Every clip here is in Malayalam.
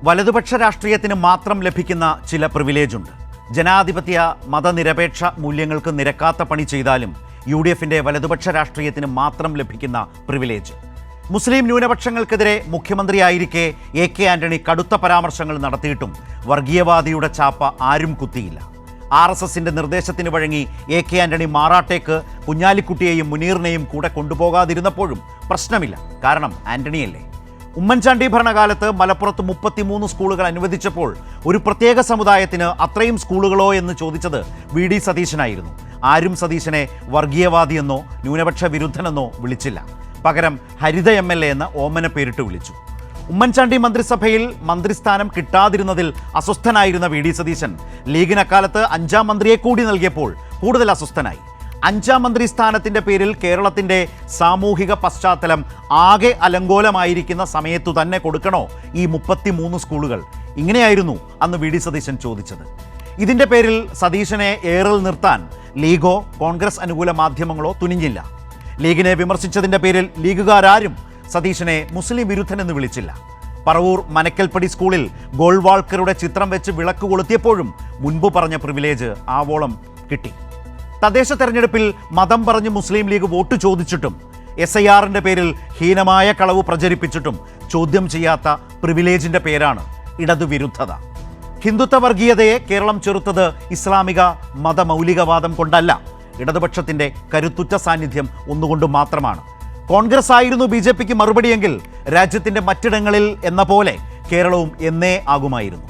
വലതുപക്ഷ രാഷ്ട്രീയത്തിന് മാത്രം ലഭിക്കുന്ന ചില പ്രിവിലേജുണ്ട്. ജനാധിപത്യ മതനിരപേക്ഷ മൂല്യങ്ങൾക്ക് നിരക്കാത്ത പണി ചെയ്താലും UDFിൻ്റെ വലതുപക്ഷ രാഷ്ട്രീയത്തിന് മാത്രം ലഭിക്കുന്ന പ്രിവിലേജ്. മുസ്ലിം ന്യൂനപക്ഷങ്ങൾക്കെതിരെ മുഖ്യമന്ത്രിയായിരിക്കെ AK ആന്റണി കടുത്ത പരാമർശങ്ങൾ നടത്തിയിട്ടും വർഗീയവാദിയുടെ ചാപ്പ ആരും കുത്തിയില്ല. RSSന്റെ നിർദ്ദേശത്തിന് വഴങ്ങി AK ആന്റണി മാറാട്ടേക്ക് കുഞ്ഞാലിക്കുട്ടിയെയും മുനീറിനെയും കൂടെ കൊണ്ടുപോകാതിരുന്നപ്പോഴും പ്രശ്നമില്ല. കാരണം ആന്റണിയല്ലേ. ഉമ്മൻചാണ്ടി ഭരണകാലത്ത് മലപ്പുറത്ത് 33 സ്കൂളുകൾ അനുവദിച്ചപ്പോൾ ഒരു പ്രത്യേക സമുദായത്തിന് അത്രയും സ്കൂളുകളോ എന്ന് ചോദിച്ചത് VD സതീശനായിരുന്നു. ആരും സതീശനെ വർഗീയവാദിയെന്നോ ന്യൂനപക്ഷ വിരുദ്ധനെന്നോ വിളിച്ചില്ല. പകരം ഹരിത MLA എന്ന ഓമന പേരിട്ട് വിളിച്ചു. ഉമ്മൻചാണ്ടി മന്ത്രിസഭയിൽ മന്ത്രിസ്ഥാനം കിട്ടാതിരുന്നതിൽ അസ്വസ്ഥനായിരുന്ന VD സതീശൻ ലീഗിന് അക്കാലത്ത് 5ാം മന്ത്രിയെ കൂടി നൽകിയപ്പോൾ കൂടുതൽ അസ്വസ്ഥനായി. 5ാം മന്ത്രി സ്ഥാനത്തിൻ്റെ പേരിൽ കേരളത്തിൻ്റെ സാമൂഹിക പശ്ചാത്തലം ആകെ അലങ്കോലമായിരിക്കുന്ന സമയത്തു തന്നെ കൊടുക്കണോ ഈ 33 സ്കൂളുകൾ? ഇങ്ങനെയായിരുന്നു അന്ന് VD സതീശൻ ചോദിച്ചത്. ഇതിൻ്റെ പേരിൽ സതീശനെ ഏറിൽ നിർത്താൻ ലീഗോ കോൺഗ്രസ് അനുകൂല മാധ്യമങ്ങളോ തുനിഞ്ഞില്ല. ലീഗിനെ വിമർശിച്ചതിൻ്റെ പേരിൽ ലീഗുകാരും സതീശനെ മുസ്ലിം വിരുദ്ധനെന്ന് വിളിച്ചില്ല. പറവൂർ മനക്കൽപ്പടി സ്കൂളിൽ ഗോൾവാൾക്കറുടെ ചിത്രം വെച്ച് വിളക്ക് കൊളുത്തിയപ്പോഴും മുൻപ് പറഞ്ഞ പ്രിവിലേജ് ആവോളം കിട്ടി. തദ്ദേശ തെരഞ്ഞെടുപ്പിൽ മതം പറഞ്ഞ് മുസ്ലിം ലീഗ് വോട്ട് ചോദിച്ചിട്ടും SIRന്റെ പേരിൽ ഹീനമായ കളവ് പ്രചരിപ്പിച്ചിട്ടും ചോദ്യം ചെയ്യാത്ത പ്രിവിലേജിൻ്റെ പേരാണ് ഇടതുവിരുദ്ധത. ഹിന്ദുത്വ വർഗീയതയെ കേരളം ചെറുത്തത് ഇസ്ലാമിക മതമൗലികവാദം കൊണ്ടല്ല, ഇടതുപക്ഷത്തിൻ്റെ കരുത്തുറ്റ സാന്നിധ്യം ഒന്നുകൊണ്ട് മാത്രമാണ്. കോൺഗ്രസ് ആയിരുന്നു BJPക്ക് മറുപടിയെങ്കിൽ രാജ്യത്തിൻ്റെ മറ്റിടങ്ങളിൽ എന്ന പോലെ കേരളവും എന്നേ ആകുമായിരുന്നു.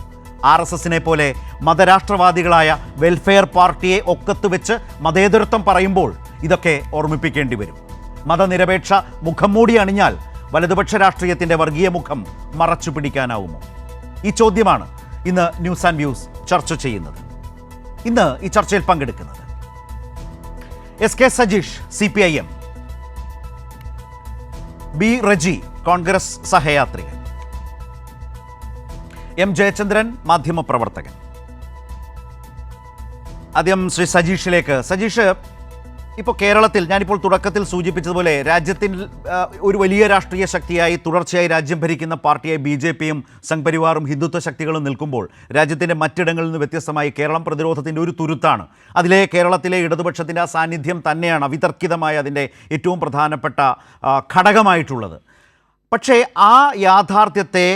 RSSനെ പോലെ മതരാഷ്ട്രവാദികളായ വെൽഫെയർ പാർട്ടിയെ ഒക്കത്ത് വെച്ച് മതേതരത്വം പറയുമ്പോൾ ഇതൊക്കെ ഓർമ്മിപ്പിക്കേണ്ടി വരും. മതനിരപേക്ഷ മുഖം മൂടി അണിഞ്ഞാൽ വലതുപക്ഷ രാഷ്ട്രീയത്തിൻ്റെ വർഗീയ മുഖം മറച്ചു പിടിക്കാനാവുമോ? ഈ ചോദ്യമാണ് ഇന്ന് ന്യൂസ് ആൻഡ് വ്യൂസ് ചർച്ച ചെയ്യുന്നത്. ഇന്ന് ഈ ചർച്ചയിൽ പങ്കെടുക്കുന്നത് SK Sajeesh CPIM, B Reji Congress സഹയാത്രികൻ, M Jayachandran മാധ്യമപ്രവർത്തകൻ. ആദ്യം ശ്രീ സജീഷിലേക്ക്. സജീഷ്, ഇപ്പോൾ കേരളത്തിൽ ഞാനിപ്പോൾ തുടക്കത്തിൽ സൂചിപ്പിച്ചതുപോലെ രാജ്യത്തിൽ ഒരു വലിയ രാഷ്ട്രീയ ശക്തിയായി തുടർച്ചയായി രാജ്യം ഭരിക്കുന്ന പാർട്ടിയായി BJPയും സംഘ്പരിവാറും ഹിന്ദുത്വ ശക്തികളും നിൽക്കുമ്പോൾ രാജ്യത്തിൻ്റെ മറ്റിടങ്ങളിൽ നിന്ന് വ്യത്യസ്തമായി കേരളം പ്രതിരോധത്തിൻ്റെ ഒരു തുരുത്താണ്. അതിലെ കേരളത്തിലെ ഇടതുപക്ഷത്തിൻ്റെ ആ സാന്നിധ്യം തന്നെയാണ് അവിതർക്കിതമായ അതിൻ്റെ ഏറ്റവും പ്രധാനപ്പെട്ട ഘടകമായിട്ടുള്ളത്. പക്ഷേ ആ യാഥാർത്ഥ്യത്തെ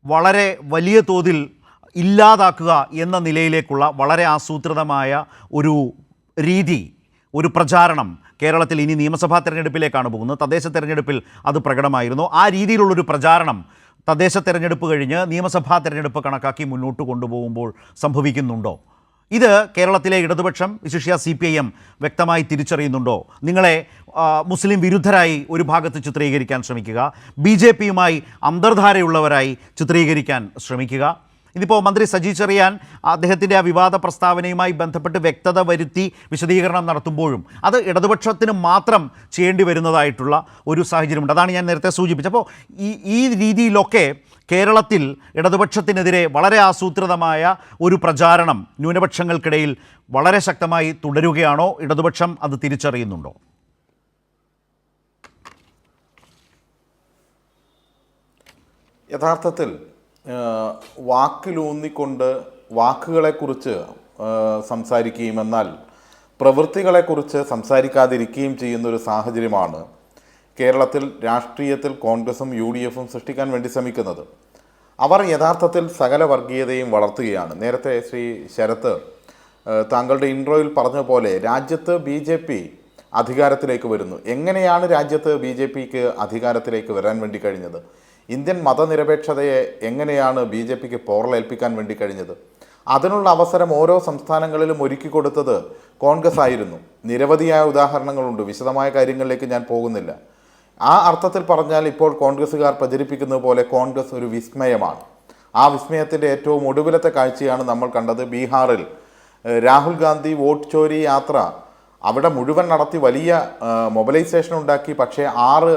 വളരെ വലിയ തോതിൽ ഇല്ലാതാക്കുക എന്ന നിലയിലേക്കുള്ള വളരെ ആസൂത്രിതമായ ഒരു രീതി, ഒരു പ്രചാരണം കേരളത്തിൽ ഇനി നിയമസഭാ തെരഞ്ഞെടുപ്പിലേക്കാണ് പോകുന്നത്. തദ്ദേശ തെരഞ്ഞെടുപ്പിൽ അത് പ്രകടമായിരുന്നു. ആ രീതിയിലുള്ളൊരു പ്രചാരണം തദ്ദേശ തെരഞ്ഞെടുപ്പ് കഴിഞ്ഞ് നിയമസഭാ തെരഞ്ഞെടുപ്പ് കണക്കാക്കി മുന്നോട്ട് കൊണ്ടുപോകുമ്പോൾ സംഭവിക്കുന്നുണ്ടോ? ഇത് കേരളത്തിലെ ഇടതുപക്ഷം വിശിഷ്യ CPIM വ്യക്തമായി തിരിച്ചറിയുന്നുണ്ടോ? നിങ്ങളെ മുസ്ലിം വിരുദ്ധരായി ഒരു ഭാഗത്ത് ചിത്രീകരിക്കാൻ ശ്രമിക്കുക, BJPയുമായി അന്തർധാരയുള്ളവരായി ചിത്രീകരിക്കാൻ ശ്രമിക്കുക. ഇതിപ്പോൾ മന്ത്രി സജി ചെറിയാൻ അദ്ദേഹത്തിൻ്റെ ആ വിവാദ പ്രസ്താവനയുമായി ബന്ധപ്പെട്ട് വ്യക്തത വരുത്തി വിശദീകരണം നടത്തുമ്പോഴും അത് ഇടതുപക്ഷത്തിന് മാത്രം ചെയ്യേണ്ടി വരുന്നതായിട്ടുള്ള ഒരു സാഹചര്യമുണ്ട്. അതാണ് ഞാൻ നേരത്തെ സൂചിപ്പിച്ചത്. അപ്പോൾ ഈ രീതിയിലൊക്കെ കേരളത്തിൽ ഇടതുപക്ഷത്തിനെതിരെ വളരെ ആസൂത്രിതമായ ഒരു പ്രചാരണം ന്യൂനപക്ഷങ്ങൾക്കിടയിൽ വളരെ ശക്തമായി തുടരുകയാണോ? ഇടതുപക്ഷം അത് തിരിച്ചറിയുന്നുണ്ടോ? യഥാർത്ഥത്തിൽ വാക്കിലൂന്നിക്കൊണ്ട് വാക്കുകളെക്കുറിച്ച് സംസാരിക്കുകയും എന്നാൽ പ്രവൃത്തികളെക്കുറിച്ച് സംസാരിക്കാതിരിക്കുകയും ചെയ്യുന്നൊരു സാഹചര്യമാണ് കേരളത്തിൽ രാഷ്ട്രീയത്തിൽ കോൺഗ്രസും UDFും സൃഷ്ടിക്കാൻ വേണ്ടി ശ്രമിക്കുന്നത്. അവർ യഥാർത്ഥത്തിൽ സകല വർഗീയതയും വളർത്തുകയാണ്. നേരത്തെ ശ്രീ ശരത്ത് താങ്കളുടെ ഇൻട്രോയിൽ പറഞ്ഞ പോലെ രാജ്യത്ത് BJP അധികാരത്തിലേക്ക് വരുന്നു. എങ്ങനെയാണ് രാജ്യത്ത് BJPക്ക് അധികാരത്തിലേക്ക് വരാൻ വേണ്ടി കഴിഞ്ഞത്? ഇന്ത്യൻ മതനിരപേക്ഷതയെ എങ്ങനെയാണ് BJPക്ക് പോറലേൽപ്പിക്കാൻ വേണ്ടി കഴിഞ്ഞത്? അതിനുള്ള അവസരം ഓരോ സംസ്ഥാനങ്ങളിലും ഒരുക്കി കൊടുത്തത് കോൺഗ്രസ് ആയിരുന്നു. നിരവധിയായ ഉദാഹരണങ്ങളുണ്ട്. വിശദമായ കാര്യങ്ങളിലേക്ക് ഞാൻ പോകുന്നില്ല. ആ അർത്ഥത്തിൽ പറഞ്ഞാൽ ഇപ്പോൾ കോൺഗ്രസ്സുകാർ പ്രചരിപ്പിക്കുന്നത് പോലെ കോൺഗ്രസ് ഒരു വിസ്മയമാണ്. ആ വിസ്മയത്തിൻ്റെ ഏറ്റവും ഒടുവിലത്തെ കാഴ്ചയാണ് നമ്മൾ കണ്ടത്. ബീഹാറിൽ രാഹുൽ ഗാന്ധി വോട്ട് ചോരി യാത്ര അവിടെ മുഴുവൻ നടത്തി വലിയ മൊബിലൈസേഷൻ ഉണ്ടാക്കി. പക്ഷേ 6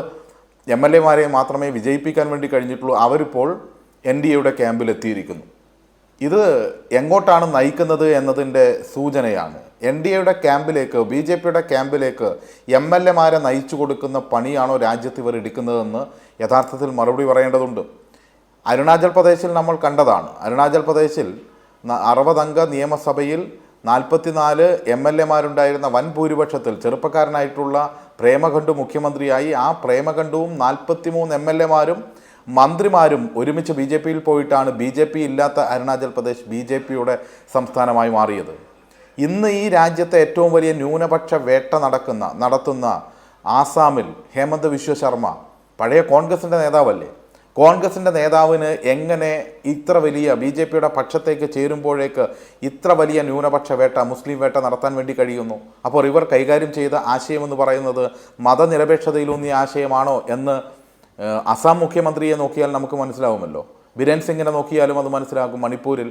MLAമാരെ മാത്രമേ വിജയിപ്പിക്കാൻ വേണ്ടി കഴിഞ്ഞിട്ടുള്ളൂ. അവരിപ്പോൾ NDAയുടെ ക്യാമ്പിലെത്തിയിരിക്കുന്നു. ഇത് എങ്ങോട്ടാണ് നയിക്കുന്നത് എന്നതിൻ്റെ സൂചനയാണ്. NDAയുടെ ക്യാമ്പിലേക്ക്, BJPയുടെ ക്യാമ്പിലേക്ക് MLAമാരെ നയിച്ചു കൊടുക്കുന്ന പണിയാണോ രാജ്യത്ത് ഇവർ എടുക്കുന്നതെന്ന് യഥാർത്ഥത്തിൽ മറുപടി പറയേണ്ടതുണ്ട്. അരുണാചൽ പ്രദേശിൽ നമ്മൾ കണ്ടതാണ്. അരുണാചൽ പ്രദേശിൽ 60 അംഗ നിയമസഭയിൽ 44 MLA-മാരുണ്ടായിരുന്ന വൻ ഭൂരിപക്ഷത്തിൽ ചെറുപ്പക്കാരനായിട്ടുള്ള പ്രേമഖണ്ഡു മുഖ്യമന്ത്രിയായി. ആ പ്രേമഖണ്ഡുവും 43 MLA-മാരും മന്ത്രിമാരും ഒരുമിച്ച് BJP-യിൽ പോയിട്ടാണ് BJP ഇല്ലാത്ത അരുണാചൽ പ്രദേശ് BJP-യുടെ സംസ്ഥാനമായി മാറിയത്. ഇന്ന് ഈ രാജ്യത്തെ ഏറ്റവും വലിയ ന്യൂനപക്ഷ വേട്ട നടത്തുന്ന ആസാമിൽ ഹേമന്ത് വിശ്വ ശർമ്മ പഴയ കോൺഗ്രസിൻ്റെ നേതാവല്ലേ? കോൺഗ്രസിൻ്റെ നേതാവിന് എങ്ങനെ ഇത്ര വലിയ BJP-യുടെ പക്ഷത്തേക്ക് ചേരുമ്പോഴേക്ക് ഇത്ര വലിയ ന്യൂനപക്ഷ വേട്ട, മുസ്ലിം വേട്ട നടത്താൻ വേണ്ടി കഴിയുന്നു? അപ്പോൾ ഇവർ കൈകാര്യം ചെയ്ത ആശയമെന്ന് പറയുന്നത് മതനിരപേക്ഷതയിലൂന്നിയ ആശയമാണോ എന്ന് അസം മുഖ്യമന്ത്രിയെ നോക്കിയാൽ നമുക്ക് മനസ്സിലാവുമല്ലോ. ബിരൻ സിംഗിനെ നോക്കിയാലും അത് മനസ്സിലാകും. മണിപ്പൂരിൽ,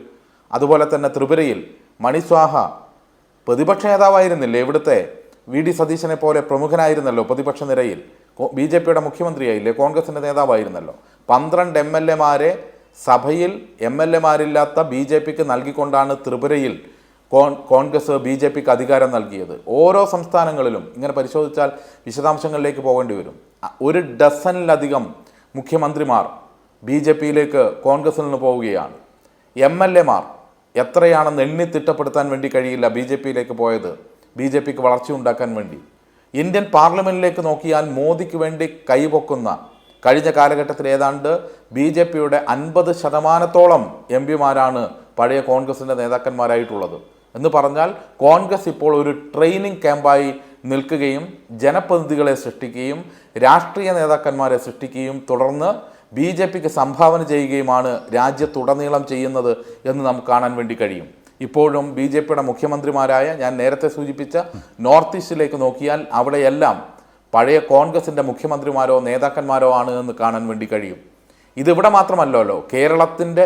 അതുപോലെ തന്നെ ത്രിപുരയിൽ മണിസ്വാഹ പ്രതിപക്ഷ നേതാവായിരുന്നില്ലേ? ഇവിടുത്തെ VD സതീശനെ പോലെ പ്രമുഖനായിരുന്നല്ലോ പ്രതിപക്ഷ നിരയിൽ. BJP-യുടെ മുഖ്യമന്ത്രിയായില്ലേ? കോൺഗ്രസിൻ്റെ നേതാവായിരുന്നല്ലോ. 12 MLA-മാരെ സഭയിൽ MLA-മാരില്ലാത്ത BJP-ക്ക് നൽകിക്കൊണ്ടാണ് ത്രിപുരയിൽ കോൺഗ്രസ് BJP-ക്ക് അധികാരം നൽകിയത്. ഓരോ സംസ്ഥാനങ്ങളിലും ഇങ്ങനെ പരിശോധിച്ചാൽ വിശദാംശങ്ങളിലേക്ക് പോകേണ്ടി വരും. 1 ഡസനിലധികം മുഖ്യമന്ത്രിമാർ BJP-യിലേക്ക് കോൺഗ്രസിൽ നിന്ന് പോവുകയാണ്. MLA-മാർ എത്രയാണെന്ന് എണ്ണി തിട്ടപ്പെടുത്താൻ വേണ്ടി കഴിയില്ല BJP-യിലേക്ക് പോയത്, BJP-ക്ക് വളർച്ച ഉണ്ടാക്കാൻ വേണ്ടി. ഇന്ത്യൻ പാർലമെൻറ്റിലേക്ക് നോക്കിയാൽ മോദിക്ക് വേണ്ടി കൈപൊക്കുന്ന കഴിഞ്ഞ കാലഘട്ടത്തിൽ ഏതാണ്ട് BJP-യുടെ 50% MP-മാരാണ് പഴയ കോൺഗ്രസിൻ്റെ നേതാക്കന്മാരായിട്ടുള്ളത്. എന്ന് പറഞ്ഞാൽ കോൺഗ്രസ് ഇപ്പോൾ ഒരു ട്രെയിനിങ് ക്യാമ്പായി നിൽക്കുകയും ജനപ്രതിനിധികളെ സൃഷ്ടിക്കുകയും രാഷ്ട്രീയ നേതാക്കന്മാരെ സൃഷ്ടിക്കുകയും തുടർന്ന് BJP-ക്ക് സംഭാവന ചെയ്യുകയുമാണ് രാജ്യത്തുടനീളം ചെയ്യുന്നത് എന്ന് നമുക്ക് കാണാൻ വേണ്ടി കഴിയും. ഇപ്പോഴും BJP-യുടെ മുഖ്യമന്ത്രിമാരായ ഞാൻ നേരത്തെ സൂചിപ്പിച്ച നോർത്ത് ഈസ്റ്റിലേക്ക് നോക്കിയാൽ അവിടെയെല്ലാം പഴയ കോൺഗ്രസിൻ്റെ മുഖ്യമന്ത്രിമാരോ നേതാക്കന്മാരോ ആണ് എന്ന് കാണാൻ വേണ്ടി കഴിയും. ഇതിവിടെ മാത്രമല്ലല്ലോ, കേരളത്തിൻ്റെ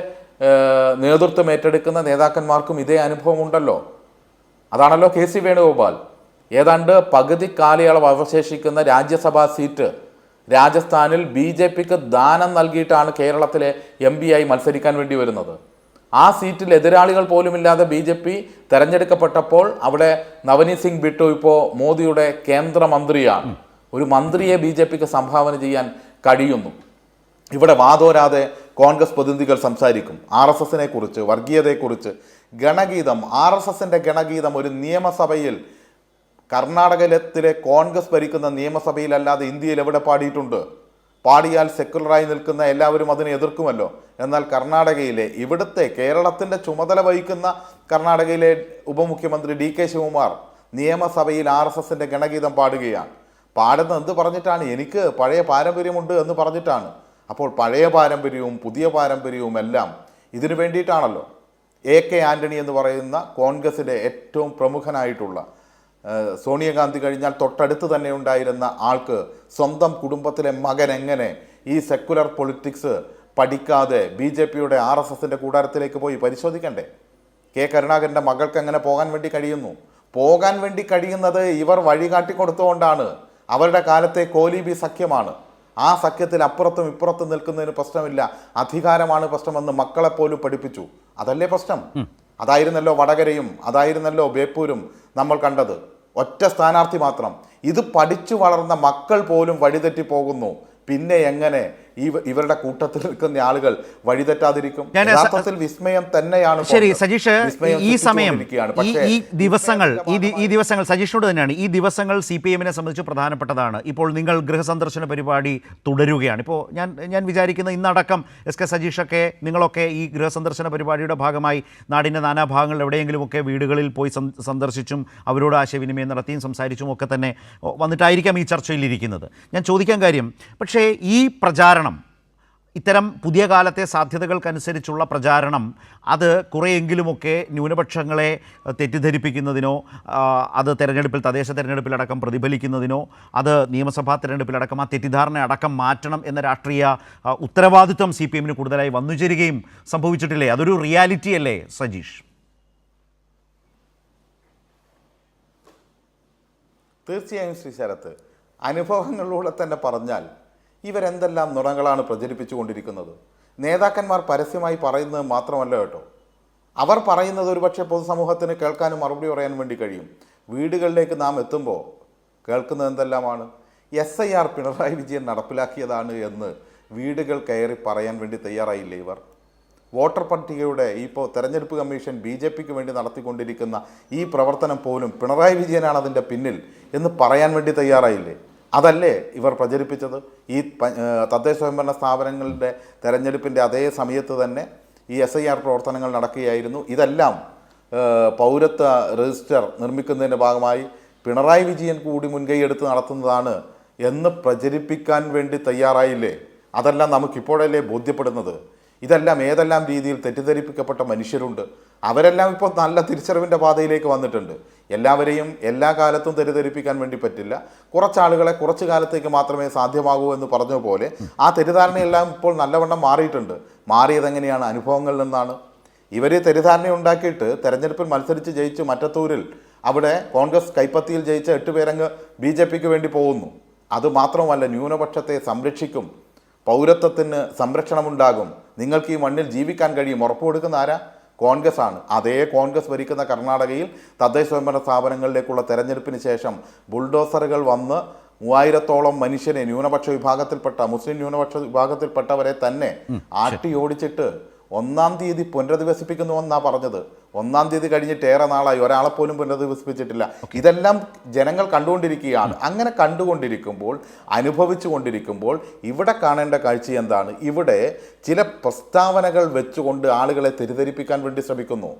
നേതൃത്വം ഏറ്റെടുക്കുന്ന നേതാക്കന്മാർക്കും ഇതേ അനുഭവം ഉണ്ടല്ലോ. അതാണല്ലോ KC വേണുഗോപാൽ. ഏതാണ്ട് പകുതി കാലയളവ് അവശേഷിക്കുന്ന രാജ്യസഭാ സീറ്റ് രാജസ്ഥാനിൽ BJP-ക്ക് ദാനം നൽകിയിട്ടാണ് കേരളത്തിലെ MP-ആയി മത്സരിക്കാൻ വേണ്ടി വരുന്നത്. ആ സീറ്റിൽ എതിരാളികൾ പോലുമില്ലാതെ BJP തെരഞ്ഞെടുക്കപ്പെട്ടപ്പോൾ അവിടെ നവനീത് സിംഗ് ബിട്ടു ഇപ്പോൾ മോദിയുടെ കേന്ദ്രമന്ത്രിയാണ്. ഒരു മന്ത്രിയെ BJP-ക്ക് സംഭാവന ചെയ്യാൻ കഴിയുന്നു. ഇവിടെ വാതോരാതെ കോൺഗ്രസ് പ്രതിനിധികൾ സംസാരിക്കും RSS-നെ കുറിച്ച്, വർഗീയതയെക്കുറിച്ച്. ഗണഗീതം, RSS-ന്റെ ഗണഗീതം ഒരു നിയമസഭയിൽ, കർണാടകത്തിലെ കോൺഗ്രസ് ഭരിക്കുന്ന നിയമസഭയിലല്ലാതെ ഇന്ത്യയിൽ എവിടെ പാടിയിട്ടുണ്ട്? പാടിയാൽ സെക്കുലറായി നിൽക്കുന്ന എല്ലാവരും അതിനെ എതിർക്കുമല്ലോ. എന്നാൽ കർണാടകയിലെ, ഇവിടുത്തെ കേരളത്തിൻ്റെ ചുമതല വഹിക്കുന്ന കർണാടകയിലെ ഉപമുഖ്യമന്ത്രി DK ശിവകുമാർ നിയമസഭയിൽ RSS-ന്റെ ഗണഗീതം പാടുകയാണ്. പാടുന്നത് എന്ത് പറഞ്ഞിട്ടാണ്? എനിക്ക് പഴയ പാരമ്പര്യമുണ്ട് എന്ന് പറഞ്ഞിട്ടാണ്. അപ്പോൾ പഴയ പാരമ്പര്യവും പുതിയ പാരമ്പര്യവും എല്ലാം ഇതിനു വേണ്ടിയിട്ടാണല്ലോ. AK ആൻ്റണി എന്ന് പറയുന്ന കോൺഗ്രസിലെ ഏറ്റവും പ്രമുഖനായിട്ടുള്ള, സോണിയാഗാന്ധി കഴിഞ്ഞാൽ തൊട്ടടുത്ത് തന്നെ ഉണ്ടായിരുന്ന ആൾക്ക് സ്വന്തം കുടുംബത്തിലെ മകൻ എങ്ങനെ ഈ സെക്കുലർ പൊളിറ്റിക്സ് പഠിക്കാതെ BJP-യുടെ RSS-ന്റെ കൂടാരത്തിലേക്ക് പോയി പരിശോധിക്കണ്ടേ? കരുണാകരൻ്റെ മകൾക്ക് എങ്ങനെ പോകാൻ വേണ്ടി കഴിയുന്നു? പോകാൻ വേണ്ടി കഴിയുന്നത് ഇവർ വഴികാട്ടി കൊടുത്തുകൊണ്ടാണ്. അവരുടെ കാലത്തെ കോലീബി സഖ്യമാണ്. ആ സഖ്യത്തിൽ അപ്പുറത്തും ഇപ്പുറത്തും നിൽക്കുന്നതിന് പ്രശ്നമില്ല, അധികാരമാണ് പ്രശ്നമെന്ന് മക്കളെപ്പോലും പഠിപ്പിച്ചു. അതല്ലേ പ്രശ്നം? അതായിരുന്നല്ലോ വടകരയും അതായിരുന്നല്ലോ ബേപ്പൂരും നമ്മൾ കണ്ടത്. ഒറ്റ സ്ഥാനാർത്ഥി മാത്രം. ഇത് പഠിച്ചു വളർന്ന മക്കൾ പോലും വഴിതെറ്റി പോകുന്നു. പിന്നെ എങ്ങനെ ഇവരുടെ കൂട്ടത്തിൽ നിൽക്കുന്ന ആളുകൾ വഴിതെറ്റാതിരിക്കും? യഥാർത്ഥത്തിൽ വിസ്മയം തന്നെയാണ്. ശരി സജീഷ്, ഈ സമയം, ഈ ദിവസങ്ങൾ സജീഷിനോട് തന്നെയാണ്. ഈ ദിവസങ്ങൾ CPM-നെ സംബന്ധിച്ച് പ്രധാനപ്പെട്ടതാണ്. ഇപ്പോൾ നിങ്ങൾ ഗൃഹസന്ദർശന പരിപാടി തുടരുകയാണ്. ഇപ്പോൾ ഞാൻ വിചാരിക്കുന്ന ഇന്നടക്കം SK സജീഷൊക്കെ നിങ്ങളൊക്കെ ഈ ഗൃഹസന്ദർശന പരിപാടിയുടെ ഭാഗമായി നാടിൻ്റെ നാനാഭാഗങ്ങളിൽ എവിടെയെങ്കിലുമൊക്കെ വീടുകളിൽ പോയി സന്ദർശിച്ചും അവരോട് ആശയവിനിമയം നടത്തിയും സംസാരിച്ചും ഒക്കെ തന്നെ വന്നിട്ടായിരിക്കാം ഈ ചർച്ചയിലിരിക്കുന്നത്. ഞാൻ ചോദിക്കാൻ കാര്യം, പക്ഷേ ഈ പ്രചാരണം, ഇത്തരം പുതിയ കാലത്തെ സാധ്യതകൾക്കനുസരിച്ചുള്ള പ്രചാരണം, അത് കുറേയെങ്കിലുമൊക്കെ ന്യൂനപക്ഷങ്ങളെ തെറ്റിദ്ധരിപ്പിക്കുന്നതിനോ, അത് തദ്ദേശ തെരഞ്ഞെടുപ്പിലടക്കം പ്രതിഫലിക്കുന്നതിനോ, അത് നിയമസഭാ തെരഞ്ഞെടുപ്പിലടക്കം ആ തെറ്റിദ്ധാരണ അടക്കം മാറ്റണം എന്ന രാഷ്ട്രീയ ഉത്തരവാദിത്വം CPM-ന് കൂടുതലായി വന്നുചേരുകയും സംഭവിച്ചിട്ടില്ലേ? അതൊരു റിയാലിറ്റി അല്ലേ സജീഷ്? തീർച്ചയായും ശ്രീ ശരത്ത്, അനുഭവങ്ങളിലൂടെ തന്നെ പറഞ്ഞാൽ ഇവരെന്തെല്ലാം നുണങ്ങളാണ് പ്രചരിപ്പിച്ചു കൊണ്ടിരിക്കുന്നത്. നേതാക്കന്മാർ പരസ്യമായി പറയുന്നത് മാത്രമല്ല കേട്ടോ, അവർ പറയുന്നത് ഒരുപക്ഷെ പൊതുസമൂഹത്തിന് കേൾക്കാനും മറുപടി പറയാൻ വേണ്ടി കഴിയും. വീടുകളിലേക്ക് നാം എത്തുമ്പോൾ കേൾക്കുന്നത് എന്തെല്ലാമാണ്? SIR പിണറായി വിജയൻ നടപ്പിലാക്കിയതാണ് എന്ന് വീടുകൾ കയറി പറയാൻ വേണ്ടി തയ്യാറായില്ലേ ഇവർ? വോട്ടർ പട്ടികയുടെ ഇപ്പോൾ തെരഞ്ഞെടുപ്പ് കമ്മീഷൻ BJPക്ക് വേണ്ടി നടത്തിക്കൊണ്ടിരിക്കുന്ന ഈ പ്രവർത്തനം പോലും പിണറായി വിജയനാണ് അതിൻ്റെ പിന്നിൽ എന്ന് പറയാൻ വേണ്ടി തയ്യാറായില്ലേ? അതല്ലേ ഇവർ പ്രചരിപ്പിച്ചത്? ഈ തദ്ദേശ സ്വയംഭരണ സ്ഥാപനങ്ങളുടെ തെരഞ്ഞെടുപ്പിൻ്റെ അതേ സമയത്ത് തന്നെ ഈ SIR പ്രവർത്തനങ്ങൾ നടക്കുകയായിരുന്നു. ഇതെല്ലാം പൗരത്വ രജിസ്റ്റർ നിർമ്മിക്കുന്നതിൻ്റെ ഭാഗമായി പിണറായി വിജയൻ കൂടി മുൻകൈയെടുത്ത് നടത്തുന്നതാണ് എന്ന് പ്രചരിപ്പിക്കാൻ വേണ്ടി തയ്യാറായില്ലേ? അതെല്ലാം നമുക്കിപ്പോഴല്ലേ ബോധ്യപ്പെടുന്നത്. ഇതെല്ലാം ഏതെല്ലാം രീതിയിൽ തെറ്റിദ്ധരിപ്പിക്കപ്പെട്ട മനുഷ്യരുണ്ട്. അവരെല്ലാം ഇപ്പോൾ നല്ല തിരിച്ചറിവിൻ്റെ പാതയിലേക്ക് വന്നിട്ടുണ്ട്. എല്ലാവരെയും എല്ലാ കാലത്തും തെറ്റിദ്ധരിപ്പിക്കാൻ വേണ്ടി പറ്റില്ല. കുറച്ചാളുകളെ കുറച്ച് കാലത്തേക്ക് മാത്രമേ സാധ്യമാകൂ എന്ന് പറഞ്ഞ പോലെ ആ തെറ്റിദ്ധാരണയെല്ലാം ഇപ്പോൾ നല്ലവണ്ണം മാറിയിട്ടുണ്ട്. മാറിയതെങ്ങനെയാണ്? അനുഭവങ്ങളിൽ നിന്നാണ്. ഇവർ തെറ്റിദ്ധാരണ ഉണ്ടാക്കിയിട്ട് തെരഞ്ഞെടുപ്പിൽ മത്സരിച്ച് ജയിച്ച് മറ്റത്തൂരിൽ അവിടെ കോൺഗ്രസ് കൈപ്പത്തിയിൽ ജയിച്ച 8 പേരങ്ങ് BJPക്ക് വേണ്ടി പോകുന്നു. അതുമാത്രമല്ല, ന്യൂനപക്ഷത്തെ സംരക്ഷിക്കും, പൗരത്വത്തിന് സംരക്ഷണമുണ്ടാകും, നിങ്ങൾക്ക് ഈ മണ്ണിൽ ജീവിക്കാൻ കഴിയും ഉറപ്പ് കൊടുക്കുന്ന ആരാ? കോൺഗ്രസ് ആണ്. അതേ കോൺഗ്രസ് ഭരിക്കുന്ന കർണാടകയിൽ തദ്ദേശ സ്വയംഭരണ സ്ഥാപനങ്ങളിലേക്കുള്ള തെരഞ്ഞെടുപ്പിന് ശേഷം ബുൾഡോസറുകൾ വന്ന് 3000-ഓളം മനുഷ്യനെ, ന്യൂനപക്ഷ വിഭാഗത്തിൽപ്പെട്ട മുസ്ലിം ന്യൂനപക്ഷ വിഭാഗത്തിൽപ്പെട്ടവരെ തന്നെ ആട്ടി ഓടിച്ചിട്ട് 1-ാം തീയതി പുനരധിവസിപ്പിക്കുന്നുവെന്നാണ് പറഞ്ഞത്. 1-ാം തീയതി കഴിഞ്ഞിട്ട് ഏറെ നാളായി, ഒരാളെപ്പോലും പുനരധിവസിപ്പിച്ചിട്ടില്ല. ഇതെല്ലാം ജനങ്ങൾ കണ്ടുകൊണ്ടിരിക്കുകയാണ്. അങ്ങനെ കണ്ടുകൊണ്ടിരിക്കുമ്പോൾ, അനുഭവിച്ചു കൊണ്ടിരിക്കുമ്പോൾ ഇവിടെ കാണേണ്ട കാഴ്ച എന്താണ്? ഇവിടെ ചില പ്രസ്താവനകൾ വെച്ചുകൊണ്ട് ആളുകളെ തെറ്റിദ്ധരിപ്പിക്കാൻ വേണ്ടി ശ്രമിക്കുന്നു.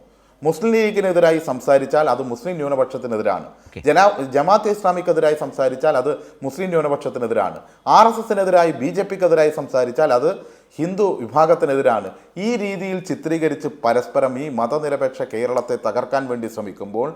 മുസ്ലിം ലീഗിനെതിരായി സംസാരിച്ചാൽ അത് മുസ്ലിം ന്യൂനപക്ഷത്തിനെതിരാണ്. ജമാഅത്തെ ഇസ്ലാമിക്കെതിരായി സംസാരിച്ചാൽ അത് മുസ്ലിം ന്യൂനപക്ഷത്തിനെതിരാണ്. RSSനെതിരായി BJPക്കെതിരായി സംസാരിച്ചാൽ അത് ഹിന്ദു വിഭാഗത്തിനെതിരാണ്. ഈ രീതിയിൽ ചിത്രീകരിച്ച് പരസ്പരം ഈ മതനിരപേക്ഷ കേരളത്തെ തകർക്കാൻ വേണ്ടി ശ്രമിക്കുമ്പോൾ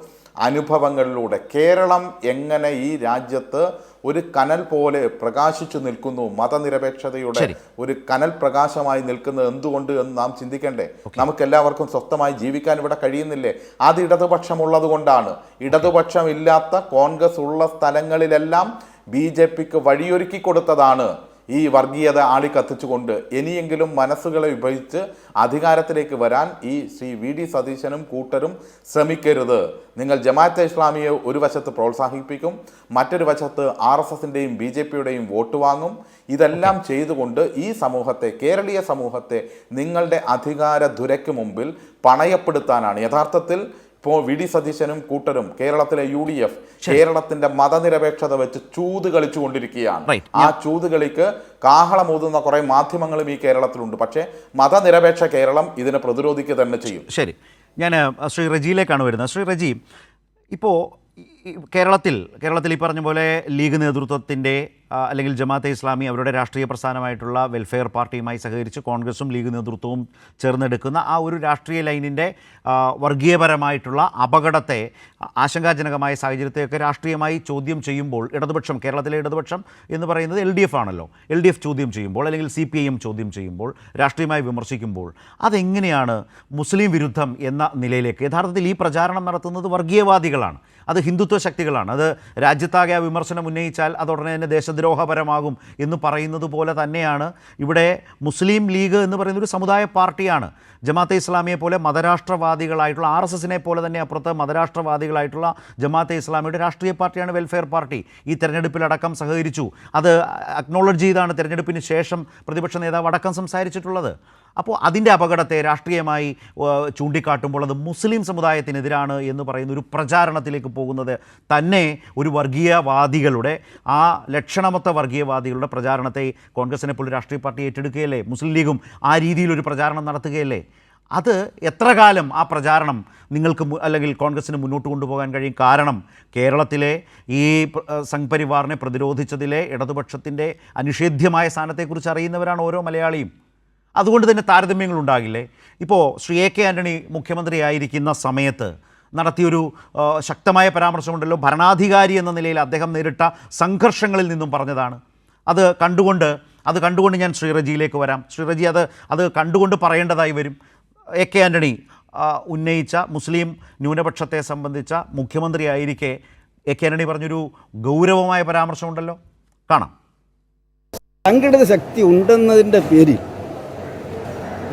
അനുഭവങ്ങളിലൂടെ കേരളം എങ്ങനെ ഈ രാജ്യത്ത് ഒരു കനൽ പോലെ പ്രകാശിച്ചു നിൽക്കുന്നു, മതനിരപേക്ഷതയുടെ ഒരു കനൽ പ്രകാശമായി നിൽക്കുന്നത് എന്തുകൊണ്ട് എന്ന് നാം ചിന്തിക്കണ്ടേ? നമുക്കെല്ലാവർക്കും സ്വസ്ഥമായി ജീവിക്കാൻ ഇവിടെ കഴിയുന്നില്ലേ? അത് ഇടതുപക്ഷമുള്ളത് കൊണ്ടാണ്. ഇടതുപക്ഷം ഇല്ലാത്ത കോൺഗ്രസ് ഉള്ള സ്ഥലങ്ങളിലെല്ലാം BJPക്ക് വഴിയൊരുക്കി കൊടുത്തതാണ് ഈ വർഗീയത ആളിക്കത്തിച്ചുകൊണ്ട്. ഇനിയെങ്കിലും മനസ്സുകളെ വിഭജിച്ച് അധികാരത്തിലേക്ക് വരാൻ ഈ ശ്രീ VD സതീശനും കൂട്ടരും ശ്രമിക്കരുത്. നിങ്ങൾ ജമാഅത്തെ ഇസ്ലാമിയെ ഒരു വശത്ത് പ്രോത്സാഹിപ്പിക്കും, മറ്റൊരു വശത്ത് RSSൻ്റെയും BJPയുടെയും വോട്ട് വാങ്ങും. ഇതെല്ലാം ചെയ്തുകൊണ്ട് ഈ സമൂഹത്തെ, കേരളീയ സമൂഹത്തെ നിങ്ങളുടെ അധികാര ധുരയ്ക്ക് മുമ്പിൽ പണയപ്പെടുത്താനാണ് യഥാർത്ഥത്തിൽ ഇപ്പോൾ VD സതീശനും കൂട്ടരും കേരളത്തിലെ UDF കേരളത്തിന്റെ മതനിരപേക്ഷത വെച്ച് ചൂത് കളിച്ചു കൊണ്ടിരിക്കുകയാണ്. ആ ചൂതുകളിക്ക് കാഹളമൂതുന്ന കുറെ മാധ്യമങ്ങളും ഈ കേരളത്തിലുണ്ട്. പക്ഷേ മതനിരപേക്ഷ കേരളം ഇതിനെ പ്രതിരോധിക്കുക തന്നെ ചെയ്യും. ശരി, ഞാൻ ശ്രീ റജിയിലേക്കാണ് വരുന്നത്. ശ്രീ റജി, ഇപ്പോൾ കേരളത്തിൽ ഈ പറഞ്ഞ പോലെ ലീഗ് നേതൃത്വത്തിൻ്റെ അല്ലെങ്കിൽ ജമാഅത്തെ ഇസ്ലാമി അവരുടെ രാഷ്ട്രീയ പ്രസ്ഥാനമായിട്ടുള്ള വെൽഫെയർ പാർട്ടിയുമായി സഹകരിച്ച് കോൺഗ്രസും ലീഗ് നേതൃത്വവും ചേർന്നെടുക്കുന്ന ആ ഒരു രാഷ്ട്രീയ ലൈനിൻ്റെ വർഗീയപരമായിട്ടുള്ള അപകടത്തെ, ആശങ്കാജനകമായ സാഹചര്യത്തെയൊക്കെ രാഷ്ട്രീയമായി ചോദ്യം ചെയ്യുമ്പോൾ ഇടതുപക്ഷം, കേരളത്തിലെ ഇടതുപക്ഷം എന്ന് പറയുന്നത് LDF ആണല്ലോ, LDF ചോദ്യം ചെയ്യുമ്പോൾ അല്ലെങ്കിൽ CPIM ചോദ്യം ചെയ്യുമ്പോൾ, രാഷ്ട്രീയമായി വിമർശിക്കുമ്പോൾ അതെങ്ങനെയാണ് മുസ്ലിം വിരുദ്ധം എന്ന നിലയിലേക്ക്? യഥാർത്ഥത്തിൽ ഈ പ്രചാരണം നടത്തുന്നത് വർഗീയവാദികളാണ്, അത് ഹിന്ദുത്വ ശക്തികളാണ്. അത് രാജ്യത്താകെ ആ വിമർശനം ഉന്നയിച്ചാൽ അതുടനെ തന്നെ ദേശദ്രോഹപരമാകും എന്ന് പറയുന്നത് പോലെ തന്നെയാണ് ഇവിടെ മുസ്ലിം ലീഗ് എന്ന് പറയുന്നൊരു സമുദായ പാർട്ടിയാണ്. ജമാഅത്തെ ഇസ്ലാമിയെ പോലെ മതരാഷ്ട്രവാദികളായിട്ടുള്ള RSSനെ പോലെ തന്നെ അപ്പുറത്ത് മതരാഷ്ട്രവാദികളായിട്ടുള്ള ജമാഅത്തെ ഇസ്ലാമിയുടെ രാഷ്ട്രീയ പാർട്ടിയാണ് വെൽഫെയർ പാർട്ടി. ഈ തെരഞ്ഞെടുപ്പിലടക്കം സഹകരിച്ചു. അത് അക്നോളജ് ചെയ്താണ് തെരഞ്ഞെടുപ്പിന് ശേഷം പ്രതിപക്ഷ നേതാവ് അടക്കം സംസാരിച്ചിട്ടുള്ളത്. അപ്പോൾ അതിൻ്റെ അപകടത്തെ രാഷ്ട്രീയമായി ചൂണ്ടിക്കാട്ടുമ്പോൾ അത് മുസ്ലിം സമുദായത്തിനെതിരാണ് എന്ന് പറയുന്ന ഒരു പ്രചാരണത്തിലേക്ക് പോകുന്നത് തന്നെ ഒരു വർഗീയവാദികളുടെ, ആ ലക്ഷണമൊത്ത വർഗീയവാദികളുടെ പ്രചാരണത്തെ കോൺഗ്രസിനെ പോലെ രാഷ്ട്രീയ പാർട്ടി ഏറ്റെടുക്കുകയല്ലേ? മുസ്ലിം ലീഗും ആ രീതിയിലൊരു പ്രചാരണം നടത്തുകയല്ലേ? അത് എത്ര കാലം ആ പ്രചാരണം നിങ്ങൾക്ക് അല്ലെങ്കിൽ കോൺഗ്രസിന് മുന്നോട്ട് കൊണ്ടുപോകാൻ കഴിയും? കാരണം കേരളത്തിലെ ഈ സംഘ്പരിവാറിനെ പ്രതിരോധിച്ചതിലെ ഇടതുപക്ഷത്തിൻ്റെ അനിഷേധ്യമായ സ്ഥാനത്തെക്കുറിച്ച് അറിയുന്നവരാണ് ഓരോ മലയാളിയും. അതുകൊണ്ട് തന്നെ താരതമ്യങ്ങളുണ്ടാകില്ലേ? ഇപ്പോൾ ശ്രീ AK ആൻ്റണി മുഖ്യമന്ത്രിയായിരിക്കുന്ന സമയത്ത് നടത്തിയൊരു ശക്തമായ പരാമർശമുണ്ടല്ലോ, ഭരണാധികാരി എന്ന നിലയിൽ അദ്ദേഹം നേരിട്ട സംഘർഷങ്ങളിൽ നിന്നും പറഞ്ഞതാണ്. അത് കണ്ടുകൊണ്ട് ഞാൻ ശ്രീ റജിയിലേക്ക് വരാം. ശ്രീ റജി, അത് കണ്ടുകൊണ്ട് പറയേണ്ടതായി വരും. AK ആൻ്റണി ഉന്നയിച്ച മുസ്ലിം ന്യൂനപക്ഷത്തെ സംബന്ധിച്ച മുഖ്യമന്ത്രിയായിരിക്കെ AK ആൻ്റണി പറഞ്ഞൊരു ഗൗരവമായ പരാമർശമുണ്ടല്ലോ, കാണാം. സംഘടിത ശക്തി ഉണ്ടെന്നതിൻ്റെ പേരിൽ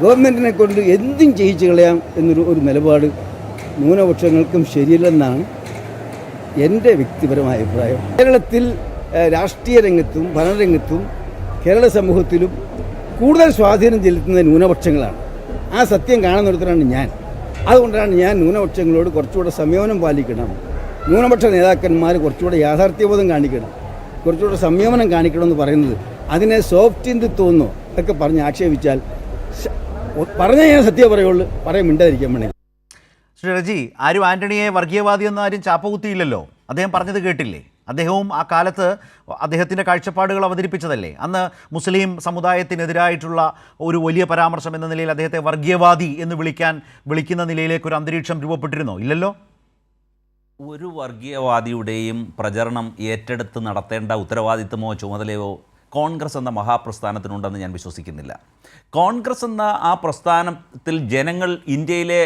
ഗവൺമെൻറ്റിനെ കൊണ്ട് എന്തും ചെയ്യിച്ചു കളയാം എന്നൊരു നിലപാട് ന്യൂനപക്ഷങ്ങൾക്കും ശരിയല്ലെന്നാണ് എൻ്റെ വ്യക്തിപരമായ അഭിപ്രായം. കേരളത്തിൽ രാഷ്ട്രീയ രംഗത്തും ഭരണരംഗത്തും കേരള സമൂഹത്തിലും കൂടുതൽ സ്വാധീനം ചെലുത്തുന്നത് ന്യൂനപക്ഷങ്ങളാണ്. ആ സത്യം കാണുന്നിടത്താണ് ഞാൻ. അതുകൊണ്ടാണ് ഞാൻ ന്യൂനപക്ഷങ്ങളോട് കുറച്ചുകൂടെ സംയമനം പാലിക്കണം, ന്യൂനപക്ഷ നേതാക്കന്മാർ കുറച്ചുകൂടെ യാഥാർത്ഥ്യബോധം കാണിക്കണം, കുറച്ചുകൂടെ സംയമനം കാണിക്കണമെന്ന് പറയുന്നത്. അതിനെ സോഫ്റ്റ് ഇൻ തോന്നുന്നു ഒക്കെ പറഞ്ഞ് ആക്ഷേപിച്ചാൽ പറഞ്ഞാൽ ഞാൻ സത്യം പറയുള്ളൂ, പറയാൻ മിണ്ടാതിരിക്കാൻ വേണമെങ്കിൽ. ശ്രീ റജി, ആരും ആന്റണിയെ വർഗീയവാദി എന്ന് ആരും ചാപ്പകുത്തിയില്ലല്ലോ. അദ്ദേഹം പറഞ്ഞത് കേട്ടില്ലേ? അദ്ദേഹവും ആ കാലത്ത് അദ്ദേഹത്തിൻ്റെ കാഴ്ചപ്പാടുകൾ അവതരിപ്പിച്ചതല്ലേ. അന്ന് മുസ്ലിം സമുദായത്തിനെതിരായിട്ടുള്ള ഒരു വലിയ പരാമർശം എന്ന നിലയിൽ അദ്ദേഹത്തെ വർഗീയവാദി എന്ന് വിളിക്കുന്ന നിലയിലേക്ക് ഒരു അന്തരീക്ഷം രൂപപ്പെട്ടിരുന്നോ? ഇല്ലല്ലോ. ഒരു വർഗീയവാദിയുടെയും പ്രചരണം ഏറ്റെടുത്ത് നടത്തേണ്ട ഉത്തരവാദിത്തമോ ചുമതലയോ കോൺഗ്രസ് എന്ന മഹാപ്രസ്ഥാനത്തിനുണ്ടെന്ന് ഞാൻ വിശ്വസിക്കുന്നില്ല. കോൺഗ്രസ് എന്ന ആ പ്രസ്ഥാനത്തിൽ ജനങ്ങൾ, ഇന്ത്യയിലെ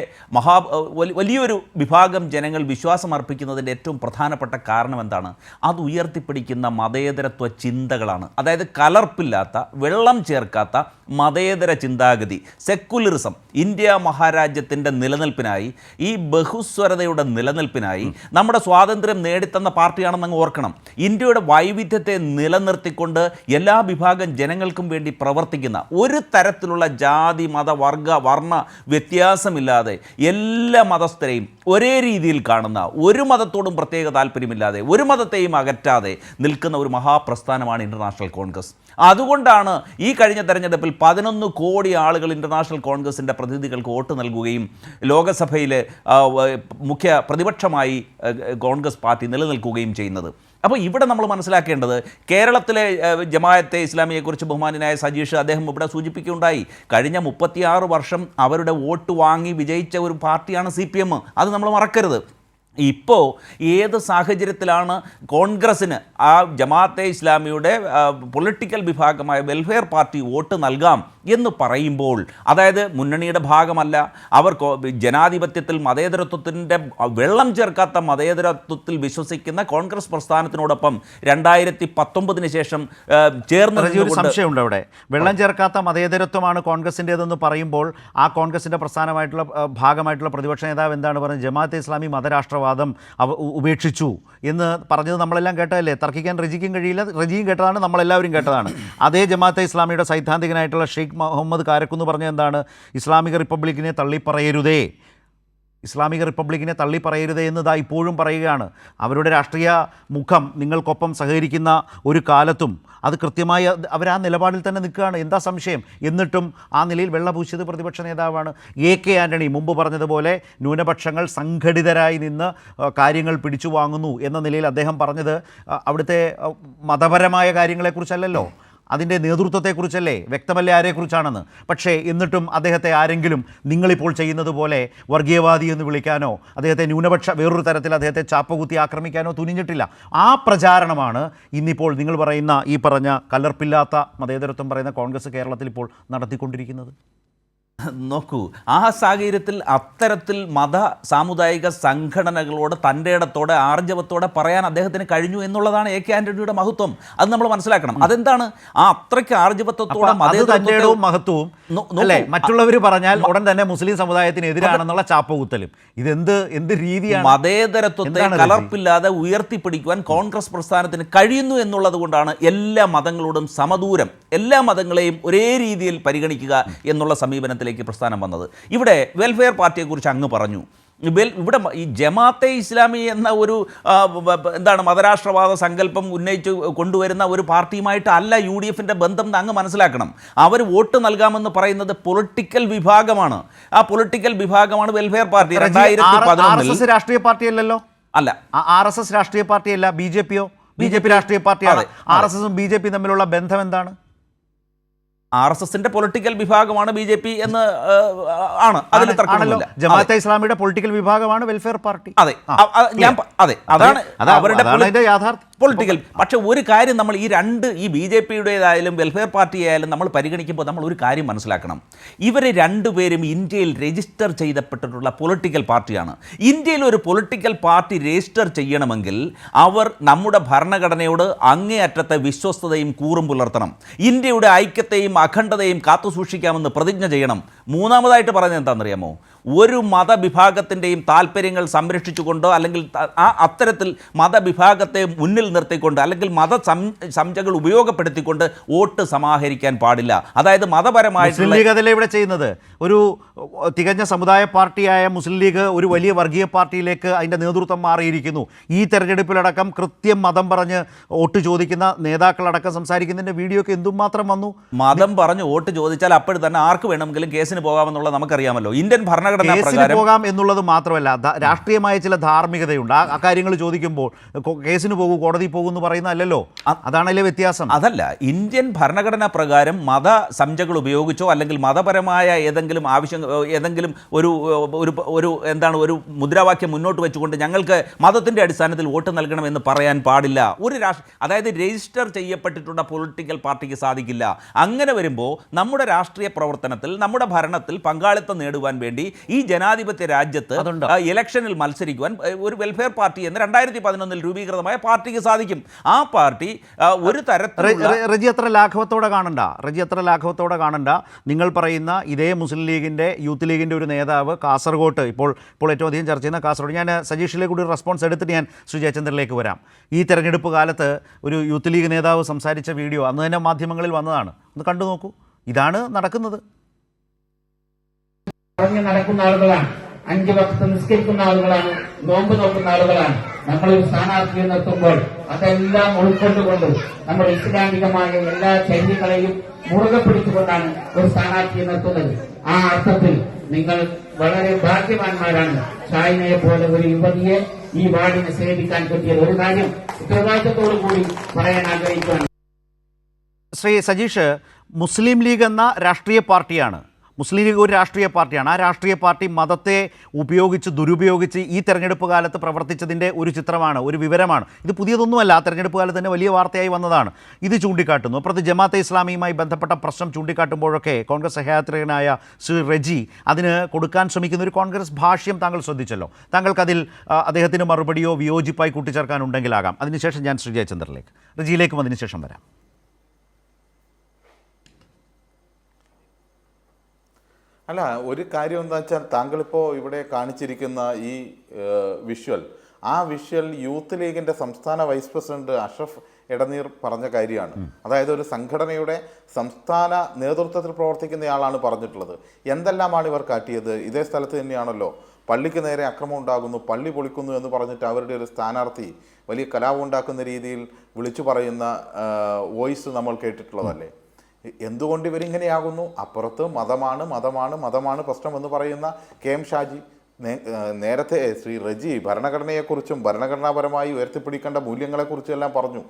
വലിയൊരു വിഭാഗം ജനങ്ങൾ വിശ്വാസം അർപ്പിക്കുന്നതിൻ്റെ ഏറ്റവും പ്രധാനപ്പെട്ട കാരണം എന്താണ്? അത് ഉയർത്തിപ്പിടിക്കുന്ന മതേതരത്വ ചിന്തകളാണ്. അതായത് കലർപ്പില്ലാത്ത, വെള്ളം ചേർക്കാത്ത മതേതര ചിന്താഗതി, സെക്കുലറിസം. ഇന്ത്യ മഹാരാജ്യത്തിൻ്റെ നിലനിൽപ്പിനായി, ഈ ബഹുസ്വരതയുടെ നിലനിൽപ്പിനായി നമ്മുടെ സ്വാതന്ത്ര്യം നേടിത്തന്ന പാർട്ടിയാണെന്ന് അങ്ങ് ഓർക്കണം. ഇന്ത്യയുടെ വൈവിധ്യത്തെ നിലനിർത്തിക്കൊണ്ട് എല്ലാ വിഭാഗം ജനങ്ങൾക്കും വേണ്ടി പ്രവർത്തിക്കുന്ന, ഒരു തരത്തിലുള്ള ജാതി മത വർണ്ണ വ്യത്യാസമില്ലാതെ എല്ലാ മതസ്ഥരെയും ഒരേ രീതിയിൽ കാണുന്ന, ഒരു മതത്തോടും പ്രത്യേക താല്പര്യമില്ലാതെ, ഒരു മതത്തെയും അകറ്റാതെ നിൽക്കുന്ന ഒരു മഹാപ്രസ്ഥാനമാണ് ഇൻ്റർനാഷണൽ കോൺഗ്രസ്. അതുകൊണ്ടാണ് ഈ കഴിഞ്ഞ തെരഞ്ഞെടുപ്പിൽ 11 കോടി ആളുകൾ ഇൻ്റർനാഷണൽ കോൺഗ്രസിൻ്റെ പ്രതിനിധികൾക്ക് വോട്ട് നൽകുകയും ലോകസഭയിൽ മുഖ്യ പ്രതിപക്ഷമായി കോൺഗ്രസ് പാർട്ടി നിലനിൽക്കുകയും ചെയ്യുന്നത്. അപ്പോൾ ഇവിടെ നമ്മൾ മനസ്സിലാക്കേണ്ടത്, കേരളത്തിലെ ജമാഅത്തെ ഇസ്ലാമിയെക്കുറിച്ച് ബഹുമാനായ സജീഷ് അദ്ദേഹം ഇവിടെ സൂചിപ്പിക്കുകയുണ്ടായി. കഴിഞ്ഞ 36 വർഷം അവരുടെ വോട്ട് വാങ്ങി വിജയിച്ച ഒരു പാർട്ടിയാണ് CPM. അത് നമ്മൾ മറക്കരുത്. ഇപ്പോൾ ഏത് സാഹചര്യത്തിലാണ് കോൺഗ്രസ്സിന് ആ ജമാഅത്തെ ഇസ്ലാമിയുടെ പൊളിറ്റിക്കൽ വിഭാഗമായ വെൽഫെയർ പാർട്ടി വോട്ട് നൽകാം എന്ന് പറയുമ്പോൾ, അതായത് മുന്നണിയുടെ ഭാഗമല്ല അവർ, ജനാധിപത്യത്തിൽ മതേതരത്വത്തിൻ്റെ വെള്ളം ചേർക്കാത്ത മതേതരത്വത്തിൽ വിശ്വസിക്കുന്ന കോൺഗ്രസ് പ്രസ്ഥാനത്തിനോടൊപ്പം 2019 ശേഷം ചേർന്ന് ഒരു സംശയമുണ്ട് അവിടെ. വെള്ളം ചേർക്കാത്ത മതേതരത്വമാണ് കോൺഗ്രസിൻ്റേതെന്ന് പറയുമ്പോൾ ആ കോൺഗ്രസിൻ്റെ പ്രസ്ഥാനമായിട്ടുള്ള ഭാഗമായിട്ടുള്ള പ്രതിപക്ഷ നേതാവ് എന്താണ് പറഞ്ഞത്? ജമാഅത്തെ ഇസ്ലാമി മതരാഷ്ട്രവാദം ഉപേക്ഷിച്ചു എന്ന് പറഞ്ഞത് നമ്മളെല്ലാം കേട്ടതല്ലേ? തർക്കിക്കാൻ റജിക്കും കഴിയില്ല. റജിയും കേട്ടതാണ്, നമ്മളെല്ലാവരും കേട്ടതാണ്. അതേ ജമാഅത്തെ ഇസ്ലാമിയുടെ സൈദ്ധാന്തികനായിട്ടുള്ള ഷെയ്ഖ് മുഹമ്മദ് കാരക്കുന്ന് പറഞ്ഞത് എന്താണ്? ഇസ്ലാമിക റിപ്പബ്ലിക്കിനെ തള്ളിപ്പറയരുതേ, ഇസ്ലാമിക റിപ്പബ്ലിക്കിനെ തള്ളിപ്പറയരുതേ എന്നതാ ഇപ്പോഴും പറയുകയാണ്. അവരുടെ രാഷ്ട്രീയ മുഖം നിങ്ങൾക്കൊപ്പം സഹകരിക്കുന്ന ഒരു കാലത്തും അത് കൃത്യമായി അവർ ആ നിലപാടിൽ തന്നെ നിൽക്കുകയാണ്. എന്താ സംശയം? എന്നിട്ടും ആ നിലയിൽ വെള്ളപൂശിയത് പ്രതിപക്ഷ നേതാവാണ്. AK ആൻ്റണി മുമ്പ് പറഞ്ഞതുപോലെ ന്യൂനപക്ഷങ്ങൾ സംഘടിതരായി നിന്ന് കാര്യങ്ങൾ പിടിച്ചു വാങ്ങുന്നു എന്ന നിലയിൽ അദ്ദേഹം പറഞ്ഞത് അവിടുത്തെ മതപരമായ കാര്യങ്ങളെക്കുറിച്ചല്ലല്ലോ, അതിൻ്റെ നേതൃത്വത്തെക്കുറിച്ചല്ലേ? വ്യക്തമല്ലേ ആരെക്കുറിച്ചാണെന്ന്? പക്ഷേ എന്നിട്ടും അദ്ദേഹത്തെ ആരെങ്കിലും നിങ്ങളിപ്പോൾ ചെയ്യുന്നത് പോലെ വർഗീയവാദി എന്ന് വിളിക്കാനോ അദ്ദേഹത്തെ ന്യൂനപക്ഷ വേറൊരു തരത്തിൽ അദ്ദേഹത്തെ ചാപ്പകുത്തി ആക്രമിക്കാനോ തുനിഞ്ഞിട്ടില്ല. ആ പ്രചാരണമാണ് ഇന്നിപ്പോൾ നിങ്ങൾ പറയുന്ന ഈ പറഞ്ഞ കലർപ്പില്ലാത്ത മതേതരത്വം പറയുന്ന കോൺഗ്രസ് കേരളത്തിൽ ഇപ്പോൾ നടത്തിക്കൊണ്ടിരിക്കുന്നത്. നോക്കൂ, ആ സാഹചര്യത്തിൽ അത്തരത്തിൽ മത സാമുദായിക സംഘടനകളോട് തൻ്റെ ഇടത്തോടെ ആർജവത്തോടെ പറയാൻ അദ്ദേഹത്തിന് കഴിഞ്ഞു എന്നുള്ളതാണ് AK ആൻ്റണിയുടെ മഹത്വം. അത് നമ്മൾ മനസ്സിലാക്കണം. അതെന്താണ് ആ അത്രയ്ക്ക് ആർജവത്വത്തോടെ മതേതരത്വവും മഹത്വവും അല്ലേ? മറ്റുള്ളവർ പറഞ്ഞാൽ ഉടൻ തന്നെ മുസ്ലിം സമുദായത്തിന് എതിരാണെന്നുള്ള ചാപ്പകുത്തലും. എന്ത് രീതിയാണ്? മതേതരത്വത്തെ കലർപ്പില്ലാതെ ഉയർത്തിപ്പിടിക്കുവാൻ കോൺഗ്രസ് പ്രസ്ഥാനത്തിന് കഴിയുന്നു എന്നുള്ളത് കൊണ്ടാണ് എല്ലാ മതങ്ങളോടും സമദൂരം, എല്ലാ മതങ്ങളെയും ഒരേ രീതിയിൽ പരിഗണിക്കുക എന്നുള്ള സമീപനത്തിൽ പ്രസ്ഥാനം വന്നത്. ഇവിടെ വെൽഫെയർ പാർട്ടിയെക്കുറിച്ച് അങ്ങ് പറഞ്ഞു. ഇവിടെ ഈ ജമാഅത്തെ ഇസ്ലാമി എന്ന ഒരു എന്താണ് മതരാഷ്ട്രവാദ സങ്കല്പം ഉന്നയിച്ച് കൊണ്ടുവരുന്ന ഒരു പാർട്ടിയുമായിട്ട് അല്ല UDFൻ്റെ ബന്ധം എന്ന് അങ്ങ് മനസ്സിലാക്കണം. അവർ വോട്ട് നൽകാമെന്ന് പറയുന്നത് പൊളിറ്റിക്കൽ വിഭാഗമാണ്. ആ പൊളിറ്റിക്കൽ വിഭാഗമാണ് വെൽഫെയർ പാർട്ടി. 2011 രാഷ്ട്രീയ പാർട്ടിയല്ലല്ലോ. അല്ല, RSS രാഷ്ട്രീയ പാർട്ടിയല്ല. BJP രാഷ്ട്രീയ പാർട്ടിയാണ്. RSSും BJP തമ്മിലുള്ള ബന്ധം എന്താണ്? RSSന്റെ പൊളിറ്റിക്കൽ വിഭാഗമാണ് BJP എന്ന് ആണ്, അതിൽ തർക്കമില്ല. ജമാഅത്തെ ഇസ്ലാമിയുടെ പൊളിറ്റിക്കൽ വിഭാഗമാണ് വെൽഫെയർ പാർട്ടി. അതെ, അതാണ് അവരുടെ യാഥാർത്ഥ്യം പൊളിറ്റിക്കൽ. പക്ഷെ ഒരു കാര്യം നമ്മൾ ഈ BJPയുടേതായാലും വെൽഫെയർ പാർട്ടി ആയാലും നമ്മൾ പരിഗണിക്കുമ്പോൾ നമ്മൾ ഒരു കാര്യം മനസ്സിലാക്കണം. ഇവരെ രണ്ടുപേരും ഇന്ത്യയിൽ രജിസ്റ്റർ ചെയ്യപ്പെട്ടിട്ടുള്ള പൊളിറ്റിക്കൽ പാർട്ടിയാണ്. ഇന്ത്യയിൽ ഒരു പൊളിറ്റിക്കൽ പാർട്ടി രജിസ്റ്റർ ചെയ്യണമെങ്കിൽ അവർ നമ്മുടെ ഭരണഘടനയോട് അങ്ങേയറ്റത്തെ വിശ്വസ്തതയും കൂറും പുലർത്തണം. ഇന്ത്യയുടെ ഐക്യത്തെയും അഖണ്ഡതയും കാത്തുസൂക്ഷിക്കാമെന്ന് പ്രതിജ്ഞ ചെയ്യണം. മൂന്നാമതായിട്ട് പറയുന്നത് എന്താണെന്നറിയാമോ? ഒരു മതവിഭാഗത്തിൻ്റെയും താല്പര്യങ്ങൾ സംരക്ഷിച്ചുകൊണ്ടോ അല്ലെങ്കിൽ അത്തരത്തിൽ മതവിഭാഗത്തെ മുന്നിൽ നിർത്തിക്കൊണ്ട് അല്ലെങ്കിൽ സംജ്ഞകൾ ഉപയോഗപ്പെടുത്തിക്കൊണ്ട് വോട്ട് സമാഹരിക്കാൻ പാടില്ല. അതായത് മതപരമായിട്ടുള്ള മുസ്ലിം ലീഗ് അതല്ലേ ഇവിടെ ചെയ്യുന്നത്? ഒരു തികഞ്ഞ സമുദായ പാർട്ടിയായ മുസ്ലിം ലീഗ് ഒരു വലിയ വർഗീയ പാർട്ടിയിലേക്ക് അതിൻ്റെ നേതൃത്വം മാറിയിരിക്കുന്നു. ഈ തെരഞ്ഞെടുപ്പിലടക്കം കൃത്യം മതം പറഞ്ഞ് വോട്ട് ചോദിക്കുന്ന നേതാക്കളടക്കം സംസാരിക്കുന്നതിൻ്റെ വീഡിയോ ഒക്കെ എന്തുമാത്രം വന്നു. മതം പറഞ്ഞ് വോട്ട് ചോദിച്ചാൽ അപ്പോൾ തന്നെ ആർക്ക് വേണമെങ്കിലും കേസിന് പോകാമെന്നുള്ളത് നമുക്കറിയാമല്ലോ. ഇന്ത്യൻ ഭരണഘടന കേസിന് പോകാം എന്നുള്ളത് മാത്രമല്ല, രാഷ്ട്രീയമായ ചില ധാർമ്മികതയുണ്ട്. ആ കാര്യങ്ങൾ ചോദിക്കുമ്പോൾ കേസിന് പോകൂ, കോടതി പോകും എന്ന് പറയുന്നതല്ലോ. അതാണല്ലേ വ്യത്യാസം. അതല്ല, ഇന്ത്യൻ ഭരണഘടനാ പ്രകാരം മത സംജ്ഞകൾ ഉപയോഗിച്ചോ അല്ലെങ്കിൽ മതപരമായ ഏതെങ്കിലും ഏതെങ്കിലും ഒരു എന്താണ് ഒരു മുദ്രാവാക്യം മുന്നോട്ട് വെച്ചുകൊണ്ട് ഞങ്ങൾക്ക് മതത്തിൻ്റെ അടിസ്ഥാനത്തിൽ വോട്ട് നൽകണമെന്ന് പറയാൻ പാടില്ല. അതായത് രജിസ്റ്റർ ചെയ്യപ്പെട്ടിട്ടുള്ള പൊളിറ്റിക്കൽ പാർട്ടിക്ക് സാധിക്കില്ല. അങ്ങനെ വരുമ്പോൾ നമ്മുടെ രാഷ്ട്രീയ പ്രവർത്തനത്തിൽ നമ്മുടെ ഭരണത്തിൽ പങ്കാളിത്തം നേടുവാൻ വേണ്ടി ഈ ജനാധിപത്യ രാജ്യത്ത് ഇലക്ഷനിൽ മത്സരിക്കുവാൻ ഒരു വെൽഫെയർ പാർട്ടി എന്ന് 2011 രൂപീകൃതമായ പാർട്ടിക്ക് സാധിക്കും. ആ പാർട്ടി ഒരു തരത്തിലുള്ള റജി അത്ര ലാഘവത്തോടെ കാണണ്ട. നിങ്ങൾ പറയുന്ന ഇതേ മുസ്ലിം ലീഗിൻ്റെ യൂത്ത് ലീഗിൻ്റെ ഒരു നേതാവ് കാസർഗോട്ട് ഇപ്പോൾ ഏറ്റവും അധികം ചർച്ച ചെയ്യുന്ന കാസർഗോഡ്, ഞാൻ സജീഷിലേക്ക് കൂടി റെസ്പോൺസ് എടുത്തിട്ട് ഞാൻ ശ്രീ ജയചന്ദ്രനിലേക്ക് വരാം. ഈ തെരഞ്ഞെടുപ്പ് കാലത്ത് ഒരു യൂത്ത് ലീഗ് നേതാവ് സംസാരിച്ച വീഡിയോ അന്ന് തന്നെ മാധ്യമങ്ങളിൽ വന്നതാണ്. ഒന്ന് കണ്ടു നോക്കൂ. ഇതാണ് നടക്കുന്നത്. നടക്കുന്ന ആളുകളാണ്, 5 വക്ത് നിസ്കരിക്കുന്ന ആളുകളാണ്, നോമ്പ് നോക്കുന്ന ആളുകളാണ്. നമ്മളൊരു സ്ഥാനാർത്ഥിയെ നിർത്തുമ്പോൾ അതെല്ലാം ഉൾക്കൊണ്ടുകൊണ്ട് നമ്മൾ ഇസ്ലാമികമായ എല്ലാ ചര്യകളെയും മുറുകെ പിടിച്ചുകൊണ്ടാണ് ഒരു സ്ഥാനാർത്ഥിയെ നിർത്തുന്നത്. ആ അർത്ഥത്തിൽ നിങ്ങൾ വളരെ ഭാഗ്യവാന്മാരാണ്. ഷാഹിനയെ പോലെ ഒരു യുവതിയെ ഈ വാർഡിനെ സേവിക്കാൻ പറ്റിയത്. ഒരു കാര്യം ഉത്തരവാദിത്തത്തോടു കൂടി പറയാൻ ആഗ്രഹിക്കുകയാണ്. ശ്രീ സജീഷ്, മുസ്ലിം ലീഗ് എന്ന രാഷ്ട്രീയ പാർട്ടിയാണ്. മുസ്ലിം ലീഗ് ഒരു രാഷ്ട്രീയ പാർട്ടിയാണ്. ആ രാഷ്ട്രീയ പാർട്ടി മതത്തെ ദുരുപയോഗിച്ച് ഈ തെരഞ്ഞെടുപ്പ് കാലത്ത് പ്രവർത്തിച്ചതിൻ്റെ ഒരു ചിത്രമാണ്, ഒരു വിവരമാണ്. ഇത് പുതിയതൊന്നുമല്ല. ആ തെരഞ്ഞെടുപ്പ് കാലത്ത് തന്നെ വലിയ വാർത്തയായി വന്നതാണ്. ഇത് ചൂണ്ടിക്കാട്ടുന്നു. അപ്പുറത്ത് ജമാഅത്തെ ഇസ്ലാമിയുമായി ബന്ധപ്പെട്ട പ്രശ്നം ചൂണ്ടിക്കാട്ടുമ്പോഴൊക്കെ കോൺഗ്രസ് സഹയാത്രികനായ ശ്രീ റജി അതിന് കൊടുക്കാൻ ശ്രമിക്കുന്ന ഒരു കോൺഗ്രസ് ഭാഷ്യം താങ്കൾ ശ്രദ്ധിച്ചല്ലോ. താങ്കൾക്കതിൽ അദ്ദേഹത്തിന് മറുപടിയോ വിയോജിപ്പായി കൂട്ടിച്ചേർക്കാനുണ്ടെങ്കിലാകാം. അതിനുശേഷം ഞാൻ ശ്രീ ജയചന്ദ്രനിലേക്ക്, റജിയിലേക്കും അതിനുശേഷം വരാം. അല്ല, ഒരു കാര്യം എന്താ വെച്ചാൽ താങ്കളിപ്പോൾ ഇവിടെ കാണിച്ചിരിക്കുന്ന ഈ വിഷ്വൽ, ആ വിഷ്വൽ യൂത്ത് ലീഗിൻ്റെ സംസ്ഥാന വൈസ് പ്രസിഡന്റ് അഷ്റഫ് എടനീർ പറഞ്ഞ കാര്യമാണ്. അതായത് ഒരു സംഘടനയുടെ സംസ്ഥാന നേതൃത്വത്തിൽ പ്രവർത്തിക്കുന്നയാളാണ് പറഞ്ഞിട്ടുള്ളത്. എന്തെല്ലാമാണ് ഇവർ കാട്ടിയത്? ഇതേ സ്ഥലത്ത് തന്നെയാണല്ലോ പള്ളിക്ക് നേരെ അക്രമം ഉണ്ടാകുന്നു, പള്ളി പൊളിക്കുന്നു എന്ന് പറഞ്ഞിട്ട് അവരുടെ ഒരു സ്ഥാനാർത്ഥി വലിയ കലാപം ഉണ്ടാക്കുന്ന രീതിയിൽ വിളിച്ചു പറയുന്ന വോയിസ് നമ്മൾ കേട്ടിട്ടുള്ളതല്ലേ? എന്തുകൊണ്ട് ഇവരിങ്ങനെയാകുന്നു? അപ്പുറത്ത് മതമാണ് പ്രശ്നം എന്ന് പറയുന്ന KM ഷാജി, നേരത്തെ ശ്രീ റജി ഭരണഘടനയെക്കുറിച്ചും ഭരണഘടനാപരമായി ഉയർത്തിപ്പിടിക്കേണ്ട മൂല്യങ്ങളെക്കുറിച്ചും എല്ലാം പറഞ്ഞു.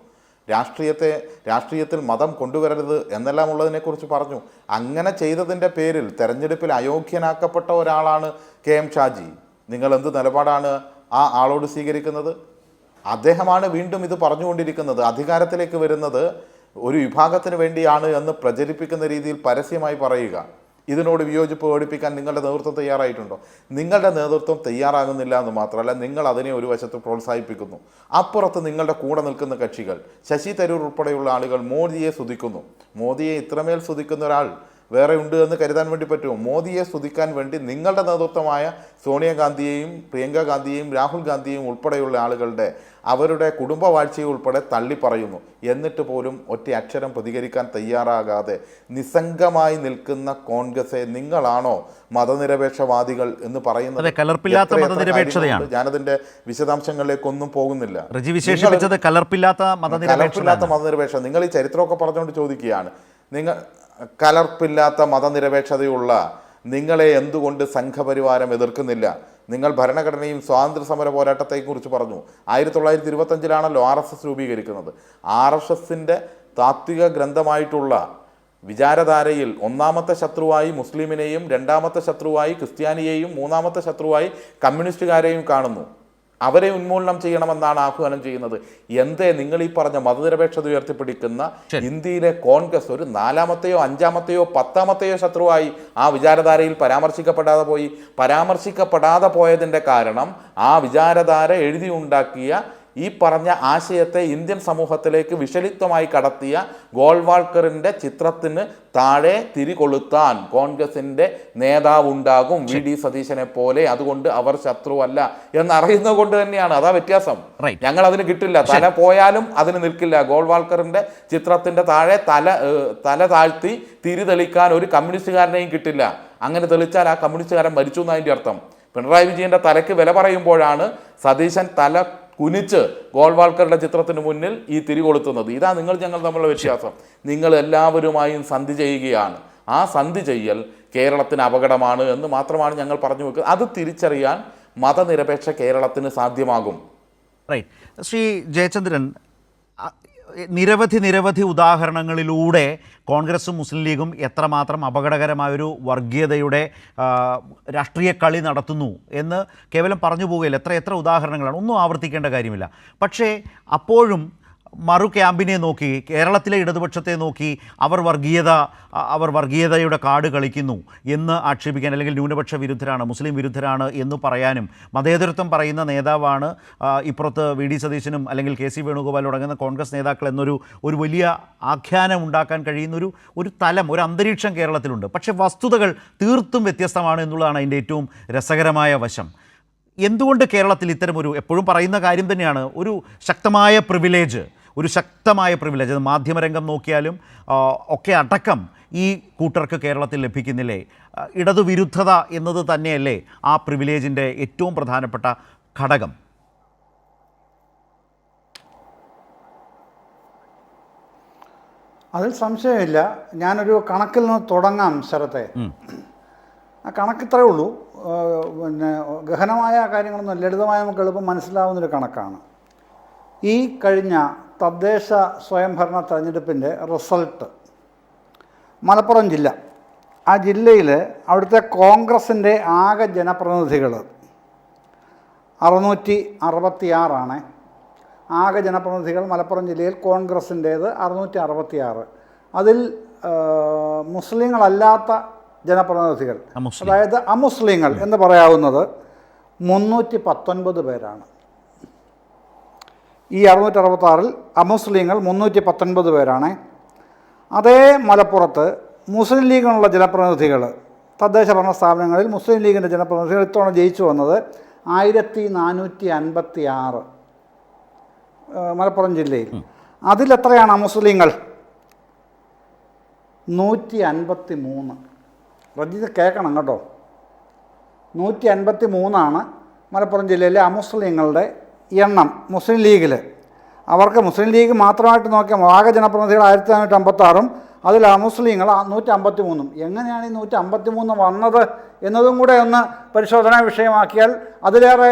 രാഷ്ട്രീയത്തിൽ മതം കൊണ്ടുവരരുത് എന്നെല്ലാം ഉള്ളതിനെക്കുറിച്ച് പറഞ്ഞു. അങ്ങനെ ചെയ്തതിൻ്റെ പേരിൽ തെരഞ്ഞെടുപ്പിൽ അയോഗ്യനാക്കപ്പെട്ട ഒരാളാണ് KM ഷാജി. നിങ്ങൾ എന്ത് നിലപാടാണ് ആ ആളോട് സ്വീകരിക്കുന്നത്? അദ്ദേഹമാണ് വീണ്ടും ഇത് പറഞ്ഞുകൊണ്ടിരിക്കുന്നത്. അധികാരത്തിലേക്ക് വരുന്നത് ഒരു വിഭാഗത്തിന് വേണ്ടിയാണ് എന്ന് പ്രചരിപ്പിക്കുന്ന രീതിയിൽ പരസ്യമായി പറയുക. ഇതിനോട് വിയോജിപ്പ് പ്രകടിപ്പിക്കാൻ നിങ്ങളുടെ നേതൃത്വം തയ്യാറായിട്ടുണ്ടോ? നിങ്ങളുടെ നേതൃത്വം തയ്യാറാകുന്നില്ല എന്ന് മാത്രമല്ല, നിങ്ങൾ അതിനെ ഒരു വശത്ത് പ്രോത്സാഹിപ്പിക്കുന്നു. അപ്പുറത്ത് നിങ്ങളുടെ കൂടെ നിൽക്കുന്ന കക്ഷികൾ, ശശി തരൂർ ഉൾപ്പെടെയുള്ള ആളുകൾ മോദിയെ സ്തുതിക്കുന്നു. മോദിയെ ഇത്രമേൽ സ്തുതിക്കുന്ന ഒരാൾ വേറെ ഉണ്ട് എന്ന് കരുതാൻ വേണ്ടി പറ്റുമോ? മോദിയെ സ്തുതിക്കാൻ വേണ്ടി നിങ്ങളുടെ നേതൃത്വമായ സോണിയാഗാന്ധിയെയും പ്രിയങ്ക ഗാന്ധിയെയും രാഹുൽ ഗാന്ധിയെയും ഉൾപ്പെടെയുള്ള ആളുകളുടെ അവരുടെ കുടുംബവാഴ്ചയെ ഉൾപ്പെടെ തള്ളിപ്പറയുന്നു. എന്നിട്ട് പോലും ഒറ്റ അക്ഷരം പ്രതികരിക്കാൻ തയ്യാറാകാതെ നിസ്സംഗമായി നിൽക്കുന്ന കോൺഗ്രസെ നിങ്ങളാണോ മതനിരപേക്ഷവാദികൾ എന്ന് പറയുന്നത്? കലർപ്പില്ലാത്ത മതനിരപേക്ഷതയാണ്. ഞാനതിന്റെ വിശദാംശങ്ങളിലേക്കൊന്നും പോകുന്നില്ല. കലർപ്പില്ലാത്ത മതനിരപേക്ഷത, നിങ്ങൾ ഈ ചരിത്രമൊക്കെ പറഞ്ഞുകൊണ്ട് ചോദിക്കുകയാണ്. നിങ്ങൾ കലർപ്പില്ലാത്ത മതനിരപേക്ഷതയുള്ള നിങ്ങളെ എന്തുകൊണ്ട് സംഘപരിവാരം എതിർക്കുന്നില്ല? നിങ്ങൾ ഭരണഘടനയും സ്വാതന്ത്ര്യ സമര പോരാട്ടത്തെക്കുറിച്ച് പറഞ്ഞു. 1925 RSS രൂപീകരിക്കുന്നത്. RSSന്റെ താത്വിക ഗ്രന്ഥമായിട്ടുള്ള വിചാരധാരയിൽ ഒന്നാമത്തെ ശത്രുവായി മുസ്ലിമിനെയും രണ്ടാമത്തെ ശത്രുവായി ക്രിസ്ത്യാനിയെയും മൂന്നാമത്തെ ശത്രുവായി കമ്മ്യൂണിസ്റ്റുകാരെയും കാണുന്നു. അവരെ ഉന്മൂലനം ചെയ്യണമെന്നാണ് ആഹ്വാനം ചെയ്യുന്നത്. എന്തേ നിങ്ങൾ ഈ പറഞ്ഞ മതനിരപേക്ഷത ഉയർത്തിപ്പിടിക്കുന്ന ഇന്ത്യയിലെ കോൺഗ്രസ് ഒരു 4ാമത്തെയോ 5ാമത്തെയോ 10ാമത്തെയോ ശത്രുവായി ആ വിചാരധാരയിൽ പരാമർശിക്കപ്പെടാതെ പോയതിൻ്റെ കാരണം ആ വിചാരധാര എഴുതി ഉണ്ടാക്കിയ ഈ പറഞ്ഞ ആശയത്തെ ഇന്ത്യൻ സമൂഹത്തിലേക്ക് വിഷലിപ്തമായി കടത്തിയ ഗോൾവാൾക്കറിൻ്റെ ചിത്രത്തിന് താഴെ തിരികൊളുത്താൻ കോൺഗ്രസിൻ്റെ നേതാവുണ്ടാകും വി.ഡി. സതീശനെ പോലെ. അതുകൊണ്ട് അവർ ശത്രുവല്ല എന്നറിയുന്നത് കൊണ്ട് തന്നെയാണ്. അതാ വ്യത്യാസം. ഞങ്ങൾ അതിന് കിട്ടില്ല, തല പോയാലും അതിന് നിൽക്കില്ല. ഗോൾവാൾക്കറിൻ്റെ ചിത്രത്തിൻ്റെ താഴെ തല താഴ്ത്തി തിരി തെളിക്കാൻ ഒരു കമ്മ്യൂണിസ്റ്റുകാരനെയും കിട്ടില്ല. അങ്ങനെ തെളിച്ചാൽ ആ കമ്മ്യൂണിസ്റ്റുകാരൻ മരിച്ചു എന്നതിൻ്റെ അർത്ഥം. പിണറായി വിജയൻ്റെ തലയ്ക്ക് വില പറയുമ്പോഴാണ് സതീശൻ തല കുനിച്ച് ഗോൾവാൾക്കറുടെ ചിത്രത്തിന് മുന്നിൽ ഈ തിരി കൊളുത്തുന്നത്. ഇതാ ഞങ്ങൾ തമ്മിലുള്ള വ്യത്യാസം. നിങ്ങൾ എല്ലാവരുമായും സന്ധി ചെയ്യുകയാണ്. ആ സന്ധി ചെയ്യൽ കേരളത്തിന് അപകടമാണ് എന്ന് മാത്രമാണ് ഞങ്ങൾ പറഞ്ഞു വെക്കുന്നത്. അത് തിരിച്ചറിയാൻ മതനിരപേക്ഷ കേരളത്തിന് സാധ്യമാകും. റൈറ്റ്. ശ്രീ ജയചന്ദ്രൻ, നിരവധി ഉദാഹരണങ്ങളിലൂടെ കോൺഗ്രസും മുസ്ലിം ലീഗും എത്രമാത്രം അപകടകരമായൊരു വർഗീയതയുടെ രാഷ്ട്രീയ കളി നടത്തുന്നു എന്ന് കേവലം പറഞ്ഞു പോവുകയില്ല. എത്ര ഉദാഹരണങ്ങളാണ്, ഒന്നും ആവർത്തിക്കേണ്ട കാര്യമില്ല. പക്ഷേ അപ്പോഴും മറു ക്യാമ്പിനെ നോക്കി, കേരളത്തിലെ ഇടതുപക്ഷത്തെ നോക്കി അവർ വർഗീയതയുടെ കാർഡ് കളിക്കുന്നു എന്ന് ആക്ഷേപിക്കാൻ, അല്ലെങ്കിൽ ന്യൂനപക്ഷ വിരുദ്ധരാണ്, മുസ്ലിം വിരുദ്ധരാണ് എന്ന് പറയാനും, മതേതരത്വം പറയുന്ന നേതാവാണ് ഇപ്പുറത്ത് വി.ഡി. സതീശനും അല്ലെങ്കിൽ കെ.സി. വേണുഗോപാൽ അടങ്ങുന്ന കോൺഗ്രസ് നേതാക്കൾ എന്നൊരു വലിയ ആഖ്യാനം ഉണ്ടാക്കാൻ കഴിയുന്ന ഒരു തലം, ഒരു അന്തരീക്ഷം കേരളത്തിലുണ്ട്. പക്ഷേ വസ്തുതകൾ തീർത്തും വ്യത്യസ്തമാണ് എന്നുള്ളതാണ് അതിൻ്റെ ഏറ്റവും രസകരമായ വശം. എന്തുകൊണ്ട് കേരളത്തിൽ ഇത്തരമൊരു, എപ്പോഴും പറയുന്ന കാര്യം തന്നെയാണ്, ഒരു ശക്തമായ പ്രിവിലേജ്, അത് മാധ്യമരംഗം നോക്കിയാലും ഒക്കെ അടക്കം ഈ കൂട്ടർക്ക് കേരളത്തിൽ ലഭിക്കുന്നില്ലേ? ഇടതുവിരുദ്ധത എന്നത് തന്നെയല്ലേ ആ പ്രിവിലേജിൻ്റെ ഏറ്റവും പ്രധാനപ്പെട്ട ഘടകം? അതിൽ സംശയമില്ല. ഞാനൊരു കണക്കിൽ നിന്ന് തുടങ്ങാം ശരത്തെ. ആ കണക്കിത്രേ ഉള്ളൂ. പിന്നെ ഗഹനമായ കാര്യങ്ങളൊന്നും ലളിതമായ നമുക്ക് എളുപ്പം മനസ്സിലാവുന്നൊരു കണക്കാണ്. ഈ കഴിഞ്ഞ തദ്ദേശ സ്വയംഭരണ തെരഞ്ഞെടുപ്പിൻ്റെ റിസൾട്ട് മലപ്പുറം ജില്ല, ആ ജില്ലയിൽ അവിടുത്തെ കോൺഗ്രസിൻ്റെ ആകെ ജനപ്രതിനിധികൾ 666 ആകെ ജനപ്രതിനിധികൾ മലപ്പുറം ജില്ലയിൽ കോൺഗ്രസിൻ്റേത് 666. അതിൽ മുസ്ലിങ്ങളല്ലാത്ത ജനപ്രതിനിധികൾ, അതായത് അമുസ്ലിങ്ങൾ എന്ന് പറയാവുന്നത് 319 പേരാണ്. ഈ 666-ൽ അമുസ്ലിങ്ങൾ 319 പേരാണ്. അതേ മലപ്പുറത്ത് മുസ്ലിം ലീഗിനുള്ള ജനപ്രതിനിധികൾ, തദ്ദേശ ഭരണ സ്ഥാപനങ്ങളിൽ മുസ്ലിം ലീഗിൻ്റെ ജനപ്രതിനിധികൾ ഇത്തവണ ജയിച്ചു വന്നത് 1456 മലപ്പുറം ജില്ലയിൽ. അതിലെത്രയാണ് അമുസ്ലിങ്ങൾ? 153. റജിത് കേൾക്കണം കേട്ടോ, 153 മലപ്പുറം ജില്ലയിലെ അമുസ്ലിങ്ങളുടെ എണ്ണം മുസ്ലിം ലീഗിൽ. അവർക്ക് മുസ്ലിം ലീഗ് മാത്രമായിട്ട് നോക്കിയാൽ ആകെ ജനപ്രതിനിധികൾ 1456, അതിൽ അമുസ്ലിങ്ങൾ 153. എങ്ങനെയാണ് ഈ 153 വന്നത് എന്നതും കൂടെ ഒന്ന് പരിശോധനാ വിഷയമാക്കിയാൽ അതിലേറെ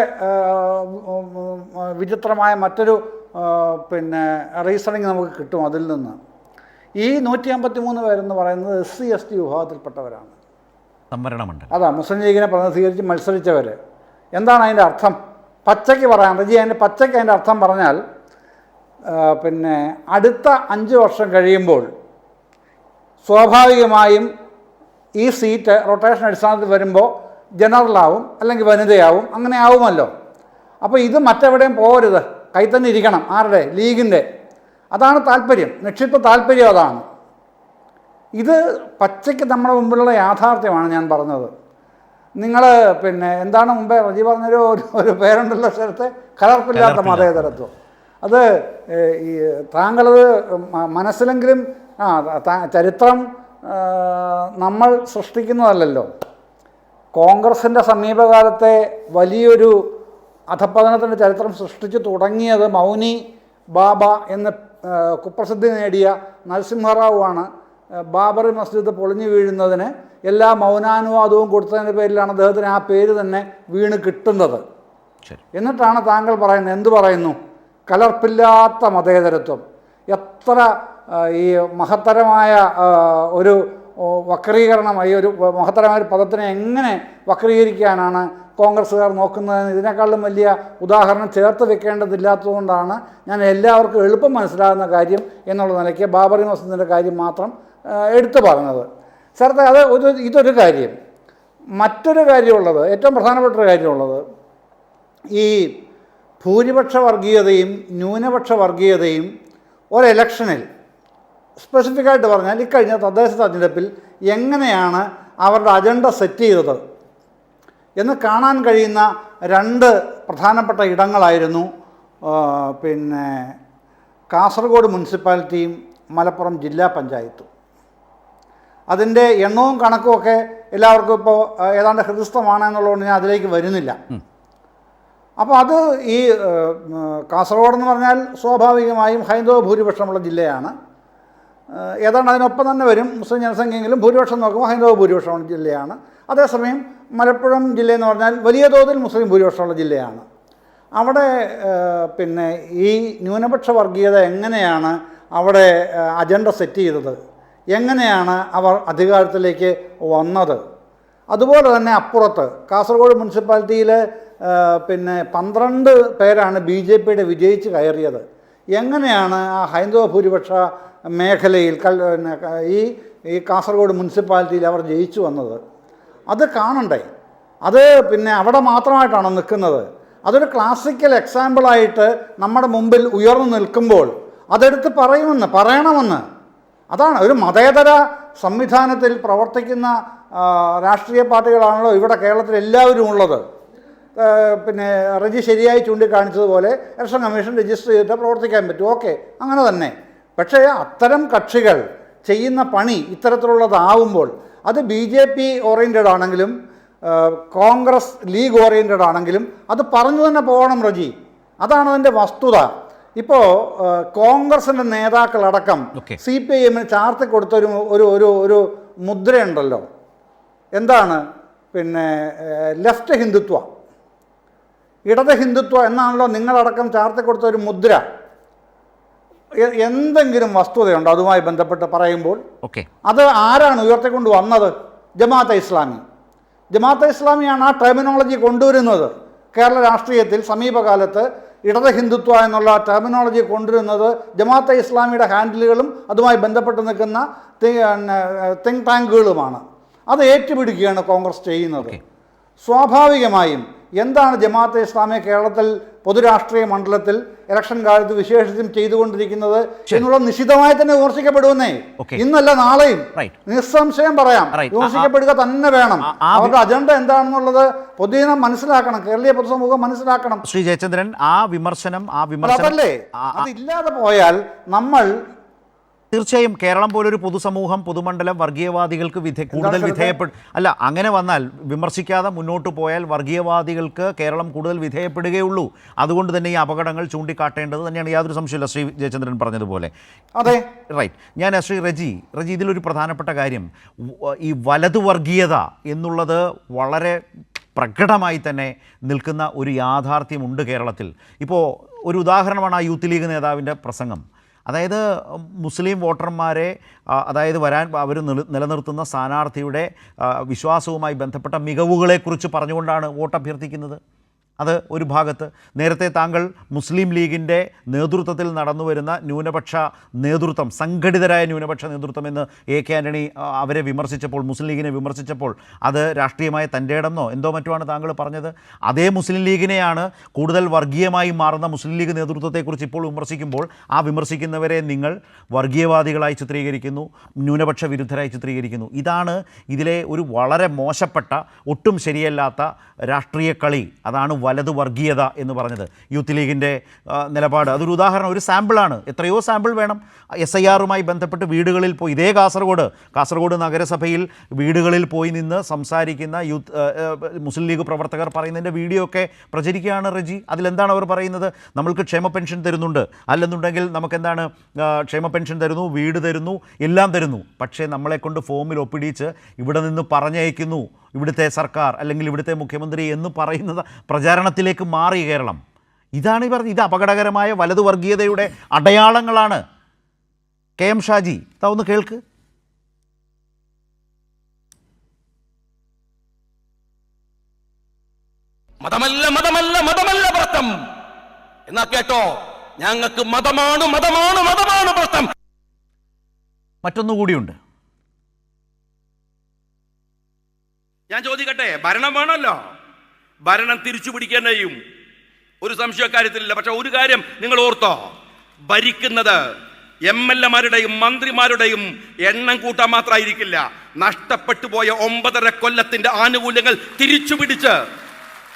വിചിത്രമായ മറ്റൊരു റീസണിങ് നമുക്ക് കിട്ടും അതിൽ നിന്ന്. ഈ 153 പേരെന്ന് പറയുന്നത് SC/ST വിഭാഗത്തിൽപ്പെട്ടവരാണ്. അതാ മുസ്ലിം ലീഗിനെ പ്രതിനിധീകരിച്ച് മത്സരിച്ചവർ. എന്താണ് അതിൻ്റെ അർത്ഥം? പച്ചയ്ക്ക് പറയാം റജി, അതിൻ്റെ അർത്ഥം പറഞ്ഞാൽ അടുത്ത 5 വർഷം കഴിയുമ്പോൾ സ്വാഭാവികമായും ഈ സീറ്റ് റൊട്ടേഷൻ അടിസ്ഥാനത്തിൽ വരുമ്പോൾ ജനറലാവും അല്ലെങ്കിൽ വനിതയാവും, അങ്ങനെ ആവുമല്ലോ. അപ്പോൾ ഇത് മറ്റെവിടെയും പോകരുത്, കൈ തന്നെ ഇരിക്കണം. ആരുടെ? ലീഗിൻ്റെ. അതാണ് താല്പര്യം, നിക്ഷിപ്ത താല്പര്യം അതാണ്. ഇത് പച്ചയ്ക്ക് നമ്മുടെ മുമ്പിലുള്ള യാഥാർത്ഥ്യമാണ് ഞാൻ പറഞ്ഞത്. നിങ്ങൾ എന്താണ് മുമ്പേ റജി പറഞ്ഞൊരു പേരുണ്ടല്ലോ സ്ഥലത്തെ, കലർപ്പില്ലാത്ത മതേതരത്വം. അത് ഈ താങ്കളത് മനസ്സിലെങ്കിലും ചരിത്രം നമ്മൾ സൃഷ്ടിക്കുന്നതല്ലല്ലോ. കോൺഗ്രസിൻ്റെ സമീപകാലത്തെ വലിയൊരു അധപ്പതനത്തിൻ്റെ ചരിത്രം സൃഷ്ടിച്ചു തുടങ്ങിയത് മൗനി ബാബ എന്ന് കുപ്രസിദ്ധി നേടിയ നരസിംഹറാവുവാണ്. ബാബറി മസ്ജിദ് പൊളിഞ്ഞു വീഴുന്നതിന് എല്ലാ മൗനാനുവാദവും കൊടുത്തതിൻ്റെ പേരിലാണ് അദ്ദേഹത്തിന് ആ പേര് തന്നെ വീണ് കിട്ടുന്നത്. എന്നിട്ടാണ് താങ്കൾ പറയുന്നത്, എന്തു പറയുന്നു? കലർപ്പില്ലാത്ത മതേതരത്വം. എത്ര ഈ മഹത്തരമായ ഒരു വക്രീകരണമായി, ഒരു മഹത്തരമായ ഒരു പദത്തിനെ എങ്ങനെ വക്രീകരിക്കാനാണ് കോൺഗ്രസ്സുകാർ നോക്കുന്നതെന്ന് ഇതിനേക്കാളും വലിയ ഉദാഹരണം ചേർത്ത് വെക്കേണ്ടതില്ലാത്തതുകൊണ്ടാണ് ഞാൻ എല്ലാവർക്കും എളുപ്പം മനസ്സിലാകുന്ന കാര്യം എന്നുള്ള നിലയ്ക്ക് ബാബറി മസ്ജിദിൻ്റെ കാര്യം മാത്രം എടുത്തു പറഞ്ഞത്. ചേർത്ത് അത് ഇതൊരു കാര്യം. മറ്റൊരു കാര്യമുള്ളത്, ഏറ്റവും പ്രധാനപ്പെട്ട ഒരു കാര്യമുള്ളത്, ഈ ഭൂരിപക്ഷ വർഗീയതയും ന്യൂനപക്ഷ വർഗീയതയും ഒരെലക്ഷനിൽ സ്പെസിഫിക്കായിട്ട് പറഞ്ഞാൽ ഇക്കഴിഞ്ഞ തദ്ദേശ തെരഞ്ഞെടുപ്പിൽ എങ്ങനെയാണ് അവരുടെ അജണ്ട സെറ്റ് ചെയ്തത് എന്ന് കാണാൻ കഴിയുന്ന രണ്ട് പ്രധാനപ്പെട്ട ഇടങ്ങളായിരുന്നു പിന്നെ കാസർഗോഡ് മുനിസിപ്പാലിറ്റിയും മലപ്പുറം ജില്ലാ പഞ്ചായത്തും. അതിൻ്റെ എണ്ണവും കണക്കുമൊക്കെ എല്ലാവർക്കും ഇപ്പോൾ ഏതാണ്ട് ഹൃദയസ്ഥമാണെന്നുള്ളതുകൊണ്ട് ഞാൻ അതിലേക്ക് വരുന്നില്ല. അപ്പോൾ അത് ഈ കാസർഗോഡ് എന്ന് പറഞ്ഞാൽ സ്വാഭാവികമായും ഹൈന്ദവ ഭൂരിപക്ഷമുള്ള ജില്ലയാണ്. ഏതാണ്ട് അതിനൊപ്പം തന്നെ വരും മുസ്ലിം ജനസംഖ്യയെങ്കിലും ഭൂരിപക്ഷം നോക്കുമ്പോൾ ഹൈന്ദവ ഭൂരിപക്ഷമുള്ള ജില്ലയാണ്. അതേസമയം മലപ്പുറം ജില്ലയെന്ന് പറഞ്ഞാൽ വലിയ തോതിൽ മുസ്ലിം ഭൂരിപക്ഷമുള്ള ജില്ലയാണ്. അവിടെ പിന്നെ ഈ ന്യൂനപക്ഷ വർഗീയത എങ്ങനെയാണ് അവിടെ അജണ്ട സെറ്റ് ചെയ്തത്, എങ്ങനെയാണ് അവർ അധികാരത്തിലേക്ക് വന്നത്, അതുപോലെ തന്നെ അപ്പുറത്ത് കാസർഗോഡ് മുനിസിപ്പാലിറ്റിയിൽ പിന്നെ 12 പേരാണ് BJPയുടെ വിജയിച്ച് കയറിയത്. എങ്ങനെയാണ് ആ ഹൈന്ദവ ഭൂരിപക്ഷ മേഖലയിൽ ഈ കാസർഗോഡ് മുനിസിപ്പാലിറ്റിയിൽ അവർ ജയിച്ചു വന്നത്? അത് കാണണ്ടേ? അത് പിന്നെ അവിടെ മാത്രമായിട്ടാണോ നിൽക്കുന്നത്? അതൊരു ക്ലാസിക്കൽ എക്സാമ്പിളായിട്ട് നമ്മുടെ മുമ്പിൽ ഉയർന്നു നിൽക്കുമ്പോൾ അതെടുത്ത് പറയണമെന്ന്. അതാണ് ഒരു മതേതര സംവിധാനത്തിൽ പ്രവർത്തിക്കുന്ന രാഷ്ട്രീയ പാർട്ടികളാണല്ലോ ഇവിടെ കേരളത്തിൽ എല്ലാവരും ഉള്ളത്. പിന്നെ റജി ശരിയായി ചൂണ്ടിക്കാണിച്ചതുപോലെ ഇലക്ഷൻ കമ്മീഷൻ രജിസ്റ്റർ ചെയ്തിട്ട് പ്രവർത്തിക്കാൻ പറ്റും. ഓക്കെ, അങ്ങനെ തന്നെ. പക്ഷേ അത്തരം കക്ഷികൾ ചെയ്യുന്ന പണി ഇത്തരത്തിലുള്ളതാവുമ്പോൾ അത് BJP ഓറിയൻറ്റഡ് ആണെങ്കിലും കോൺഗ്രസ് ലീഗ് ഓറിയൻറ്റഡ് ആണെങ്കിലും അത് പറഞ്ഞു തന്നെ പോകണം റജി. അതാണ് അതിൻ്റെ വസ്തുത. ഇപ്പോൾ കോൺഗ്രസിൻ്റെ നേതാക്കളടക്കം CPIM ചാർത്തി കൊടുത്തൊരു ഒരു മുദ്രയുണ്ടല്ലോ. എന്താണ്? പിന്നെ ലെഫ്റ്റ് ഹിന്ദുത്വ, ഇടത് ഹിന്ദുത്വ എന്നാണല്ലോ നിങ്ങളടക്കം ചാർത്തി കൊടുത്ത ഒരു മുദ്ര. എന്തെങ്കിലും വസ്തുതയുണ്ടോ അതുമായി ബന്ധപ്പെട്ട് പറയുമ്പോൾ? അത് ആരാണ് ഉയർത്തിക്കൊണ്ട് വന്നത്? ജമാഅത്തെ ഇസ്ലാമി. ജമാഅത്തെ ഇസ്ലാമിയാണ് ആ ടെർമിനോളജി കൊണ്ടുവരുന്നത്. കേരള രാഷ്ട്രീയത്തിൽ സമീപകാലത്ത് ഇടത് ഹിന്ദുത്വ എന്നുള്ള ടെർമിനോളജി കൊണ്ടുവരുന്നത് ജമാഅത്തെ ഇസ്ലാമിയുടെ ഹാൻഡിലുകളും അതുമായി ബന്ധപ്പെട്ട് നിൽക്കുന്ന തിങ്ക് ടാങ്കുകളുമാണ്. അത് ഏറ്റുപിടിക്കുകയാണ് കോൺഗ്രസ് ചെയ്യുന്നത്. സ്വാഭാവികമായും എന്താണ് ജമാഅത്തെ ഇസ്ലാമി കേരളത്തിൽ പൊതുരാഷ്ട്രീയ മണ്ഡലത്തിൽ ഇലക്ഷൻ കാലത്ത് വിശേഷിച്ചും ചെയ്തുകൊണ്ടിരിക്കുന്നത് എന്നുള്ള നിശിതമായി തന്നെ വിമർശിക്കപ്പെടുന്നേ. ഇന്നല്ല നാളെയും നിസ്സംശയം പറയാം, വിമർശിക്കപ്പെടുക തന്നെ വേണം. അവരുടെ അജണ്ട എന്താണെന്നുള്ളത് പൊതുജനം മനസ്സിലാക്കണം, കേരളീയ പൊതുസമൂഹം മനസ്സിലാക്കണം. ശ്രീ ജയചന്ദ്രൻ, ആ വിമർശനം അതല്ലേ, അതില്ലാതെ പോയാൽ നമ്മൾ തീർച്ചയായും കേരളം പോലൊരു പൊതുസമൂഹം, പൊതുമണ്ഡലം വർഗീയവാദികൾക്ക് കൂടുതൽ അല്ല, അങ്ങനെ വന്നാൽ വിമർശിക്കാതെ മുന്നോട്ട് പോയാൽ വർഗീയവാദികൾക്ക് കേരളം കൂടുതൽ വിധേയപ്പെടുകയുള്ളൂ. അതുകൊണ്ട് തന്നെ ഈ അപകടങ്ങൾ ചൂണ്ടിക്കാട്ടേണ്ടത് തന്നെയാണ്, യാതൊരു സംശയമില്ല ശ്രീ ജയചന്ദ്രൻ പറഞ്ഞതുപോലെ. അതെ, റൈറ്റ്. ഞാൻ ശ്രീ റജി ഇതിലൊരു പ്രധാനപ്പെട്ട കാര്യം, ഈ വലതു വർഗീയത എന്നുള്ളത് വളരെ പ്രകടമായി തന്നെ നിൽക്കുന്ന ഒരു യാഥാർത്ഥ്യമുണ്ട് കേരളത്തിൽ. ഇപ്പോൾ ഒരു ഉദാഹരണമാണ് ആ യൂത്ത് ലീഗ് നേതാവിൻ്റെ പ്രസംഗം. അതായത് മുസ്ലിം വോട്ടർമാരെ അവർ നിലനിർത്തുന്ന സ്ഥാനാർത്ഥിയുടെ വിശ്വാസവുമായി ബന്ധപ്പെട്ട മികവുകളെക്കുറിച്ച് പറഞ്ഞുകൊണ്ടാണ് വോട്ട് അഭ്യർത്ഥിക്കുന്നത്. അത് ഒരു ഭാഗത്ത്. നേരത്തെ താങ്കൾ മുസ്ലിം ലീഗിൻ്റെ നേതൃത്വത്തിൽ നടന്നു വരുന്ന ന്യൂനപക്ഷ നേതൃത്വം, സംഘടിതരായ ന്യൂനപക്ഷ നേതൃത്വം എന്ന് AK ആൻ്റണി അവരെ വിമർശിച്ചപ്പോൾ, മുസ്ലിം ലീഗിനെ വിമർശിച്ചപ്പോൾ അത് രാഷ്ട്രീയമായ തൻ്റെ ഇടമെന്നോ എന്തോ മറ്റുമാണ് താങ്കൾ പറഞ്ഞത്. അതേ മുസ്ലിം ലീഗിനെയാണ് കൂടുതൽ വർഗീയമായി മാറുന്ന മുസ്ലിം ലീഗ് നേതൃത്വത്തെക്കുറിച്ച് ഇപ്പോൾ വിമർശിക്കുമ്പോൾ ആ വിമർശിക്കുന്നവരെ നിങ്ങൾ വർഗീയവാദികളായി ചിത്രീകരിക്കുന്നു, ന്യൂനപക്ഷ വിരുദ്ധരായി ചിത്രീകരിക്കുന്നു. ഇതാണ് ഇതിലെ ഒരു വളരെ മോശപ്പെട്ട, ഒട്ടും ശരിയല്ലാത്ത രാഷ്ട്രീയ കളി. അതാണ് വലതു വർഗീയത എന്ന് പറഞ്ഞത്. യൂത്ത് ലീഗിൻ്റെ നിലപാട് അതൊരു ഉദാഹരണം, ഒരു സാമ്പിളാണ്. എത്രയോ സാമ്പിൾ വേണം. SIR-മായി ബന്ധപ്പെട്ട് വീടുകളിൽ പോയി, ഇതേ കാസർഗോഡ് നഗരസഭയിൽ വീടുകളിൽ പോയി നിന്ന് സംസാരിക്കുന്ന മുസ്ലിം ലീഗ് പ്രവർത്തകർ പറയുന്നതിൻ്റെ വീഡിയോ ഒക്കെ പ്രചരിക്കുകയാണ് റജി. അതിലെന്താണ് അവർ പറയുന്നത്? നമ്മൾക്ക് ക്ഷേമ പെൻഷൻ തരുന്നുണ്ട്, അല്ലെന്നുണ്ടെങ്കിൽ നമുക്കെന്താണ് ക്ഷേമ പെൻഷൻ തരുന്നു, വീട് തരുന്നു, എല്ലാം തരുന്നു. പക്ഷേ നമ്മളെക്കൊണ്ട് ഫോമിൽ ഒപ്പിടിച്ച് ഇവിടെ നിന്ന് പറഞ്ഞയക്കുന്നു ഇവിടുത്തെ സർക്കാർ അല്ലെങ്കിൽ ഇവിടുത്തെ മുഖ്യമന്ത്രി എന്ന് പറയുന്നത് പ്രചാരണത്തിലേക്ക് മാറി കേരളം. ഇതാണ് ഈ പറഞ്ഞത്. ഇത് അപകടകരമായ വലതു വർഗീയതയുടെ അടയാളങ്ങളാണ്. KM ഷാജി, ഒന്ന് കേൾക്ക്. മതമല്ല മതമല്ല മതമല്ല പ്രശ്നം എന്നാ കേട്ടോ, ഞങ്ങൾക്ക് മതമാണ് മതമാണ് മതമാണ് പ്രശ്നം. മറ്റൊന്നുകൂടിയുണ്ട്. ഞാൻ ചോദിക്കട്ടെ, ഭരണം വേണമല്ലോ, ഭരണം തിരിച്ചു പിടിക്കാൻ കഴിയും. ഒരു സംശയക്കാര്യത്തിലില്ല. പക്ഷെ ഒരു കാര്യം നിങ്ങൾ ഓർത്തോ, ഭരിക്കുന്നത് MLA-മാരുടെയും മന്ത്രിമാരുടെയും എണ്ണം കൂട്ടാൻ മാത്രമായിരിക്കില്ല. നഷ്ടപ്പെട്ടു പോയ 9.5 കൊല്ലത്തിന്റെ ആനുകൂല്യങ്ങൾ തിരിച്ചു പിടിച്ച്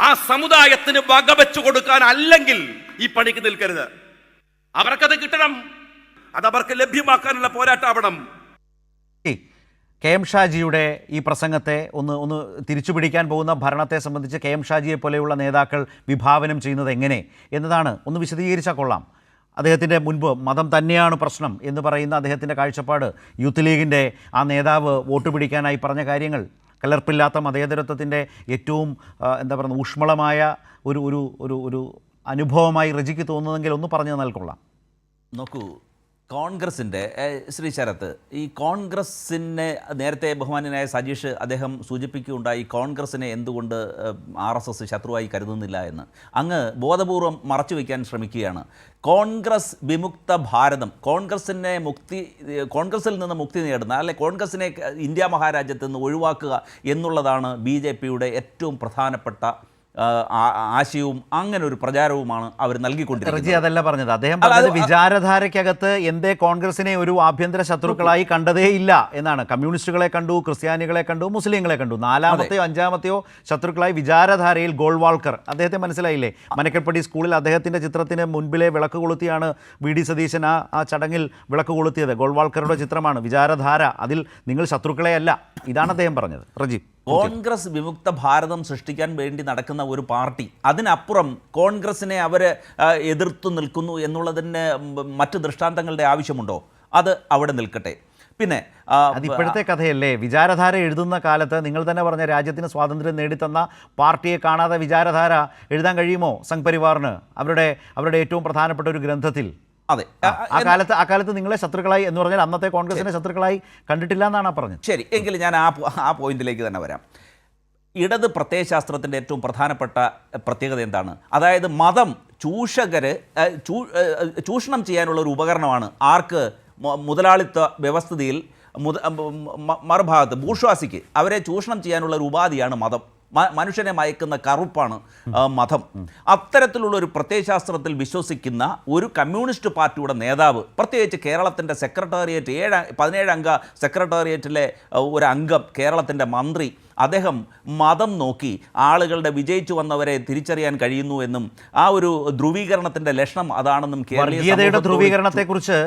ആ സമുദായത്തിന് വകവെച്ചു കൊടുക്കാൻ അല്ലെങ്കിൽ ഈ പണിക്ക് നിൽക്കരുത്. അവർക്കത് കിട്ടണം, അതവർക്ക് ലഭ്യമാക്കാനുള്ള പോരാട്ടമാവണം. KM ഷാജിയുടെ ഈ പ്രസംഗത്തെ ഒന്ന് തിരിച്ചു പിടിക്കാൻ പോകുന്ന ഭരണത്തെ സംബന്ധിച്ച് KM ഷാജിയെ പോലെയുള്ള നേതാക്കൾ വിഭാവനം ചെയ്യുന്നത് എങ്ങനെ എന്നതാണ്. ഒന്ന് വിശദീകരിച്ചാൽ കൊള്ളാം. അദ്ദേഹത്തിൻ്റെ മുൻപ് മതം തന്നെയാണ് പ്രശ്നം എന്ന് പറയുന്ന അദ്ദേഹത്തിൻ്റെ കാഴ്ചപ്പാട്, യൂത്ത് ലീഗിൻ്റെ ആ നേതാവ് വോട്ട് പിടിക്കാനായി പറഞ്ഞ കാര്യങ്ങൾ, കലർപ്പില്ലാത്ത മതേതരത്വത്തിൻ്റെ ഏറ്റവും എന്താ പറയുക ഊഷ്മളമായ ഒരു ഒരു ഒരു ഒരു അനുഭവമായി റജിക്ക് തോന്നുന്നതെങ്കിൽ ഒന്ന് പറഞ്ഞു തന്നാൽ കൊള്ളാം. നോക്കൂ, കോൺഗ്രസിൻ്റെ ശ്രീ ശരത്ത്, ഈ കോൺഗ്രസിനെ നേരത്തെ ബഹുമാന്യനായ സജീഷ് അദ്ദേഹം സൂചിപ്പിക്കുകയുണ്ടായി കോൺഗ്രസിനെ എന്തുകൊണ്ട് RSS ശത്രുവായി കരുതുന്നില്ല എന്ന്. അങ്ങ് ബോധപൂർവം മറച്ചു വയ്ക്കാൻ ശ്രമിക്കുകയാണ്. കോൺഗ്രസ് വിമുക്ത ഭാരതം, കോൺഗ്രസിൽ നിന്ന് മുക്തി നേടുന്ന, അല്ലെ കോൺഗ്രസിനെ ഇന്ത്യ മഹാരാജ്യത്ത് നിന്ന് ഒഴിവാക്കുക എന്നുള്ളതാണ് BJPയുടെ ഏറ്റവും പ്രധാനപ്പെട്ട ആശയവും അങ്ങനെ ഒരു പ്രചാരവുമാണ് അവർ നൽകിക്കൊണ്ടിരിക്കുന്നത്. അതല്ല പറഞ്ഞത്, അദ്ദേഹം പറഞ്ഞത് വിചാരധാരയ്ക്കകത്ത് എന്തേ കോൺഗ്രസിനെ ഒരു ആഭ്യന്തര ശത്രുക്കളായി കണ്ടതേ ഇല്ല എന്നാണ്. കമ്മ്യൂണിസ്റ്റുകളെ കണ്ടു, ക്രിസ്ത്യാനികളെ കണ്ടു, മുസ്ലിങ്ങളെ കണ്ടു. 4-മത്തെയോ 5-മത്തെയോ ശത്രുക്കളായി വിചാരധാരയിൽ ഗോൾവാൾക്കർ, അദ്ദേഹത്തെ മനസ്സിലായില്ലേ? മനക്കൽപ്പടി സ്കൂളിൽ അദ്ദേഹത്തിൻ്റെ ചിത്രത്തിന് മുൻപിലെ വിളക്ക് കൊളുത്തിയാണ് VD സതീശൻ ആ ചടങ്ങിൽ വിളക്ക് കൊളുത്തിയത്. ഗോൾവാൾക്കറുടെ ചിത്രമാണ് വിചാരധാര, അതിൽ നിങ്ങൾ ശത്രുക്കളെ അല്ല. ഇതാണ് അദ്ദേഹം പറഞ്ഞത്. റജീബ്, കോൺഗ്രസ് വിമുക്ത ഭാരതം സൃഷ്ടിക്കാൻ വേണ്ടി നടക്കുന്ന ഒരു പാർട്ടി, അതിനപ്പുറം കോൺഗ്രസിനെ അവർ എതിർത്തു നിൽക്കുന്നു എന്നുള്ളതിന് മറ്റ് ദൃഷ്ടാന്തങ്ങളുടെ ആവശ്യമുണ്ടോ? അത് അവിടെ നിൽക്കട്ടെ. പിന്നെ അതിപ്പോഴത്തെ കഥയല്ലേ? വിചാരധാര എഴുതുന്ന കാലത്ത് നിങ്ങൾ തന്നെ പറഞ്ഞ രാജ്യത്തിന് സ്വാതന്ത്ര്യം നേടിത്തന്ന പാർട്ടിയെ കാണാതെ വിചാരധാര എഴുതാൻ കഴിയുമോ സംഘ് പരിവാറിന്? അവരുടെ ഏറ്റവും പ്രധാനപ്പെട്ട ഒരു ഗ്രന്ഥത്തിൽ. അതെ, ആ കാലത്ത് നിങ്ങളെ ശത്രുക്കളായി എന്ന് പറഞ്ഞാൽ അന്നത്തെ കോൺഗ്രസിനെ ശത്രുക്കളായി കണ്ടിട്ടില്ല എന്നാണ് പറഞ്ഞത്. ശരി, എങ്കിൽ ഞാൻ ആ പോയിന്റിലേക്ക് തന്നെ വരാം. ഇടത് പ്രത്യയശാസ്ത്രത്തിൻ്റെ ഏറ്റവും പ്രധാനപ്പെട്ട പ്രത്യേകത എന്താണ്? അതായത് മതം ചൂഷണം ചെയ്യാനുള്ള ഒരു ഉപകരണമാണ്. ആർക്ക്? മുതലാളിത്ത വ്യവസ്ഥിതിയിൽ മറുഭാഗത്ത് ബൂർഷ്വാസിക്ക് അവരെ ചൂഷണം ചെയ്യാനുള്ള ഒരു ഉപാധിയാണ് മതം. മനുഷ്യനെ മയക്കുന്ന കറുപ്പാണ് മതം. അത്തരത്തിലുള്ള ഒരു പ്രത്യയശാസ്ത്രത്തിൽ വിശ്വസിക്കുന്ന ഒരു കമ്മ്യൂണിസ്റ്റ് പാർട്ടിയുടെ നേതാവ്, പ്രത്യേകിച്ച് കേരളത്തിൻ്റെ സെക്രട്ടേറിയറ്റ് 17 അംഗ സെക്രട്ടേറിയറ്റിലെ ഒരു അംഗം, കേരളത്തിൻ്റെ മന്ത്രി, അദ്ദേഹം മതം നോക്കി ആളുകളുടെ വിജയിച്ചു വന്നവരെ തിരിച്ചറിയാൻ കഴിയുന്നു എന്നും ആ ഒരു ധ്രുവീകരണത്തിന്റെ ലക്ഷണം അതാണെന്നും വർഗീയതയുടെ ധ്രുവീകരണത്തെക്കുറിച്ച്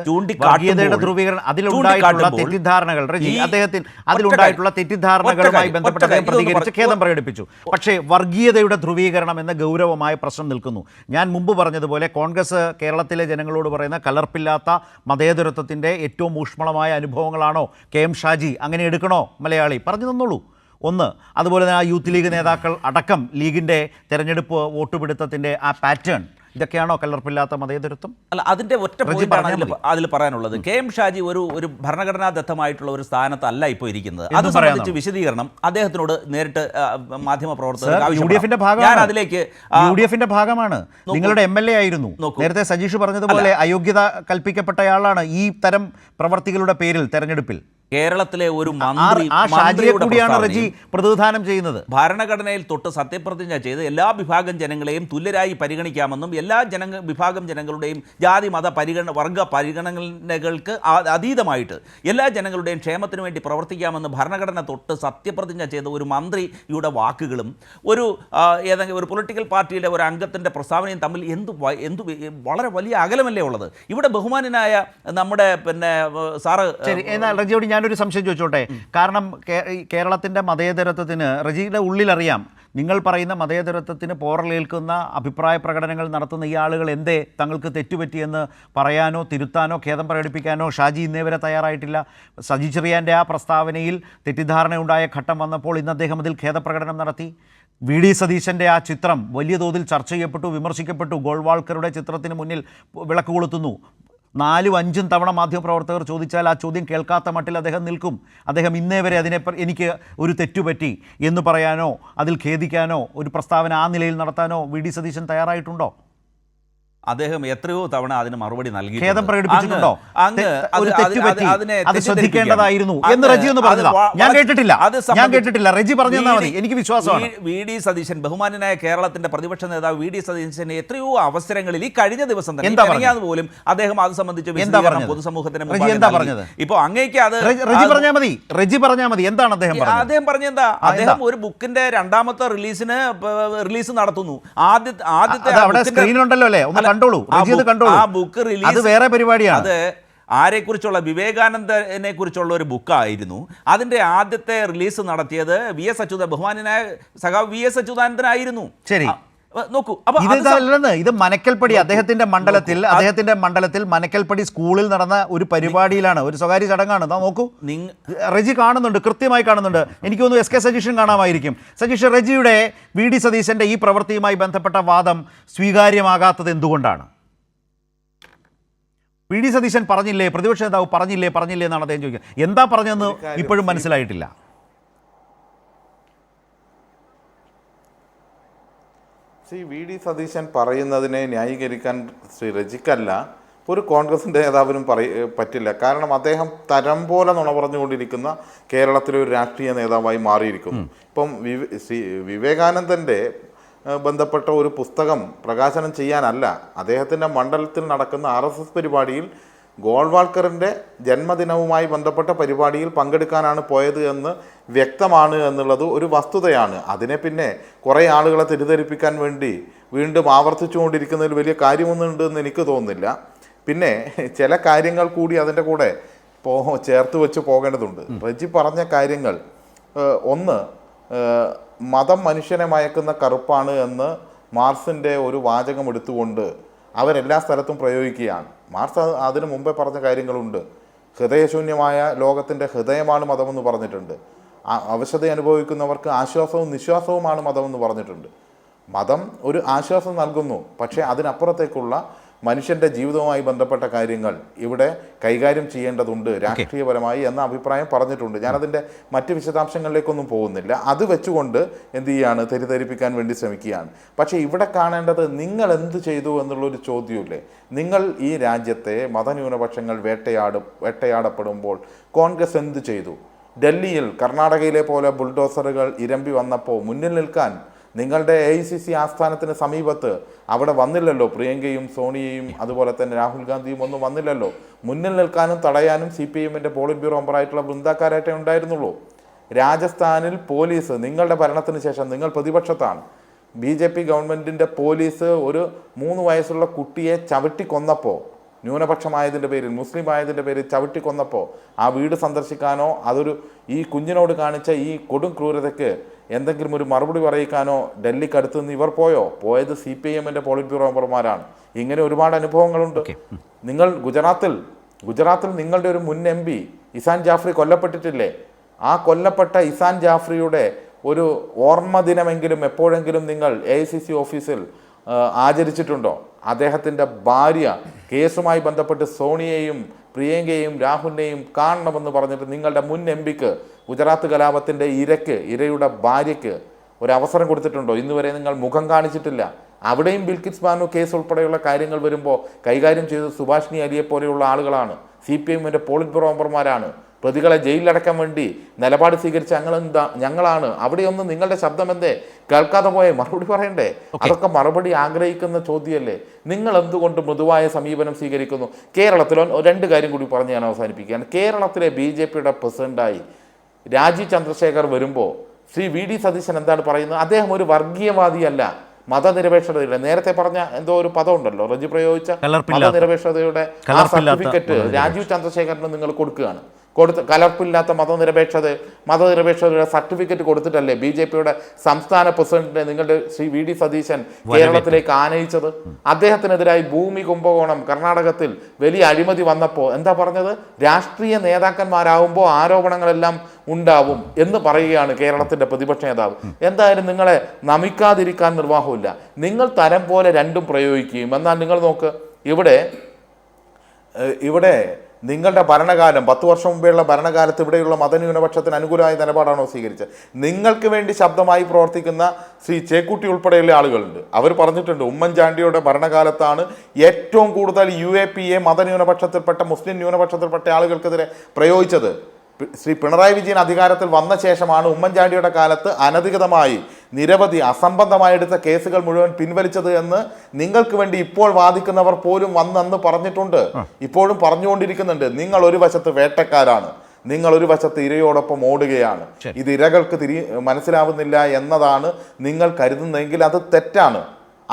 അതിലുണ്ടായിട്ടുള്ള തെറ്റിദ്ധാരണകളുമായി ബന്ധപ്പെട്ട് അദ്ദേഹം പ്രതികരിച്ച് ഖേദം പ്രകടിപ്പിച്ചു. പക്ഷേ വർഗീയതയുടെ ധ്രുവീകരണം എന്ന ഗൗരവമായ പ്രശ്നം നിൽക്കുന്നു. ഞാൻ മുമ്പ് പറഞ്ഞതുപോലെ കോൺഗ്രസ് കേരളത്തിലെ ജനങ്ങളോട് പറയുന്ന കലർപ്പില്ലാത്ത മതേതരത്വത്തിൻ്റെ ഏറ്റവും ഊഷ്മളമായ അനുഭവങ്ങളാണോ KM ഷാജി? അങ്ങനെ എടുക്കണോ മലയാളി? പറഞ്ഞു തന്നോളൂ. ഒന്ന്, അതുപോലെ തന്നെ ആ യൂത്ത് ലീഗ് നേതാക്കൾ അടക്കം ലീഗിൻ്റെ തെരഞ്ഞെടുപ്പ് വോട്ടുപിടുത്തത്തിൻ്റെ ആ പാറ്റേൺ, ഇതൊക്കെയാണോ കലർപ്പില്ലാത്ത മതേതരത്വം? അല്ല, അതിൻ്റെ ഒറ്റ പോയിന്റാണ് അതിൽ പറയാനുള്ളത്. KM ഷാജി ഒരു ഭരണഘടനാദത്തമായിട്ടുള്ള ഒരു സ്ഥാനത്തല്ല ഇപ്പോൾ ഇരിക്കുന്നത്. അത് സംബന്ധിച്ച് വിശദീകരണം അദ്ദേഹത്തിനോട് നേരിട്ട് മാധ്യമപ്രവർത്തകർ UDF-ന്റെ ഭാഗമാണ്. നിങ്ങളുടെ MLA ആയിരുന്നു. നേരത്തെ സജീഷ് പറഞ്ഞതുപോലെ അയോഗ്യത കൽപ്പിക്കപ്പെട്ടയാളാണ് ഈ തരം പ്രവർത്തികളുടെ പേരിൽ തെരഞ്ഞെടുപ്പിൽ. കേരളത്തിലെ ഒരു പ്രതിനിധാനം ചെയ്യുന്നത് ഭരണഘടനയിൽ തൊട്ട് സത്യപ്രതിജ്ഞ ചെയ്ത് എല്ലാ വിഭാഗം ജനങ്ങളെയും തുല്യരായി പരിഗണിക്കാമെന്നും എല്ലാ വിഭാഗം ജനങ്ങളുടെയും ജാതി മത വർഗ പരിഗണനകൾക്ക് അതീതമായിട്ട് എല്ലാ ജനങ്ങളുടെയും ക്ഷേമത്തിന് വേണ്ടി പ്രവർത്തിക്കാമെന്ന് ഭരണഘടന തൊട്ട് സത്യപ്രതിജ്ഞ ചെയ്ത ഒരു മന്ത്രിയുടെ വാക്കുകളും ഏതെങ്കിലും ഒരു പൊളിറ്റിക്കൽ പാർട്ടിയിലെ ഒരു അംഗത്തിൻ്റെ പ്രസ്താവനയും തമ്മിൽ എന്ത് വളരെ വലിയ അകലമല്ലേ ഉള്ളത്? ഇവിടെ ബഹുമാനനായ നമ്മുടെ സാറ് ഞാനൊരു സംശയം ചോദിച്ചോട്ടെ. കാരണം കേരളത്തിൻ്റെ മതേതരത്വത്തിന് റജിയുടെ ഉള്ളിലറിയാം, നിങ്ങൾ പറയുന്ന മതേതരത്വത്തിന് പോറലേൽക്കുന്ന അഭിപ്രായ പ്രകടനങ്ങൾ നടത്തുന്ന ഈ ആളുകൾ എന്തേ തങ്ങൾക്ക് തെറ്റുപറ്റിയെന്ന് പറയാനോ തിരുത്താനോ ഖേദം പ്രകടിപ്പിക്കാനോ ഷാജി ഇന്നേ വരെ തയ്യാറായിട്ടില്ല. സജി ചെറിയാൻ്റെ ആ പ്രസ്താവനയിൽ തെറ്റിദ്ധാരണയുണ്ടായ ഘട്ടം വന്നപ്പോൾ ഇന്ന് അദ്ദേഹം അതിൽ ഖേദപ്രകടനം നടത്തി. VD സതീശൻ്റെ ആ ചിത്രം വലിയ തോതിൽ ചർച്ച ചെയ്യപ്പെട്ടു, വിമർശിക്കപ്പെട്ടു. ഗോൾവാൾക്കറുടെ ചിത്രത്തിന് മുന്നിൽ വിളക്ക് കൊളുത്തുന്നു. 4-5 തവണ മാധ്യമപ്രവർത്തകർ ചോദിച്ചാൽ ആ ചോദ്യം കേൾക്കാത്ത മട്ടിൽ അദ്ദേഹം നിൽക്കും. അദ്ദേഹം ഇന്നേ വരെ എനിക്ക് ഒരു തെറ്റുപറ്റി എന്ന് പറയാനോ അതിൽ ഖേദിക്കാനോ ഒരു പ്രസ്താവന ആ നിലയിൽ നടത്താനോ VD സതീശൻ തയ്യാറായിട്ടുണ്ടോ? അദ്ദേഹം എത്രയോ തവണ അതിന് മറുപടി നൽകി. ഖേദം പ്രകടിപ്പിച്ചിട്ടുണ്ടോ? ഒരു തെറ്റുപറ്റി, അത് ശ്രദ്ധിക്കേണ്ടതായിരുന്നു എന്ന് റജി ഒന്ന് പറഞ്ഞതാ. ഞാൻ കേട്ടിട്ടില്ല. റജി പറഞ്ഞാൽ മതി, എനിക്ക് വിശ്വാസമാണ്. വി ഡി സതീശൻ, ബഹുമാനനായ കേരളത്തിന്റെ പ്രതിപക്ഷ നേതാവ് വി ഡി സതീശൻ എത്രയോ അവസരങ്ങളിൽ ഈ കഴിഞ്ഞ ദിവസം തന്നെ പോലും അദ്ദേഹം അത് സംബന്ധിച്ച് പൊതുസമൂഹത്തിന് പറഞ്ഞത്. ഇപ്പൊ അങ്ങേക്ക് അത് റജി പറഞ്ഞാൽ മതി. എന്താണ് അദ്ദേഹം പറഞ്ഞെന്താ? അദ്ദേഹം ഒരു ബുക്കിന്റെ രണ്ടാമത്തെ റിലീസ് നടത്തുന്നു. ആദ്യത്തെ സ്ക്രീനുണ്ടല്ലോ അല്ലേ, ഒന്ന് കണ്ടോളൂ. ആ ബുക്ക് റിലീസ്, അത് വേറെ പരിപാടിയാണ്. അത് ആരെക്കുറിച്ചുള്ള, വിവേകാനന്ദനെ കുറിച്ചുള്ള ഒരു ബുക്കായിരുന്നു. അതിന്റെ ആദ്യത്തെ റിലീസ് നടത്തിയത് ബഹുമാനായ സഖാവ് വി എസ് അച്യുതാനന്ദനായിരുന്നു. ശരി, നോക്കൂ. ഇത് മനക്കൽപ്പടി അദ്ദേഹത്തിന്റെ മണ്ഡലത്തിൽ മനക്കൽപ്പടി സ്കൂളിൽ നടന്ന ഒരു പരിപാടിയിലാണ്, ഒരു സ്വകാര്യ ചടങ്ങാണ്. നോക്കൂ, റജി കാണുന്നുണ്ട്, കൃത്യമായി കാണുന്നുണ്ട്. എനിക്ക് തോന്നുന്നു എസ് കെ സജീഷൻ കാണാമായിരിക്കും. സജീഷ്, റജിയുടെ വി ഡി സതീശന്റെ ഈ പ്രവൃത്തിയുമായി ബന്ധപ്പെട്ട വാദം സ്വീകാര്യമാകാത്തത് എന്തുകൊണ്ടാണ്? വി ഡി സതീശൻ പറഞ്ഞില്ലേ, പ്രതിപക്ഷ നേതാവ് പറഞ്ഞില്ലേ എന്നാണ് അദ്ദേഹം ചോദിക്കുന്നത്. എന്താ പറഞ്ഞതെന്ന് ഇപ്പോഴും മനസ്സിലായിട്ടില്ല. ശ്രീ വി ഡി സതീശൻ പറയുന്നതിനെ ന്യായീകരിക്കാൻ ശ്രീ റജിക്കല്ല, ഒരു കോൺഗ്രസിൻ്റെ നേതാവിനും പറ്റില്ല. കാരണം അദ്ദേഹം തരം പോലെ നുണ പറഞ്ഞുകൊണ്ടിരിക്കുന്ന കേരളത്തിലെ ഒരു രാഷ്ട്രീയ നേതാവായി മാറിയിരിക്കുന്നു. ഇപ്പം ശ്രീ വിവേകാനന്ദൻ്റെ ബന്ധപ്പെട്ട ഒരു പുസ്തകം പ്രകാശനം ചെയ്യാനല്ല, അദ്ദേഹത്തിൻ്റെ മണ്ഡലത്തിൽ നടക്കുന്ന RSS പരിപാടിയിൽ ഗോൾവാൾക്കറിൻ്റെ ജന്മദിനവുമായി ബന്ധപ്പെട്ട പരിപാടിയിൽ പങ്കെടുക്കാനാണ് പോയത് എന്ന് വ്യക്തമാണ് എന്നുള്ളത് ഒരു വസ്തുതയാണ്. അതിനെ പിന്നെ കുറേ ആളുകളെ തെറ്റിദ്ധരിപ്പിക്കാൻ വേണ്ടി വീണ്ടും ആവർത്തിച്ചുകൊണ്ടിരിക്കുന്നതിൽ വലിയ കാര്യമൊന്നുണ്ടെന്ന് എനിക്ക് തോന്നുന്നില്ല. പിന്നെ ചില കാര്യങ്ങൾ കൂടി അതിൻ്റെ കൂടെ ചേർത്ത് വെച്ച് പോകേണ്ടതുണ്ട്. റജി പറഞ്ഞ കാര്യങ്ങൾ, ഒന്ന്, മതം മനുഷ്യനെ മയക്കുന്ന കറുപ്പാണ് എന്ന് മാർസിൻ്റെ ഒരു വാചകം എടുത്തുകൊണ്ട് അവരെല്ലാ സ്ഥലത്തും പ്രയോഗിക്കുകയാണ്. മാർസ് അതിനു മുമ്പേ പറഞ്ഞ കാര്യങ്ങളുണ്ട്. ഹൃദയശൂന്യമായ ലോകത്തിൻ്റെ ഹൃദയമാണ് മതമെന്ന് പറഞ്ഞിട്ടുണ്ട്. അവശത അനുഭവിക്കുന്നവർക്ക് ആശ്വാസവും നിശ്വാസവുമാണ് മതമെന്ന് പറഞ്ഞിട്ടുണ്ട്. മതം ഒരു ആശ്വാസം നൽകുന്നു, പക്ഷേ അതിനപ്പുറത്തേക്കുള്ള മനുഷ്യൻ്റെ ജീവിതവുമായി ബന്ധപ്പെട്ട കാര്യങ്ങൾ ഇവിടെ കൈകാര്യം ചെയ്യേണ്ടതുണ്ട് രാഷ്ട്രീയപരമായി എന്ന അഭിപ്രായം പറഞ്ഞിട്ടുണ്ട്. ഞാനതിൻ്റെ മറ്റ് വിശദാംശങ്ങളിലേക്കൊന്നും പോകുന്നില്ല. അത് വെച്ചുകൊണ്ട് എന്ത് ചെയ്യാണ്, തെറ്റിദ്ധരിപ്പിക്കാൻ വേണ്ടി ശ്രമിക്കുകയാണ്. പക്ഷേ ഇവിടെ കാണേണ്ടത് നിങ്ങൾ എന്ത് ചെയ്തു എന്നുള്ളൊരു ചോദ്യമില്ലേ. നിങ്ങൾ ഈ രാജ്യത്തെ മതന്യൂനപക്ഷങ്ങൾ വേട്ടയാടപ്പെടുമ്പോൾ കോൺഗ്രസ് എന്ത് ചെയ്തു? ഡൽഹിയിൽ, കർണാടകയിലെ പോലെ ബുൾഡോസറുകൾ ഇരമ്പി വന്നപ്പോൾ മുന്നിൽ നിൽക്കാൻ നിങ്ങളുടെ AICC ആസ്ഥാനത്തിന് സമീപത്ത് അവിടെ വന്നില്ലല്ലോ. പ്രിയങ്കയും സോണിയയും അതുപോലെ തന്നെ രാഹുൽ ഗാന്ധിയും ഒന്നും വന്നില്ലല്ലോ. മുന്നിൽ നിൽക്കാനും തടയാനും CPIMൻ്റെ പോളിറ്റ് ബ്യൂറോ മെമ്പറായിട്ടുള്ള വൃന്ദാക്കാരായിട്ടേ ഉണ്ടായിരുന്നുള്ളൂ. രാജസ്ഥാനിൽ പോലീസ്, നിങ്ങളുടെ ഭരണത്തിന് ശേഷം നിങ്ങൾ പ്രതിപക്ഷത്താണ്, BJP ഗവൺമെൻറ്റിൻ്റെ പോലീസ് ഒരു 3 വയസ്സുള്ള കുട്ടിയെ ചവിട്ടിക്കൊന്നപ്പോൾ, ന്യൂനപക്ഷമായതിൻ്റെ പേരിൽ, മുസ്ലിം ആയതിൻ്റെ പേരിൽ ചവിട്ടിക്കൊന്നപ്പോൾ ആ വീട് സന്ദർശിക്കാനോ ഈ കുഞ്ഞിനോട് കാണിച്ച ഈ കൊടും ക്രൂരതയ്ക്ക് എന്തെങ്കിലും ഒരു മറുപടി പറയിക്കാനോ ഡൽഹിക്കടുത്ത് നിന്ന് ഇവർ പോയത് CPIMൻ്റെ പോളിറ്റ് ബ്യൂറോ മെമ്പർമാരാണ്. ഇങ്ങനെ ഒരുപാട് അനുഭവങ്ങളുണ്ട്. നിങ്ങൾ ഗുജറാത്തിൽ നിങ്ങളുടെ ഒരു മുൻ MP ഇസാൻ ജാഫ്രി കൊല്ലപ്പെട്ടിട്ടില്ലേ? ആ കൊല്ലപ്പെട്ട ഇസാൻ ജാഫ്രിയുടെ ഒരു ഓർമ്മ ദിനമെങ്കിലും എപ്പോഴെങ്കിലും നിങ്ങൾ AICC ഓഫീസിൽ ആചരിച്ചിട്ടുണ്ടോ? അദ്ദേഹത്തിൻ്റെ ഭാര്യ കേസുമായി ബന്ധപ്പെട്ട് സോണിയയെയും പ്രിയങ്കയെയും രാഹുലിനെയും കാണണമെന്ന് പറഞ്ഞിട്ട് നിങ്ങളുടെ മുൻ MPക്ക് ഗുജറാത്ത് കലാപത്തിൻ്റെ ഇരയുടെ ഭാര്യയ്ക്ക് ഒരവസരം കൊടുത്തിട്ടുണ്ടോ? ഇന്നുവരെ നിങ്ങൾ മുഖം കാണിച്ചിട്ടില്ല. അവിടെയും ബിൽക്കിസ് ബാനു കേസ് ഉൾപ്പെടെയുള്ള കാര്യങ്ങൾ വരുമ്പോൾ കൈകാര്യം ചെയ്ത് സുഭാഷിണി അലിയെ പോലെയുള്ള ആളുകളാണ്, CPIMൻ്റെ പോളിറ്റ് ബ്യൂറോ മെമ്പർമാരാണ്. പ്രതികളെ ജയിലിലടക്കാൻ വേണ്ടി നിലപാട് സ്വീകരിച്ച ഞങ്ങളാണ്. അവിടെയൊന്നും നിങ്ങളുടെ ശബ്ദം എന്തേ കേൾക്കാതെ പോയേ? മറുപടി പറയണ്ടേ? അതൊക്കെ മറുപടി ആഗ്രഹിക്കുന്ന ചോദ്യമല്ലേ. നിങ്ങൾ എന്തുകൊണ്ട് മൃദുവായ സമീപനം സ്വീകരിക്കുന്നു? കേരളത്തിലോ 2 കാര്യം കൂടി പറഞ്ഞ് ഞാൻ അവസാനിപ്പിക്കുകയാണ്. കേരളത്തിലെ BJPയുടെ പ്രസിഡന്റായി രാജീവ് ചന്ദ്രശേഖർ വരുമ്പോൾ ശ്രീ വി ഡി സതീശൻ എന്താണ് പറയുന്നത്? അദ്ദേഹം ഒരു വർഗീയവാദിയല്ല, മതനിരപേക്ഷതയില്ല. നേരത്തെ പറഞ്ഞ എന്തോ ഒരു പദം ഉണ്ടല്ലോ, റജി പ്രയോഗിച്ച മതനിരപേക്ഷതയുടെ ആ സർട്ടിഫിക്കറ്റ് രാജീവ് ചന്ദ്രശേഖരന് നിങ്ങൾ കൊടുക്കുകയാണ്. കലർപ്പില്ലാത്ത മതനിരപേക്ഷതയുടെ സർട്ടിഫിക്കറ്റ് കൊടുത്തിട്ടല്ലേ BJPയുടെ സംസ്ഥാന പ്രസിഡന്റിനെ നിങ്ങളുടെ ശ്രീ വി ഡി സതീശൻ കേരളത്തിലേക്ക് ആനയിച്ചത്? അദ്ദേഹത്തിനെതിരായി ഭൂമി കുംഭകോണം കർണാടകത്തിൽ വലിയ അഴിമതി വന്നപ്പോൾ എന്താ പറഞ്ഞത്? രാഷ്ട്രീയ നേതാക്കന്മാരാകുമ്പോൾ ആരോപണങ്ങളെല്ലാം ഉണ്ടാവും എന്ന് പറയുകയാണ് കേരളത്തിൻ്റെ പ്രതിപക്ഷ നേതാവ്. എന്തായാലും നിങ്ങളെ നമിക്കാതിരിക്കാൻ നിർവാഹമില്ല. നിങ്ങൾ തരം പോലെ രണ്ടും പ്രയോഗിക്കുകയും. എന്നാൽ നിങ്ങൾ നോക്ക്, ഇവിടെ നിങ്ങളുടെ ഭരണകാലം 10 വർഷം മുമ്പേയുള്ള ഭരണകാലത്ത് ഇവിടെയുള്ള മതന്യൂനപക്ഷത്തിന് അനുകൂലമായ നിലപാടാണോ സ്വീകരിച്ചത്? നിങ്ങൾക്ക് വേണ്ടി ശബ്ദമായി പ്രവർത്തിക്കുന്ന ശ്രീ ചേക്കുട്ടി ഉൾപ്പെടെയുള്ള ആളുകളുണ്ട്. അവർ പറഞ്ഞിട്ടുണ്ട് ഉമ്മൻചാണ്ടിയുടെ ഭരണകാലത്താണ് ഏറ്റവും കൂടുതൽ UAPA മതന്യൂനപക്ഷത്തിൽപ്പെട്ട മുസ്ലിം ന്യൂനപക്ഷത്തിൽപ്പെട്ട ആളുകൾക്കെതിരെ പ്രയോഗിച്ചത്. ശ്രീ പിണറായി വിജയൻ അധികാരത്തിൽ വന്ന ശേഷമാണ് ഉമ്മൻചാണ്ടിയുടെ കാലത്ത് അനധികൃതമായി നിരവധി അസംബന്ധമായി എടുത്ത കേസുകൾ മുഴുവൻ പിൻവലിച്ചത് എന്ന് നിങ്ങൾക്ക് വേണ്ടി ഇപ്പോൾ വാദിക്കുന്നവർ പോലും വന്നെന്ന് പറഞ്ഞിട്ടുണ്ട്. ഇപ്പോഴും പറഞ്ഞുകൊണ്ടിരിക്കുന്നുണ്ട്. നിങ്ങൾ ഒരു വശത്ത് വേട്ടക്കാരാണ്, നിങ്ങൾ ഒരു വശത്ത് ഇരയോടൊപ്പം ഓടുകയാണ്. ഇത് ഇരകൾക്ക് മനസ്സിലാവുന്നില്ല എന്നതാണ് നിങ്ങൾ കരുതുന്നതെങ്കിൽ അത് തെറ്റാണ്.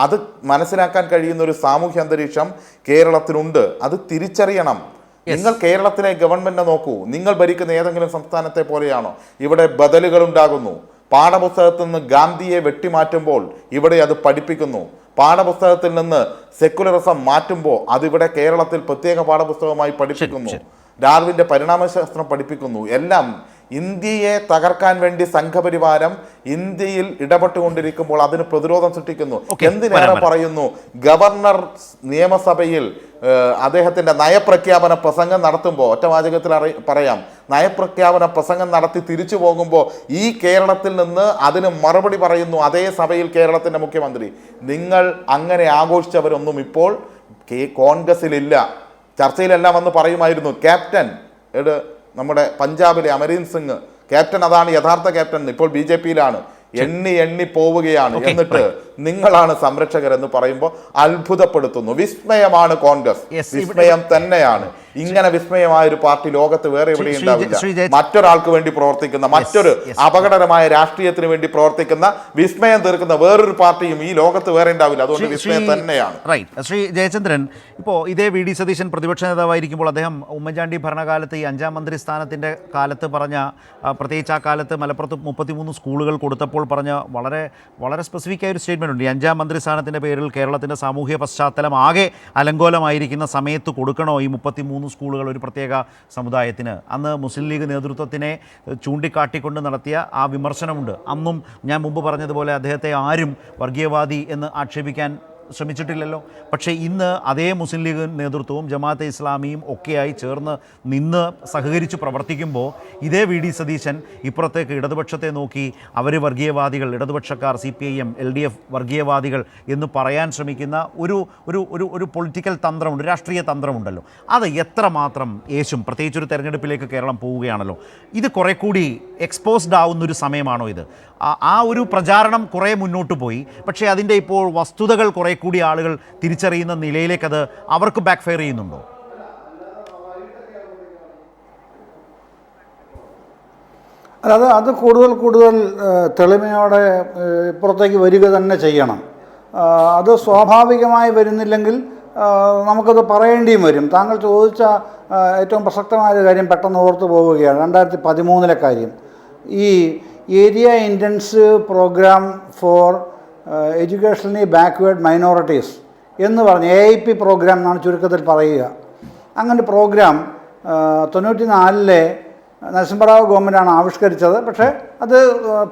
അത് മനസ്സിലാക്കാൻ കഴിയുന്ന ഒരു സാമൂഹ്യ അന്തരീക്ഷം കേരളത്തിലുണ്ട്. അത് തിരിച്ചറിയണം. നിങ്ങൾ കേരളത്തിലെ ഗവൺമെന്റിനെ നോക്കൂ. നിങ്ങൾ ഭരിക്കുന്ന ഏതെങ്കിലും സംസ്ഥാനത്തെ പോലെയാണോ? ഇവിടെ ബദലുകൾ ഉണ്ടാകുന്നു. പാഠപുസ്തകത്തിൽ നിന്ന് ഗാന്ധിയെ വെട്ടിമാറ്റുമ്പോൾ ഇവിടെ അത് പഠിപ്പിക്കുന്നു. പാഠപുസ്തകത്തിൽ നിന്ന് സെക്കുലറിസം മാറ്റുമ്പോൾ അതിവിടെ കേരളത്തിൽ പ്രത്യേക പാഠപുസ്തകമായി പഠിപ്പിക്കുന്നു. ഡാർവിൻ്റെ പരിണാമശാസ്ത്രം പഠിപ്പിക്കുന്നു. എല്ലാം ഇന്ത്യയെ തകർക്കാൻ വേണ്ടി സംഘപരിവാരം ഇന്ത്യയിൽ ഇടപെട്ടുകൊണ്ടിരിക്കുമ്പോൾ അതിന് പ്രതിരോധം സൃഷ്ടിക്കുന്നു. എന്തിനേറെ പറയുന്നു, ഗവർണർ നിയമസഭയിൽ അദ്ദേഹത്തിൻ്റെ നയപ്രഖ്യാപന പ്രസംഗം നടത്തുമ്പോൾ ഒറ്റവാചകത്തിൽ പറയാം, നയപ്രഖ്യാപന പ്രസംഗം നടത്തി തിരിച്ചു പോകുമ്പോൾ ഈ കേരളത്തിൽ നിന്ന് അതിന് മറുപടി പറയുന്നു അതേ സഭയിൽ കേരളത്തിൻ്റെ മുഖ്യമന്ത്രി. നിങ്ങൾ അങ്ങനെ ആഘോഷിച്ചവരൊന്നും ഇപ്പോൾ കോൺഗ്രസിലില്ല. ചർച്ചയിലെല്ലാം വന്ന് പറയുമായിരുന്നു ക്യാപ്റ്റൻ നമ്മുടെ പഞ്ചാബിലെ അമരീന്ദർ സിംഗ് ക്യാപ്റ്റൻ, അതാണ് യഥാർത്ഥ ക്യാപ്റ്റൻ, ഇപ്പോൾ BJP-യിലാണ്. എണ്ണി പോവുകയാണ്. എന്നിട്ട് നിങ്ങളാണ് സംരക്ഷകർ എന്ന് പറയുമ്പോൾ അത്ഭുതപ്പെടുത്തുന്നു. വിസ്മയമാണ് കോൺഗ്രസ്, വിസ്മയം തന്നെയാണ്. ഇങ്ങനെ വിസ്മയമായ ഒരു പാർട്ടി ലോകത്ത് വേറെ എവിടെ ഉണ്ടാവില്ല. മറ്റൊരാൾക്ക് വേണ്ടി പ്രവർത്തിക്കുന്ന, മറ്റൊരു അപകടകരമായ രാഷ്ട്രീയത്തിന് വേണ്ടി പ്രവർത്തിക്കുന്ന, വിസ്മയം തീർക്കുന്ന വേറൊരു പാർട്ടിയും ഈ ലോകത്ത് വേറെ ഉണ്ടാവില്ല. അതുകൊണ്ട് വിസ്മയം തന്നെയാണ്. റൈറ്റ്. ശ്രീ ജയചന്ദ്രൻ, ഇപ്പോൾ ഇതേ VD സതീശൻ പ്രതിപക്ഷ നേതാവായിരിക്കുമ്പോൾ അദ്ദേഹം ഉമ്മൻചാണ്ടി ഭരണകാലത്ത് ഈ 5ാം മന്ത്രി സ്ഥാനത്തിൻ്റെ കാലത്ത് പറഞ്ഞ, പ്രത്യേകിച്ച് ആ കാലത്ത് മലപ്പുറത്ത് 33 സ്കൂളുകൾ കൊടുത്തപ്പോൾ പറഞ്ഞ വളരെ സ്പെസിഫിക് ആയ ഒരു സ്റ്റേറ്റ്മെൻ്റ് ഉണ്ട്. ഈ 5ാം മന്ത്രി സ്ഥാനത്തിൻ്റെ പേരിൽ കേരളത്തിൻ്റെ സാമൂഹ്യ പശ്ചാത്തലം ആകെ അലങ്കോലമായിരിക്കുന്ന സമയത്ത് കൊടുക്കണോ ഈ 33 സ്കൂളുകൾ ഒരു പ്രത്യേക സമുദായത്തിന്? അന്ന് മുസ്ലിം ലീഗ് നേതൃത്വത്തിനെ ചൂണ്ടിക്കാട്ടിക്കൊണ്ട് നടത്തിയ ആ വിമർശനമുണ്ട്. അന്നും ഞാൻ മുമ്പ് പറഞ്ഞതുപോലെ അദ്ദേഹത്തെ ആരും വർഗീയവാദി എന്ന് ആക്ഷേപിക്കാൻ ശ്രമിച്ചിട്ടില്ലല്ലോ. പക്ഷേ ഇന്ന് അതേ മുസ്ലിം ലീഗ് നേതൃത്വവും ജമാഅത്തെ ഇസ്ലാമിയും ഒക്കെയായി ചേർന്ന് നിന്ന് സഹകരിച്ച് പ്രവർത്തിക്കുമ്പോൾ ഇതേ VD സതീശൻ ഇപ്പുറത്തേക്ക് ഇടതുപക്ഷത്തെ നോക്കി അവർ വർഗീയവാദികൾ, ഇടതുപക്ഷക്കാർ, CPIM, LDF വർഗീയവാദികൾ എന്ന് പറയാൻ ശ്രമിക്കുന്ന ഒരു പൊളിറ്റിക്കൽ തന്ത്രമുണ്ട്, രാഷ്ട്രീയ തന്ത്രമുണ്ടല്ലോ. അത് എത്രമാത്രം യേശും, പ്രത്യേകിച്ചൊരു തെരഞ്ഞെടുപ്പിലേക്ക് കേരളം പോവുകയാണല്ലോ, ഇത് കുറെ കൂടി എക്സ്പോസ്ഡ് ആവുന്നൊരു സമയമാണോ ഇത്? ആ ഒരു പ്രചാരണം കുറേ മുന്നോട്ട് പോയി, പക്ഷേ അതിൻ്റെ ഇപ്പോൾ വസ്തുതകൾ കുറേ കൂടി ആളുകൾ തിരിച്ചറിയുന്ന നിലയിലേക്ക് അത് അവർക്ക് ബാക്ക് ഫയർ ചെയ്യുന്നുണ്ടോ? അത് കൂടുതൽ തെളിമയോടെ പുറത്തേക്ക് വരിക തന്നെ ചെയ്യണം. അത് സ്വാഭാവികമായി വരുന്നില്ലെങ്കിൽ നമുക്കത് പറയേണ്ടിയും വരും. താങ്കൾ ചോദിച്ച ഏറ്റവും പ്രസക്തമായ കാര്യം പെട്ടെന്ന് ഓർത്തു പോവുകയാണ്. 2013 കാര്യം. ഈ area intensive programme for educationally backward minorities എന്ന് പറഞ്ഞ് AIP പ്രോഗ്രാം എന്നാണ് ചുരുക്കത്തിൽ പറയുക. അങ്ങനെ പ്രോഗ്രാം 94-ലെ നരസിംഹറാവു ഗവൺമെൻറ്റാണ് ആവിഷ്കരിച്ചത്. പക്ഷേ അത്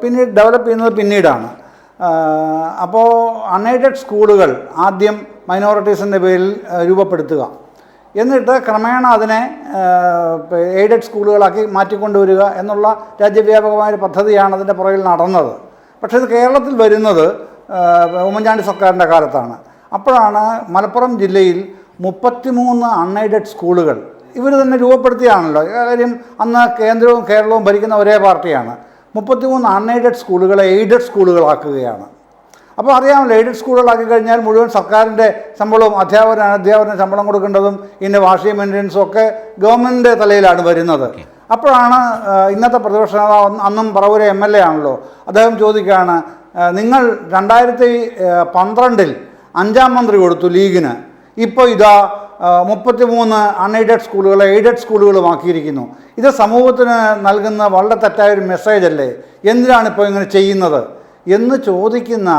പിന്നീട് ഡെവലപ്പ് ചെയ്യുന്നത് പിന്നീടാണ്. അപ്പോൾ അൺഎയ്ഡഡ് സ്കൂളുകൾ ആദ്യം മൈനോറിറ്റീസിൻ്റെ പേരിൽ രൂപപ്പെടുത്തുക, എന്നിട്ട് ക്രമേണ അതിനെ എയ്ഡഡ് സ്കൂളുകളാക്കി മാറ്റിക്കൊണ്ടുവരിക എന്നുള്ള രാജ്യവ്യാപകമായൊരു പദ്ധതിയാണ് അതിൻ്റെ പുറകിൽ നടന്നത്. പക്ഷേ ഇത് കേരളത്തിൽ വരുന്നത് ഉമ്മൻചാണ്ടി സർക്കാരിൻ്റെ കാലത്താണ്. അപ്പോഴാണ് മലപ്പുറം ജില്ലയിൽ 33 അൺഎയ്ഡഡ് സ്കൂളുകൾ ഇവർ തന്നെ രൂപപ്പെടുത്തിയാണല്ലോ. കാര്യം അന്ന് കേന്ദ്രവും കേരളവും ഭരിക്കുന്ന ഒരേ പാർട്ടിയാണ്. 33 അൺഎയ്ഡഡ് സ്കൂളുകളെ എയ്ഡഡ് സ്കൂളുകളാക്കുകയാണ്. അപ്പോൾ അറിയാമല്ലോ, എയ്ഡഡ് സ്കൂളുകളാക്കി കഴിഞ്ഞാൽ മുഴുവൻ സർക്കാരിൻ്റെ ശമ്പളവും അധ്യാപന ശമ്പളം കൊടുക്കേണ്ടതും ഇതിൻ്റെ വാർഷിക മെയിൻ്റനൻസും ഒക്കെ ഗവൺമെൻറ്റിൻ്റെ തലയിലാണ് വരുന്നത്. അപ്പോഴാണ് ഇന്നത്തെ പ്രതിപക്ഷ നേതാവ്, അന്നും പറവൂർ MLA ആണല്ലോ, അദ്ദേഹം ചോദിക്കുകയാണ്, നിങ്ങൾ 2012 5ാം മന്ത്രി കൊടുത്തു ലീഗിന്, ഇപ്പോൾ ഇതാ 33 അൺഎയ്ഡഡ് സ്കൂളുകളെ എയ്ഡഡ് സ്കൂളുകളുമാക്കിയിരിക്കുന്നു. ഇത് സമൂഹത്തിന് നൽകുന്ന വളരെ തെറ്റായൊരു മെസ്സേജ് അല്ലേ? എന്തിനാണ് ഇപ്പോൾ ഇങ്ങനെ ചെയ്യുന്നത് എന്ന് ചോദിക്കുന്ന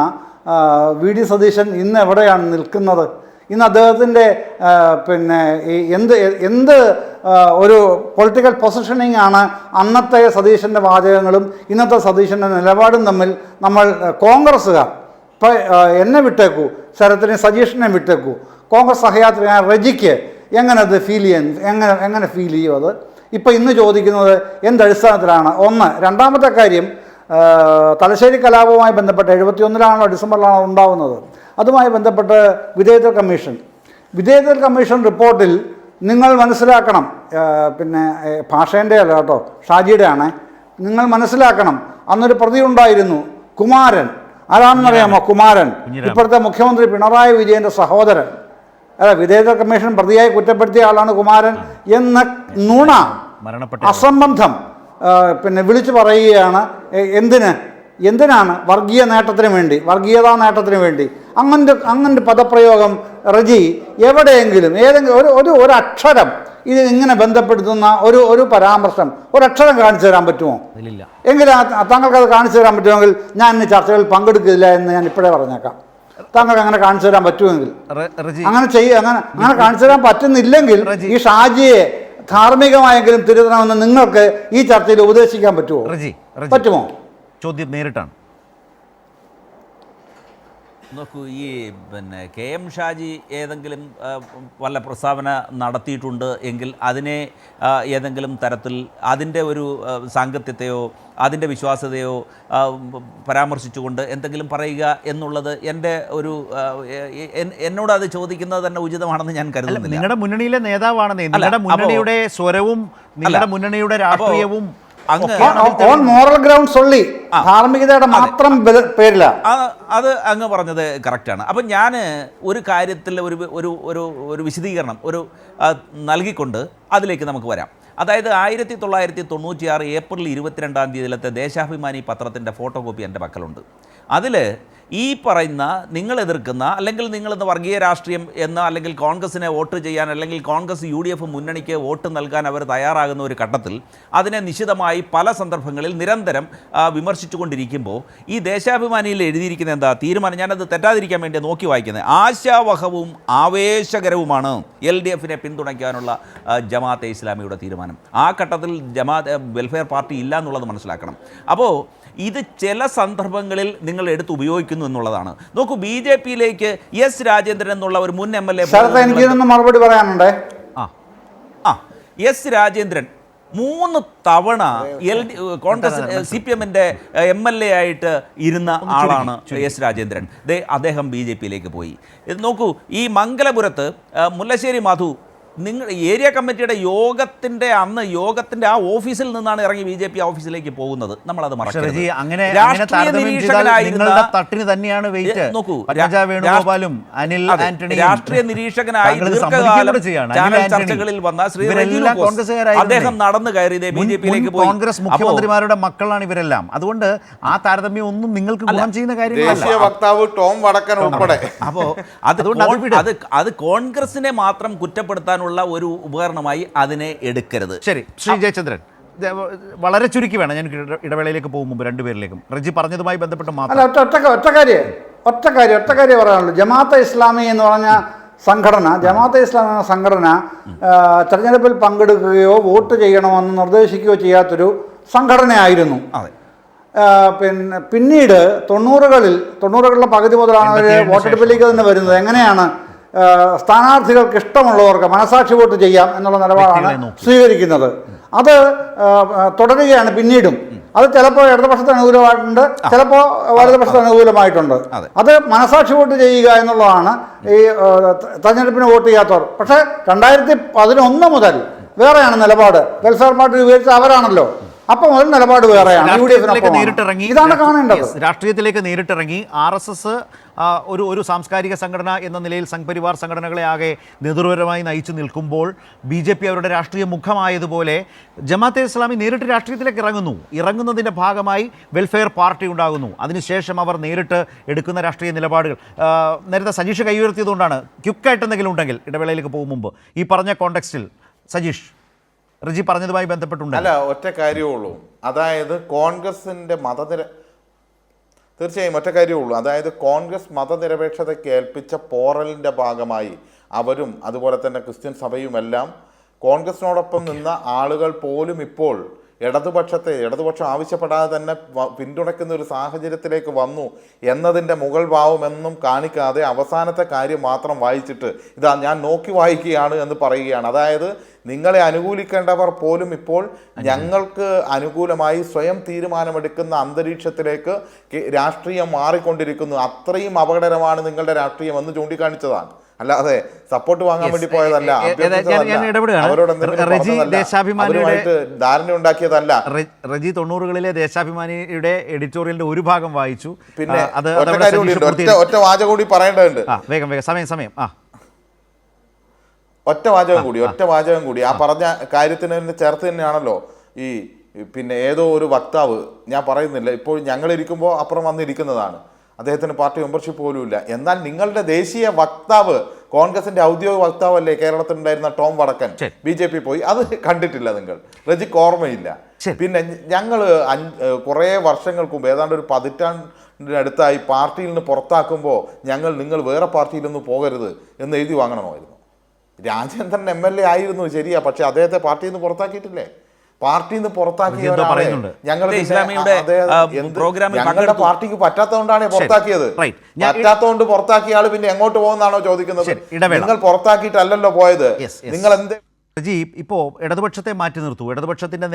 VD സതീശൻ ഇന്ന് എവിടെയാണ് നിൽക്കുന്നത്? ഇന്ന് അദ്ദേഹത്തിൻ്റെ എന്ത് ഒരു പൊളിറ്റിക്കൽ പൊസിഷനിങ് ആണ് അന്നത്തെ സതീശൻ്റെ വാചകങ്ങളും ഇന്നത്തെ സതീശൻ്റെ നിലപാടും തമ്മിൽ നമ്മൾ കോൺഗ്രസ്സുകാർ, ഇപ്പോൾ എന്നെ വിട്ടേക്കൂ, ശരത്തിനെ സജീഷിനെ വിട്ടേക്കൂ, കോൺഗ്രസ് സഹയാത്രികനായ റജിക്ക് എങ്ങനെ അത് എങ്ങനെ ഫീൽ ചെയ്യും അത്? ഇപ്പോൾ ഇന്ന് ചോദിക്കുന്നത് എന്തടിസ്ഥാനത്തിലാണ്? ഒന്ന്. രണ്ടാമത്തെ കാര്യം, തലശ്ശേരി കലാപവുമായി ബന്ധപ്പെട്ട് 71-ലാണോ ഡിസംബറിലാണോ ഉണ്ടാവുന്നത്, അതുമായി ബന്ധപ്പെട്ട് വിധേയത്വ കമ്മീഷൻ റിപ്പോർട്ടിൽ നിങ്ങൾ മനസ്സിലാക്കണം, പിന്നെ ഭാഷേൻ്റെ അല്ല കേട്ടോ, ഷാജിയുടെ ആണേ, നിങ്ങൾ മനസ്സിലാക്കണം, അന്നൊരു പ്രതി ഉണ്ടായിരുന്നു, കുമാരൻ. ആരാണെന്നറിയാമോ? കുമാരൻ ഇപ്പോഴത്തെ മുഖ്യമന്ത്രി പിണറായി വിജയൻ്റെ സഹോദരൻ. വിധേയത്വ കമ്മീഷൻ പ്രതിയായി കുറ്റപ്പെടുത്തിയ ആളാണ് കുമാരൻ എന്ന നുണ, അസംബന്ധം പിന്നെ വിളിച്ചു പറയുകയാണ്. എന്തിനാണ്? വർഗീയതാ നേട്ടത്തിന് വേണ്ടി അങ്ങനൊരു പദപ്രയോഗം റജി എവിടെയെങ്കിലും ഒരു അക്ഷരം ഇത് ഇങ്ങനെ ബന്ധപ്പെടുത്തുന്ന ഒരു പരാമർശം ഒരക്ഷരം കാണിച്ചു തരാൻ പറ്റുമോ? എങ്കിലും താങ്കൾക്ക് അത് കാണിച്ചു തരാൻ പറ്റുമെങ്കിൽ ഞാൻ ഇന്ന് ചർച്ചകളിൽ പങ്കെടുക്കില്ല എന്ന് ഞാൻ ഇപ്പോഴേ പറഞ്ഞേക്കാം. താങ്കൾക്ക് അങ്ങനെ കാണിച്ചു തരാൻ പറ്റുമെങ്കിൽ അങ്ങനെ കാണിച്ചു തരാൻ പറ്റുന്നില്ലെങ്കിൽ ഈ ഷാജിയെ ധാർമ്മികമായെങ്കിലും തിരുത്തണമെന്ന് നിങ്ങൾക്ക് ഈ ചർച്ചയിൽ ഉപദേശിക്കാൻ പറ്റുമോ? ചോദ്യം നേരിട്ടാണ്. നോക്കൂ, ഈ പിന്നെ KM ഷാജി ഏതെങ്കിലും വല്ല പ്രസ്താവന നടത്തിയിട്ടുണ്ട് എങ്കിൽ അതിനെ ഏതെങ്കിലും തരത്തിൽ അതിൻ്റെ ഒരു സാങ്കത്യത്തെയോ അതിൻ്റെ വിശ്വാസ്യതയോ പരാമർശിച്ചുകൊണ്ട് എന്തെങ്കിലും പറയുക എന്നുള്ളത് എൻ്റെ ഒരു എന്നോട് അത് ചോദിക്കുന്നത് തന്നെ ഉചിതമാണെന്ന് ഞാൻ കരുതുന്നില്ല. നിങ്ങളുടെ മുന്നണിയിലെ നേതാവാണെന്നേ, നിങ്ങളുടെ മുന്നണിയുടെ സ്വരവും നിങ്ങളുടെ മുന്നണിയുടെ രാഷ്ട്രീയവും ഓൺ മോറൽ ഗ്രൗണ്ട്സ് ഓൺലി, ധാർമ്മികതയുടെ മാത്രം പേരില്ല. അത് അങ്ങ് പറഞ്ഞത് കറക്റ്റാണ്. അപ്പം ഞാൻ ഒരു കാര്യത്തിൽ ഒരു വിശദീകരണം നൽകിക്കൊണ്ട് അതിലേക്ക് നമുക്ക് വരാം. അതായത് 1996 ഏപ്രിൽ 22 ദേശാഭിമാനി പത്രത്തിൻ്റെ ഫോട്ടോ കോപ്പി എൻ്റെ പക്കലുണ്ട്. അതിൽ ഈ പറയുന്ന നിങ്ങൾ എതിർക്കുന്ന അല്ലെങ്കിൽ നിങ്ങളിന്ന് വർഗീയ രാഷ്ട്രീയം എന്ന അല്ലെങ്കിൽ കോൺഗ്രസിനെ വോട്ട് ചെയ്യാൻ അല്ലെങ്കിൽ കോൺഗ്രസ് UDF മുന്നണിക്ക് വോട്ട് നൽകാൻ അവർ തയ്യാറാകുന്ന ഒരു ഘട്ടത്തിൽ അതിനെ നിശിതമായി പല സന്ദർഭങ്ങളിൽ നിരന്തരം വിമർശിച്ചുകൊണ്ടിരിക്കുമ്പോൾ ഈ ദേശാഭിമാനിയിൽ എഴുതിയിരിക്കുന്ന എന്താ തീരുമാനം? ഞാനത് തെറ്റാതിരിക്കാൻ വേണ്ടി നോക്കി വായിക്കുന്നത്. ആശാവഹവും ആവേശകരവുമാണ് LDFനെ പിന്തുണയ്ക്കാനുള്ള ജമാഅത്തെ ഇസ്ലാമിയുടെ തീരുമാനം. ആ ഘട്ടത്തിൽ ജമാഅത്ത് വെൽഫെയർ പാർട്ടി ഇല്ല എന്നുള്ളത് മനസ്സിലാക്കണം. അപ്പോൾ ഇത് ചില സന്ദർഭങ്ങളിൽ നിങ്ങൾ എടുത്ത് ഉപയോഗിക്കുന്നു എന്നുള്ളതാണ്. നോക്കൂ, BJPയിലേക്ക് എസ് രാജേന്ദ്രൻ എന്നുള്ള ഒരു മുൻ MLA മറുപടി പറയാനുണ്ട്. എസ് രാജേന്ദ്രൻ 3 തവണ കോൺഗ്രസ് CPMന്റെ MLA ആയിട്ട് ഇരുന്ന ആളാണ് എസ് രാജേന്ദ്രൻ. അദ്ദേഹം BJPയിലേക്ക് പോയി. ഇത് നോക്കൂ, ഈ മംഗലപുരത്ത് മുല്ലശ്ശേരി മധു നിങ്ങൾ ഏരിയ കമ്മിറ്റിയുടെ യോഗത്തിൻ്റെ ആ ഓഫീസിൽ നിന്നാണ് ഇറങ്ങി BJP ഓഫീസിലേക്ക് പോകുന്നത്. നമ്മളത് മറക്കരുത്. രാഷ്ട്രീയ നിരീക്ഷകനായി ദീർഘകാലം ചാനൽ ചർച്ചകളിൽ വന്ന ശ്രീ അദ്ദേഹം നടന്നു കയറിയത് BJPയിലേക്ക് പോയി. കോൺഗ്രസ് മുഖ്യമന്ത്രിമാരുടെ മക്കളാണ് ഇവരെല്ലാം. അതുകൊണ്ട് ആ താരതമ്യം ഒന്നും നിങ്ങൾക്ക് ഗുണം ചെയ്യുന്ന കാര്യമല്ല. അപ്പോൾ അത് കോൺഗ്രസിനെ മാത്രം കുറ്റപ്പെടുത്താനുള്ള ഒരു ഉപകരണമായി അതിനെ എടുക്കരുത്. ശരി, ശ്രീ ജയചന്ദ്രൻ, വളരെ ചുരുക്കി വേണം, ഞാൻ ഇടവേളയിലേക്ക് പോകും മുമ്പ് രണ്ടുപേരിലേക്കും റജി പറഞ്ഞതുമായി ബന്ധപ്പെട്ട് മാത്രം ഒറ്റ കാര്യം പറയാനുള്ളൂ. ജമാഅത്തെ ഇസ്ലാമി എന്ന് പറഞ്ഞ സംഘടന തെരഞ്ഞെടുപ്പിൽ പങ്കെടുക്കുകയോ വോട്ട് ചെയ്യണമെന്ന് നിർദ്ദേശിക്കുകയോ ചെയ്യാത്തൊരു സംഘടനയായിരുന്നു. പിന്നീട് 90കളുടെ പകുതി മുതലാണ് അവർ വോട്ടെടുപ്പിലേക്ക് തന്നെ വരുന്നത്. എങ്ങനെയാണ് സ്ഥാനാർത്ഥികൾക്ക് ഇഷ്ടമുള്ളവർക്ക് മനസാക്ഷി വോട്ട് ചെയ്യാം എന്നുള്ള നിലപാടാണ് സ്വീകരിക്കുന്നത്. അത് തുടരുകയാണ് പിന്നീടും. അത് ചിലപ്പോൾ ഇടതുപക്ഷത്തിന് അനുകൂലമായിട്ടുണ്ട്, ചിലപ്പോൾ വലതുപക്ഷത്തിന് അനുകൂലമായിട്ടുണ്ട്. അത് മനസാക്ഷി വോട്ട് ചെയ്യുക എന്നുള്ളതാണ് ഈ തെരഞ്ഞെടുപ്പിന് വോട്ട് ചെയ്യാത്തവർ. പക്ഷേ 2011 മുതൽ വേറെയാണ് നിലപാട്. വെൽഫെയർ പാർട്ടി ഉപയോഗിച്ച അവരാണല്ലോ. അപ്പം മുതൽ നിലപാട് വേറെയാണ്. ഇതാണ് കാണേണ്ടത്. രാഷ്ട്രീയത്തിലേക്ക് നേരിട്ടിറങ്ങി RSS ഒരു സാംസ്കാരിക സംഘടന എന്ന നിലയിൽ സംഘ്പരിവാർ സംഘടനകളെ ആകെ നേതൃപരമായി നയിച്ചു നിൽക്കുമ്പോൾ BJP അവരുടെ രാഷ്ട്രീയ മുഖമായതുപോലെ ജമാഅത്തെ ഇസ്ലാമി നേരിട്ട് രാഷ്ട്രീയത്തിലേക്ക് ഇറങ്ങുന്നതിൻ്റെ ഭാഗമായി വെൽഫെയർ പാർട്ടി ഉണ്ടാകുന്നു. അതിനുശേഷം അവർ നേരിട്ട് എടുക്കുന്ന രാഷ്ട്രീയ നിലപാടുകൾ നേരത്തെ സജീഷ് കൈയുയർത്തിയതുകൊണ്ടാണ്. ക്യുക്കായിട്ട് എന്തെങ്കിലും ഉണ്ടെങ്കിൽ ഇടവേളയിലേക്ക് പോകും മുമ്പ് ഈ പറഞ്ഞ കോണ്ടെക്സ്റ്റിൽ സജീഷ് റജി പറഞ്ഞതുമായി ബന്ധപ്പെട്ടുണ്ട്. അല്ല, ഒറ്റ കാര്യമുള്ളൂ. അതായത് കോൺഗ്രസിൻ്റെ തീർച്ചയായും ഒറ്റ കാര്യമുള്ളൂ. അതായത് കോൺഗ്രസ് മതനിരപേക്ഷതയ്ക്ക് ഏൽപ്പിച്ച പോറലിൻ്റെ ഭാഗമായി അവരും അതുപോലെ തന്നെ ക്രിസ്ത്യൻ സഭയുമെല്ലാം കോൺഗ്രസിനോടൊപ്പം നിന്ന ആളുകൾ പോലും ഇപ്പോൾ ഇടതുപക്ഷം ആവശ്യപ്പെടാതെ തന്നെ പിന്തുണയ്ക്കുന്ന ഒരു സാഹചര്യത്തിലേക്ക് വന്നു എന്നതിൻ്റെ മുകൾ ഭാവമെന്നും കാണിക്കാതെ അവസാനത്തെ കാര്യം മാത്രം വായിച്ചിട്ട് ഇതാ ഞാൻ നോക്കി വായിക്കുകയാണ് എന്ന് പറയുകയാണ്. അതായത് നിങ്ങളെ അനുകൂലിക്കേണ്ടവർ പോലും ഇപ്പോൾ ഞങ്ങൾക്ക് അനുകൂലമായി സ്വയം തീരുമാനമെടുക്കുന്ന അന്തരീക്ഷത്തിലേക്ക് രാഷ്ട്രീയം മാറിക്കൊണ്ടിരിക്കുന്നു. അത്രയും അപകടകരമാണ് നിങ്ങളുടെ രാഷ്ട്രീയം എന്ന് ചൂണ്ടിക്കാണിച്ചതാണ്. അല്ലാതെ സപ്പോർട്ട് വാങ്ങാൻ വേണ്ടി പോയതല്ല, അവരുമായിട്ട് ധാരണ ഉണ്ടാക്കിയതല്ല. റജി 90കളിലെ ദേശാഭിമാനിയുടെ എഡിറ്റോറിയലിന്റെ ഒരു ഭാഗം വായിച്ചു. പിന്നെ ഒറ്റ വാചകം കൂടി പറയേണ്ടതുണ്ട്. വേഗം സമയം ഒറ്റ വാചകം കൂടി ആ പറഞ്ഞ കാര്യത്തിന് ചേർത്ത് തന്നെയാണല്ലോ ഈ പിന്നെ ഏതോ ഒരു വക്താവ്, ഞാൻ പറയുന്നില്ല ഇപ്പോൾ ഞങ്ങളിരിക്കുമ്പോൾ അപ്പുറം വന്നിരിക്കുന്നതാണ്, അദ്ദേഹത്തിന് പാർട്ടി മെമ്പർഷിപ്പ് പോലും ഇല്ല. എന്നാൽ നിങ്ങളുടെ ദേശീയ വക്താവ്, കോൺഗ്രസിന്റെ ഔദ്യോഗിക വക്താവല്ലേ കേരളത്തിലുണ്ടായിരുന്ന ടോം വടക്കൻ, BJP പോയി. അത് കണ്ടിട്ടില്ല നിങ്ങൾ, റജിക്ക് ഓർമ്മയില്ല. പിന്നെ ഞങ്ങൾ കുറേ വർഷങ്ങൾക്ക് മുമ്പ്, ഏതാണ്ട് ഒരു 10 അടുത്തായി പാർട്ടിയിൽ നിന്ന് പുറത്താക്കുമ്പോൾ നിങ്ങൾ വേറെ പാർട്ടിയിലൊന്നും പോകരുത് എന്ന് എഴുതി വാങ്ങണമായിരുന്നു. രാജേന്ദ്രൻ MLA ആയിരുന്നു, ശരിയാ, പക്ഷെ അദ്ദേഹത്തെ പാർട്ടിയിൽ നിന്ന് പുറത്താക്കിയിട്ടില്ലേ? പാർട്ടിയിൽ നിന്ന് പുറത്താക്കിയവരാണ് ഞങ്ങൾ. ഞങ്ങളുടെ പാർട്ടിക്ക് പറ്റാത്തതുകൊണ്ടാണ് പുറത്താക്കിയത്. പറ്റാത്തതുകൊണ്ട് പുറത്താക്കിയ ആള് പിന്നെ എങ്ങോട്ട് പോകുന്നതാണോ ചോദിക്കുന്നത്? നിങ്ങൾ പുറത്താക്കിയിട്ടല്ലല്ലോ പോയത്. നിങ്ങൾ എന്ത് ജി ഇപ്പോൾ ഇടതുപക്ഷത്തെ മാറ്റി നിർത്തൂ. ഇടതുപക്ഷത്തിൻ്റെ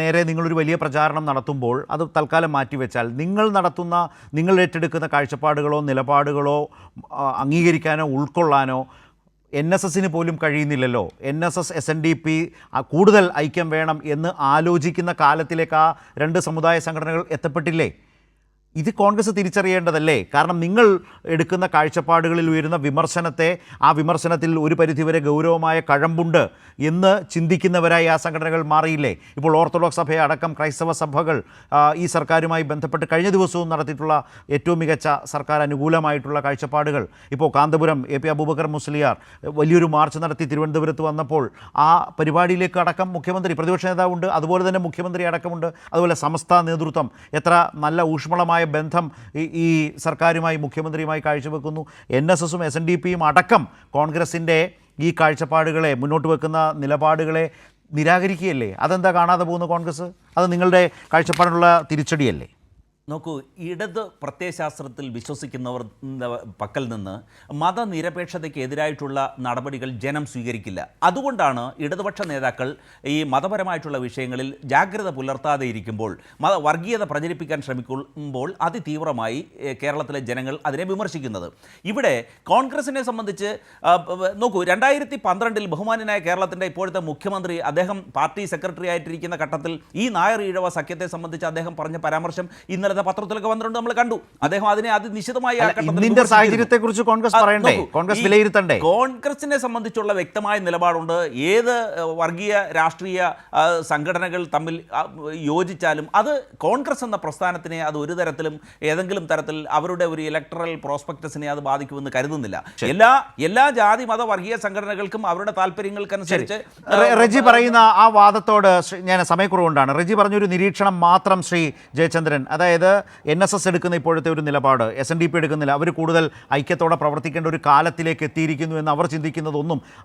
നേരെ നിങ്ങളൊരു വലിയ പ്രചാരണം നടത്തുമ്പോൾ അത് തൽക്കാലം മാറ്റിവെച്ചാൽ നിങ്ങൾ ഏറ്റെടുക്കുന്ന കാഴ്ചപ്പാടുകളോ നിലപാടുകളോ അംഗീകരിക്കാനോ ഉൾക്കൊള്ളാനോ NSSന് പോലും കഴിയുന്നില്ലല്ലോ. NSS SNDP കൂടുതൽ ഐക്യം വേണം എന്ന് ആലോചിക്കുന്ന കാലത്തിലേക്ക് ആ 2 സമുദായ സംഘടനകൾ എത്തപ്പെട്ടില്ലേ? ഇത് കോൺഗ്രസ് തിരിച്ചറിയേണ്ടതല്ലേ? കാരണം നിങ്ങൾ എടുക്കുന്ന കാഴ്ചപ്പാടുകളിൽ ഉയരുന്ന വിമർശനത്തെ, ആ വിമർശനത്തിൽ ഒരു പരിധിവരെ ഗൗരവമായ കഴമ്പുണ്ട് എന്ന് ചിന്തിക്കുന്നവരായി ആ സംഘടനകൾ മാറിയില്ലേ? ഇപ്പോൾ ഓർത്തഡോക്സ് സഭയെ അടക്കം ക്രൈസ്തവ സഭകൾ ഈ സർക്കാരുമായി ബന്ധപ്പെട്ട് കഴിഞ്ഞ ദിവസവും നടത്തിയിട്ടുള്ള ഏറ്റവും മികച്ച സർക്കാർ അനുകൂലമായിട്ടുള്ള കാഴ്ചപ്പാടുകൾ. ഇപ്പോൾ കാന്തപുരം AP അബൂബക്കർ മുസ്ലിയാർ വലിയൊരു മാർച്ച് നടത്തി തിരുവനന്തപുരത്ത് വന്നപ്പോൾ ആ പരിപാടിയിലേക്ക് അടക്കം മുഖ്യമന്ത്രി, പ്രതിപക്ഷ നേതാവുണ്ട്, അതുപോലെ തന്നെ മുഖ്യമന്ത്രി അടക്കമുണ്ട്, അതുപോലെ സമസ്ത നേതൃത്വം എത്ര നല്ല ഊഷ്മളമായ ബന്ധം ഈ സർക്കാരുമായി മുഖ്യമന്ത്രിയുമായി കാഴ്ചവെക്കുന്നു. NSSും SNDPയും അടക്കം കോൺഗ്രസിൻ്റെ ഈ കാഴ്ചപ്പാടുകളെ, മുന്നോട്ട് വെക്കുന്ന നിലപാടുകളെ നിരാകരിക്കുകയല്ലേ? അതെന്താ കാണാതെ പോകുന്ന കോൺഗ്രസ്? അത് നിങ്ങളുടെ കാഴ്ചപ്പാടിനുള്ള തിരിച്ചടിയല്ലേ? നോക്കൂ, ഇടത് പ്രത്യയശാസ്ത്രത്തിൽ വിശ്വസിക്കുന്നവർ പക്കൽ നിന്ന് മതനിരപേക്ഷതയ്ക്ക് എതിരായിട്ടുള്ള നടപടികൾ ജനം സ്വീകരിക്കില്ല. അതുകൊണ്ടാണ് ഇടതുപക്ഷ നേതാക്കൾ ഈ മതപരമായിട്ടുള്ള വിഷയങ്ങളിൽ ജാഗ്രത പുലർത്താതെ ഇരിക്കുമ്പോൾ, വർഗീയത പ്രചരിപ്പിക്കാൻ ശ്രമിക്കുമ്പോൾ അതിതീവ്രമായി കേരളത്തിലെ ജനങ്ങൾ അതിനെ വിമർശിക്കുന്നത്. ഇവിടെ കോൺഗ്രസിനെ സംബന്ധിച്ച് നോക്കൂ, 2012 ബഹുമാന്യനായ കേരളത്തിൻ്റെ ഇപ്പോഴത്തെ മുഖ്യമന്ത്രി, അദ്ദേഹം പാർട്ടി സെക്രട്ടറി ആയിട്ടിരിക്കുന്ന ഘട്ടത്തിൽ ഈ നായർ ഈഴവ സഖ്യത്തെ സംബന്ധിച്ച് അദ്ദേഹം പറഞ്ഞ പരാമർശം ഇന്നലെ പത്രത്തിലൊക്കെ വന്നിട്ടുണ്ട്, നമ്മൾ കണ്ടു. അദ്ദേഹം അതിനെ അതിനിശ്ചിതമായി സാഹചര്യത്തെക്കുറിച്ച് കോൺഗ്രസ് പറയണ്ടേ? കോൺഗ്രസ് വിലയിരുത്തണ്ടേ? കോൺഗ്രസിനെ സംബന്ധിച്ചുള്ള വ്യക്തമായ നിലപാടുണ്ട്. ഏത് വർഗീയ രാഷ്ട്രീയ സംഘടനകൾ തമ്മിൽ യോജിച്ചാലും അത് കോൺഗ്രസ് എന്ന പ്രസ്ഥാനത്തിനെ അത് ഒരു തരത്തിലും ഏതെങ്കിലും തരത്തിൽ അവരുടെ ഒരു ഇലക്ടറൽ പ്രോസ്പെക്ടസിനെ അത് ബാധിക്കുമെന്ന് കരുതുന്നില്ല. എല്ലാ ജാതി മത വർഗീയ സംഘടനകൾക്കും അവരുടെ താല്പര്യങ്ങൾക്കനുസരിച്ച് റജി പറയുന്ന ആ വാദത്തോട് ഞാൻ സമയക്കുറവുകൊണ്ടാണ്. റജി പറഞ്ഞൊരു നിരീക്ഷണം മാത്രം ശ്രീ ജയചന്ദ്രൻ, അതായത് NSS എടുക്കുന്ന ഇപ്പോഴത്തെ ഒരു നിലപാട് SNDP എടുക്കുന്നില്ല, അവർ കൂടുതൽ ഐക്യത്തോടെ പ്രവർത്തിക്കേണ്ട ഒരു കാലത്തിലേക്ക് എത്തിയിരിക്കുന്നു എന്ന് അവർ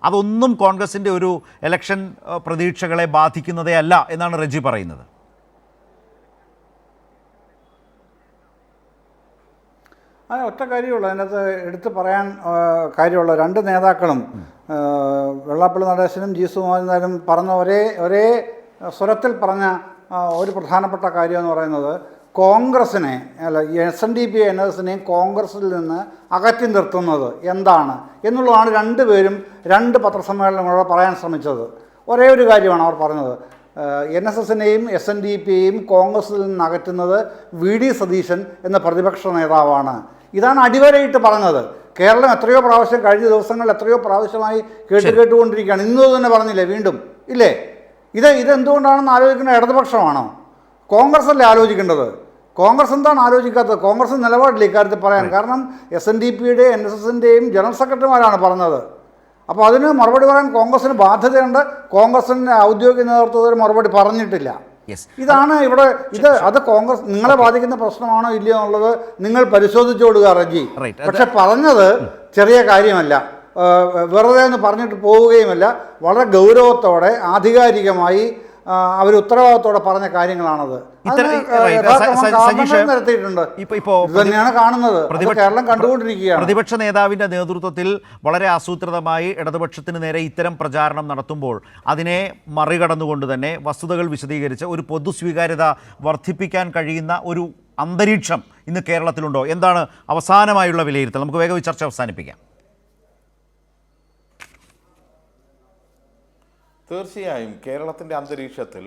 അതൊന്നും കോൺഗ്രസിൻ്റെ ഒരു ഇലക്ഷൻ പ്രതീക്ഷകളെ ബാധിക്കുന്നതേ അല്ല എന്നാണ് റജി പറയുന്നത്. ഒറ്റ കാര്യമുള്ളൂ അതിനകത്ത് എടുത്തു പറയാൻ കാര്യമുള്ള. 2 നേതാക്കളും വെള്ളാപ്പള്ളി നടേശനും G. സുകുമാരനും പറഞ്ഞ ഒരേ സ്വരത്തിൽ പറഞ്ഞ ഒരു പ്രധാനപ്പെട്ട കാര്യം എന്ന് പറയുന്നത്, കോൺഗ്രസിനെ SNDP NSSനെയും കോൺഗ്രസിൽ നിന്ന് അകറ്റി നിർത്തുന്നത് എന്താണ് എന്നുള്ളതാണ്. 2 പേരും 2 പത്രസമ്മേളനങ്ങളോടെ പറയാൻ ശ്രമിച്ചത്. ഒരേ ഒരു കാര്യമാണ് അവർ പറഞ്ഞത്. NSSനെയും SNDPയെയും കോൺഗ്രസിൽ നിന്ന് അകറ്റുന്നത് VD സതീശൻ എന്ന പ്രതിപക്ഷ നേതാവാണ്. ഇതാണ് അടിവരയിട്ട് പറഞ്ഞത്. കേരളം എത്രയോ പ്രാവശ്യം, കഴിഞ്ഞ ദിവസങ്ങളിൽ എത്രയോ പ്രാവശ്യമായി കേട്ടുകൊണ്ടിരിക്കുകയാണ്. ഇന്നത് തന്നെ പറഞ്ഞില്ലേ വീണ്ടും, ഇല്ലേ? ഇതെന്തുകൊണ്ടാണെന്ന് ആലോചിക്കുന്ന ഇടതുപക്ഷമാണോ? കോൺഗ്രസ് അല്ലേ ആലോചിക്കേണ്ടത്? കോൺഗ്രസ് എന്താണ് ആലോചിക്കാത്തത്? കോൺഗ്രസ് നിലപാടില്ല ഇക്കാര്യത്തിൽ പറയാൻ. കാരണം SNDPയുടെയും NSSൻ്റെയും ജനറൽ സെക്രട്ടറിമാരാണ് പറഞ്ഞത്. അപ്പോൾ അതിന് മറുപടി പറയാൻ കോൺഗ്രസിന് ബാധ്യതയുണ്ട്. കോൺഗ്രസിൻ്റെ ഔദ്യോഗിക നേതൃത്വത്തിൽ മറുപടി പറഞ്ഞിട്ടില്ല. ഇതാണ് ഇവിടെ അത് കോൺഗ്രസ് നിങ്ങളെ ബാധിക്കുന്ന പ്രശ്നമാണോ ഇല്ലയോ എന്നുള്ളത് നിങ്ങൾ പരിശോധിച്ചോടുക റജി. പക്ഷെ പറഞ്ഞത് ചെറിയ കാര്യമല്ല, വെറുതെ എന്ന് പറഞ്ഞിട്ട് പോവുകയുമല്ല, വളരെ ഗൗരവത്തോടെ ആധികാരികമായി അവർ ഉത്തരവാദിത്തോടെ പറഞ്ഞ കാര്യങ്ങളാണത്. ഇത്ര- അതിന് right. യഥാക്രമം സജീഷ്, കാരണങ്ങൾ നിരത്തിയിട്ടുണ്ട്. ഇപ്പോ ഇത് തന്നെയാണ് കാണുന്നത്. അത് കേരളം കണ്ടുകൊണ്ടിരിക്കുകയാണ്. പ്രതിപക്ഷ നേതാവിൻ്റെ നേതൃത്വത്തിൽ വളരെ ആസൂത്രിതമായി ഇടതുപക്ഷത്തിന് നേരെ ഇത്തരം പ്രചാരണം നടത്തുമ്പോൾ അതിനെ മറികടന്നുകൊണ്ട് തന്നെ വസ്തുതകൾ വിശദീകരിച്ച് ഒരു പൊതു സ്വീകാര്യത വർദ്ധിപ്പിക്കാൻ കഴിയുന്ന ഒരു അന്തരീക്ഷം ഇന്ന് കേരളത്തിലുണ്ടോ? എന്താണ് അവസാനമായുള്ള വിലയിരുത്തൽ? നമുക്ക് വേഗം ഈ ചർച്ച അവസാനിപ്പിക്കാം. തീർച്ചയായും കേരളത്തിൻ്റെ അന്തരീക്ഷത്തിൽ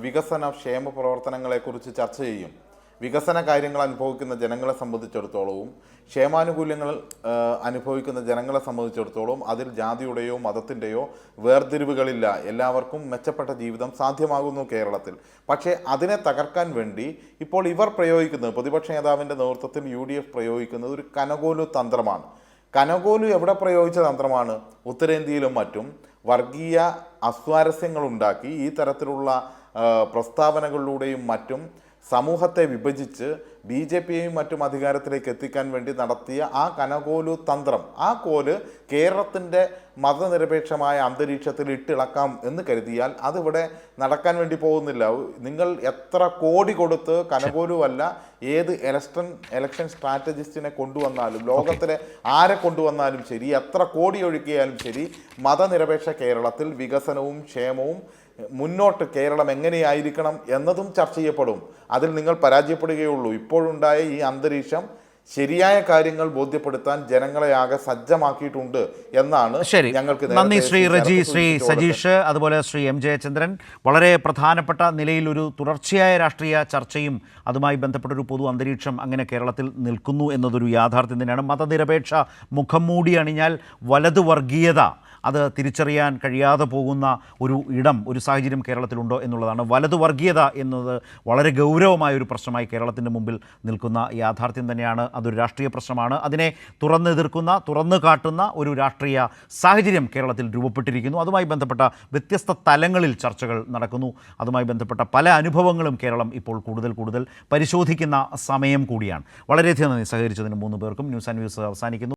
വികസന ക്ഷേമ പ്രവർത്തനങ്ങളെക്കുറിച്ച് ചർച്ച ചെയ്യും. വികസന കാര്യങ്ങൾ അനുഭവിക്കുന്ന ജനങ്ങളെ സംബന്ധിച്ചിടത്തോളവും ക്ഷേമാനുകൂല്യങ്ങൾ അനുഭവിക്കുന്ന ജനങ്ങളെ സംബന്ധിച്ചിടത്തോളം അതിൽ ജാതിയുടെയോ മതത്തിൻ്റെയോ വേർതിരിവുകളില്ല. എല്ലാവർക്കും മെച്ചപ്പെട്ട ജീവിതം സാധ്യമാകുന്നു കേരളത്തിൽ. പക്ഷേ അതിനെ തകർക്കാൻ വേണ്ടി ഇപ്പോൾ ഇവർ പ്രയോഗിക്കുന്നത്, പ്രതിപക്ഷ നേതാവിൻ്റെ നേതൃത്വത്തിൽ UDF പ്രയോഗിക്കുന്നത് ഒരു കനകോലു തന്ത്രമാണ്. കനകോലു എവിടെ പ്രയോഗിച്ച തന്ത്രമാണ്? ഉത്തരേന്ത്യയിലും മറ്റും വർഗീയ അസ്വാരസ്യങ്ങളുണ്ടാക്കി ഈ തരത്തിലുള്ള പ്രസ്താവനകളിലൂടെയും മറ്റും സമൂഹത്തെ വിഭജിച്ച് BJPയെയും മറ്റും അധികാരത്തിലേക്ക് എത്തിക്കാൻ വേണ്ടി നടത്തിയ ആ കനകോലു തന്ത്രം, ആ കോല് കേരളത്തിൻ്റെ മതനിരപേക്ഷമായ അന്തരീക്ഷത്തിൽ ഇട്ടിളക്കാം എന്ന് കരുതിയാൽ അതിവിടെ നടക്കാൻ വേണ്ടി പോകുന്നില്ല. നിങ്ങൾ എത്ര കോടി കൊടുത്ത് കനകോലുവല്ല ഏത് ഇലക്ഷൻ സ്ട്രാറ്റജിസ്റ്റിനെ കൊണ്ടുവന്നാലും, ലോകത്തിലെ ആരെ കൊണ്ടുവന്നാലും ശരി, എത്ര കോടി ഒഴുക്കിയാലും ശരി, മതനിരപേക്ഷ കേരളത്തിൽ വികസനവും ക്ഷേമവും മുന്നോട്ട് കേരളം എങ്ങനെയായിരിക്കണം എന്നതും ചർച്ച ചെയ്യപ്പെടും. അതിൽ നിങ്ങൾ പരാജയപ്പെടുകയുള്ളൂ. ഇപ്പോഴുണ്ടായ ഈ അന്തരീക്ഷം ശരിയായ കാര്യങ്ങൾ ബോധ്യപ്പെടുത്താൻ ജനങ്ങളെ ആകെ സജ്ജമാക്കിയിട്ടുണ്ട് എന്നാണ് ഞങ്ങൾക്ക്. നന്ദി ശ്രീ റജി, ശ്രീ സജീഷ്, അതുപോലെ ശ്രീ M ജയചന്ദ്രൻ. വളരെ പ്രധാനപ്പെട്ട നിലയിൽ ഒരു തുടർച്ചയായ രാഷ്ട്രീയ ചർച്ചയും അതുമായി ബന്ധപ്പെട്ടൊരു പൊതു അന്തരീക്ഷം അങ്ങനെ കേരളത്തിൽ നിൽക്കുന്നു എന്നതൊരു യാഥാർത്ഥ്യം തന്നെയാണ്. മതനിരപേക്ഷ മുഖം മൂടി അണിഞ്ഞാൽ വലതു വർഗീയത അത് തിരിച്ചറിയാൻ കഴിയാതെ പോകുന്ന ഒരു ഇടം, ഒരു സാഹചര്യം കേരളത്തിലുണ്ടോ എന്നുള്ളതാണ്. വലതു വർഗീയത എന്നത് വളരെ ഗൗരവമായ ഒരു പ്രശ്നമായി കേരളത്തിൻ്റെ മുമ്പിൽ നിൽക്കുന്ന യാഥാർത്ഥ്യം തന്നെയാണ്. അതൊരു രാഷ്ട്രീയ പ്രശ്നമാണ്. അതിനെ തുറന്നു കാട്ടുന്ന ഒരു രാഷ്ട്രീയ സാഹചര്യം കേരളത്തിൽ രൂപപ്പെട്ടിരിക്കുന്നു. അതുമായി ബന്ധപ്പെട്ട വ്യത്യസ്ത തലങ്ങളിൽ ചർച്ചകൾ നടക്കുന്നു. അതുമായി ബന്ധപ്പെട്ട പല അനുഭവങ്ങളും കേരളം ഇപ്പോൾ കൂടുതൽ പരിശോധിക്കുന്ന സമയം കൂടിയാണ്. വളരെയധികം നന്ദി സഹകരിച്ചതിന് 3 പേർക്കും. ന്യൂസ് ആൻഡ് വ്യൂസ് അവസാനിക്കുന്നു.